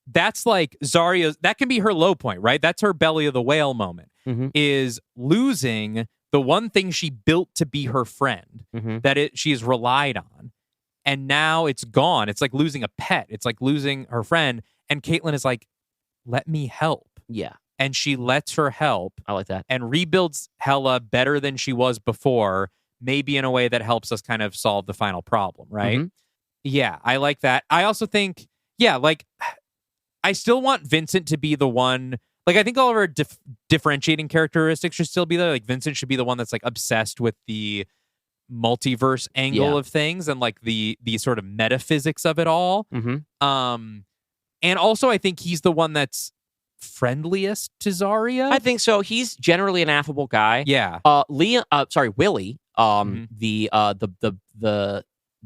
that's like Zaria's, that can be her low point, right? That's her belly of the whale moment, is losing the one thing she built to be her friend, that she's relied on. And now it's gone. It's like losing a pet. It's like losing her friend. And Caitlin is like, let me help. Yeah. And she lets her help. I like that. And rebuilds Hela better than she was before, maybe in a way that helps us kind of solve the final problem, right? Yeah, I like that. I also think, like, I still want Vincent to be the one. Like, I think all of our differentiating characteristics should still be there. Like, Vincent should be the one that's like obsessed with the multiverse angle of things and like the sort of metaphysics of it all. And also I think he's the one that's friendliest to Xaria. I think so. He's generally an affable guy. Yeah. Willie, the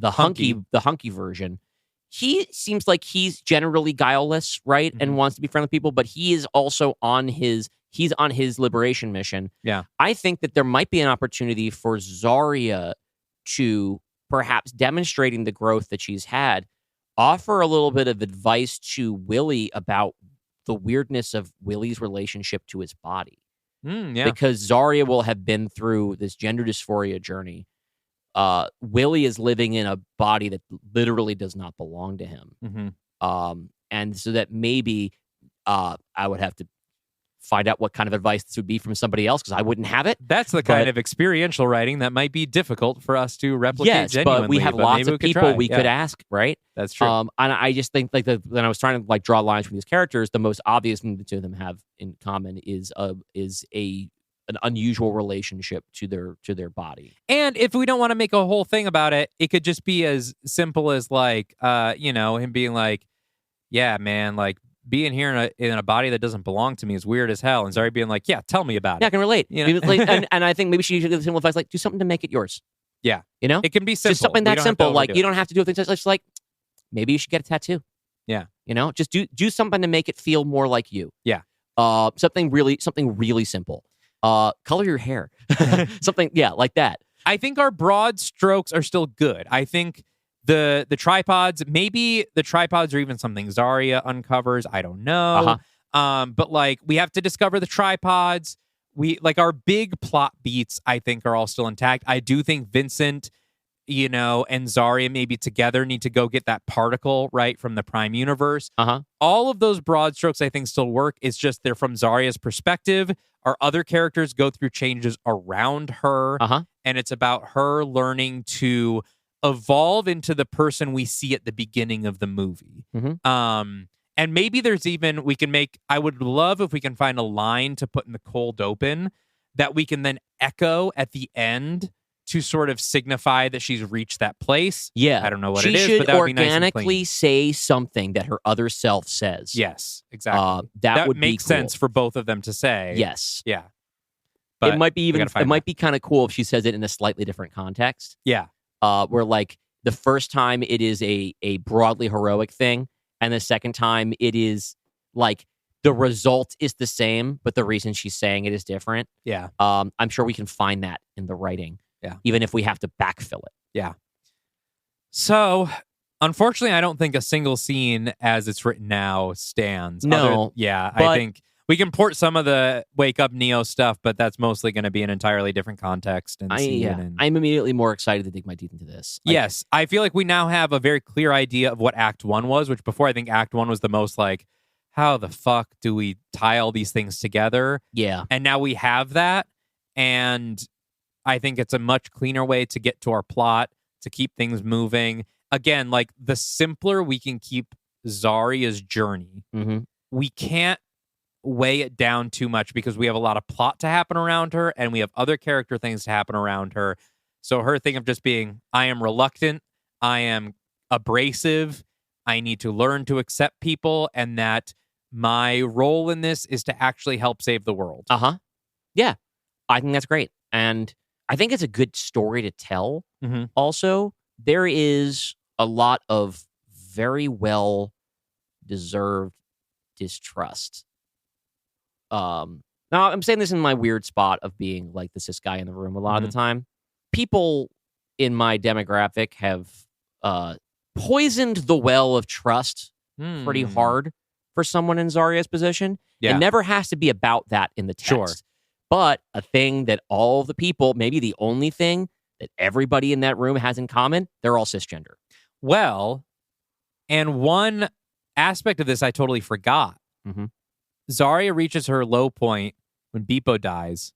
hunky version. He seems like he's generally guileless, right? And wants to be friendly with people, but he is also on his liberation mission. Yeah. I think that there might be an opportunity for Xaria to, perhaps demonstrating the growth that she's had, offer a little bit of advice to Willie about the weirdness of Willie's relationship to his body. Because Xaria will have been through this gender dysphoria journey. Willie is living in a body that literally does not belong to him. And so that maybe I would have to find out what kind of advice this would be from somebody else, because I wouldn't have it. That's the kind of experiential writing that might be difficult for us to replicate genuinely. But we have lots of people we could ask, right? That's true. And I just think like when I was trying to like draw lines from these characters, the most obvious thing the two of them have in common is an unusual relationship to their body. And if we don't want to make a whole thing about it, it could just be as simple as like him being like, yeah, man, like being here in a body that doesn't belong to me is weird as hell. And Xaria being like, yeah, tell me about it. Yeah, I can relate. You know? and I think maybe she should give the simple advice, like, do something to make it yours. Yeah. You know? It can be simple. Just something that simple. Like, you don't have to do things just like, maybe you should get a tattoo. Yeah. You know? Just do something to make it feel more like you. Yeah. Something really simple. Color your hair. Something, like that. I think our broad strokes are still good. I think the tripods, maybe the tripods are even something Xaria uncovers. I don't know. But like we have to discover the tripods. We like our big plot beats, I think, are all still intact. I do think Vincent, and Xaria maybe together need to go get that particle right from the Prime Universe. All of those broad strokes I think still work. It's just they're from Zaria's perspective. Our other characters go through changes around her. And it's about her learning to evolve into the person we see at the beginning of the movie. And maybe there's even, I would love if we can find a line to put in the cold open that we can then echo at the end to sort of signify that she's reached that place. Yeah. I don't know what it is, but that would be nice and organically clean. Say something that her other self says. Yes, exactly. That would make be cool. sense for both of them to say. Yes. Yeah. But it might be kind of cool if she says it in a slightly different context. Yeah. Where like the first time it is a broadly heroic thing, and the second time it is like the result is the same, but the reason she's saying it is different. Yeah. I'm sure we can find that in the writing. Yeah. Even if we have to backfill it. Yeah. So, unfortunately, I don't think a single scene as it's written now stands. No. I think We can port some of the Wake Up Neo stuff, but that's mostly going to be an entirely different context. And I'm immediately more excited to dig my teeth into this. Yes, I feel like we now have a very clear idea of what Act 1 was, which before I think Act 1 was the most like, how the fuck do we tie all these things together? Yeah. And now we have that. And I think it's a much cleaner way to get to our plot, to keep things moving. Again, like the simpler we can keep Xaria's journey, we can't weigh it down too much because we have a lot of plot to happen around her and we have other character things to happen around her. So her thing of just being, I am reluctant, I am abrasive, I need to learn to accept people, and that my role in this is to actually help save the world. Yeah, I think that's great. And I think it's a good story to tell. Also, there is a lot of very well deserved distrust. Now I'm saying this in my weird spot of being like the cis guy in the room a lot of the time. People in my demographic have poisoned the well of trust pretty hard for someone in Xaria's position. Yeah. It never has to be about that in the text. Sure. But a thing that all the people, maybe the only thing that everybody in that room has in common, they're all cisgender. Well, and one aspect of this I totally forgot. Xaria reaches her low point when Beepo dies.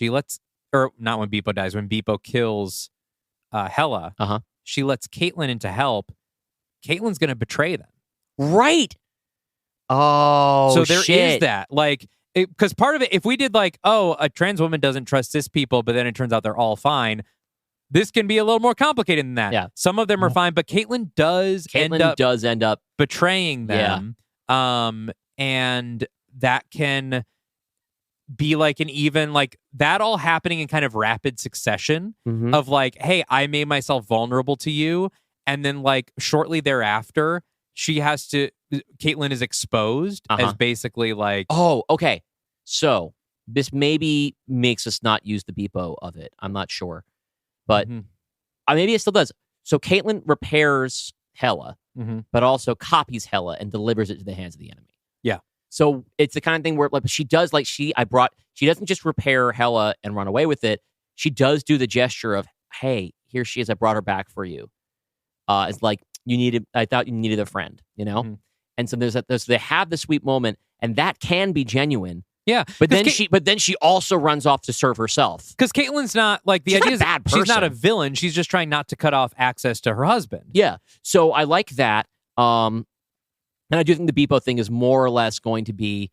Not when Beepo dies, when Beepo kills Hela. She lets Caitlyn in to help. Caitlyn's going to betray them. Right. Oh, so there is that. Like, because part of it, if we did like, oh, a trans woman doesn't trust cis people, but then it turns out they're all fine, this can be a little more complicated than that. Yeah. Some of them are fine, but Caitlyn does end up betraying them. And that can be like an even, like, that all happening in kind of rapid succession of like, hey, I made myself vulnerable to you. And then like shortly thereafter, Caitlyn is exposed as basically like... Oh, okay. So this maybe makes us not use the Beepo of it. I'm not sure. But maybe it still does. So Caitlyn repairs Hela, but also copies Hela and delivers it to the hands of the enemy. Yeah. So it's the kind of thing where like she does like she doesn't just repair Hela and run away with it. She does do the gesture of, hey, here she is. I brought her back for you. It's like I thought you needed a friend, you know? And so they have the sweet moment, and that can be genuine. Yeah. But then she also runs off to serve herself. Because Caitlyn's not like the idea is she's not a villain. She's just trying not to cut off access to her husband. Yeah. So I like that. And I do think the Beepo thing is more or less going to be,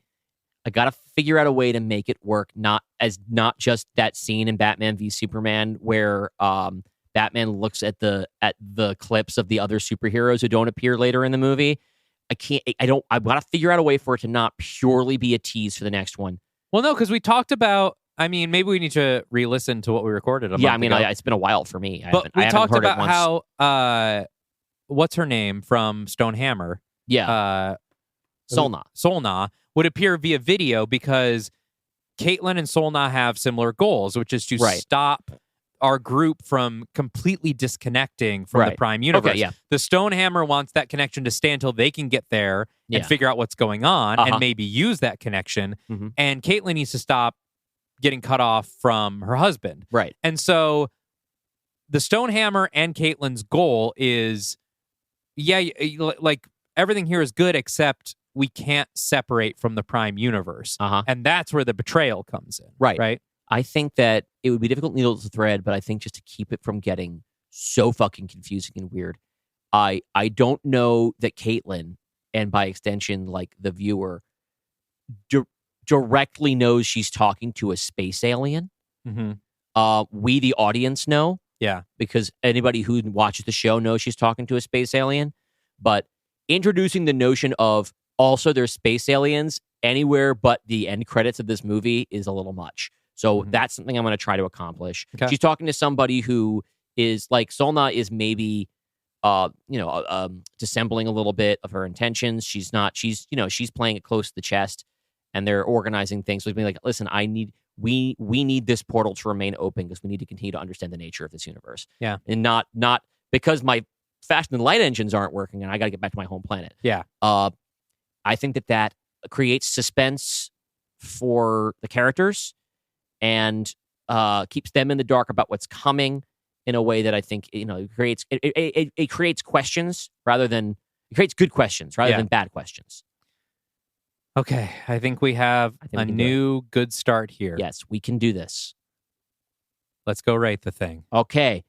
I got to figure out a way to make it work, not just that scene in Batman v Superman where Batman looks at the clips of the other superheroes who don't appear later in the movie. I've got to figure out a way for it to not purely be a tease for the next one. Well, no, because we talked about, I mean, maybe we need to re-listen to what we recorded a month ago. It's been a while for me. But we talked about how, what's her name from Stonehammer? Yeah. Solna would appear via video because Caitlyn and Solna have similar goals, which is to stop our group from completely disconnecting from the Prime Universe. Okay, yeah. The Stonehammer wants that connection to stay until they can get there and figure out what's going on and maybe use that connection. And Caitlyn needs to stop getting cut off from her husband. Right. And so the Stonehammer and Caitlyn's goal is, like everything here is good except we can't separate from the Prime Universe. And that's where the betrayal comes in. Right. I think that it would be difficult needle to thread, but I think just to keep it from getting so fucking confusing and weird, I don't know that Caitlyn, and by extension, like the viewer, directly knows she's talking to a space alien. We, the audience, know. Yeah. Because anybody who watches the show knows she's talking to a space alien. But introducing the notion of also there's space aliens anywhere but the end credits of this movie is a little much. So that's something I'm going to try to accomplish. Okay. She's talking to somebody who is like, Solna is maybe, dissembling a little bit of her intentions. She's playing it close to the chest, and they're organizing things. So it's being like, listen, we need this portal to remain open because we need to continue to understand the nature of this universe. Yeah. And not because my fast and light engines aren't working and I got to get back to my home planet. Yeah. I think that creates suspense for the characters and keeps them in the dark about what's coming in a way that I think creates questions it creates good questions rather than bad questions. Okay, I think we have a new good start here. Yes, we can do this. Let's go rate the thing. Okay,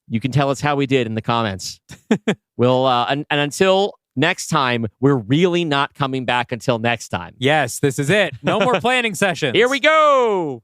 you can tell us how we did in the comments. We'll and until next time, we're really not coming back until next time. Yes, this is it. No more planning sessions. Here we go.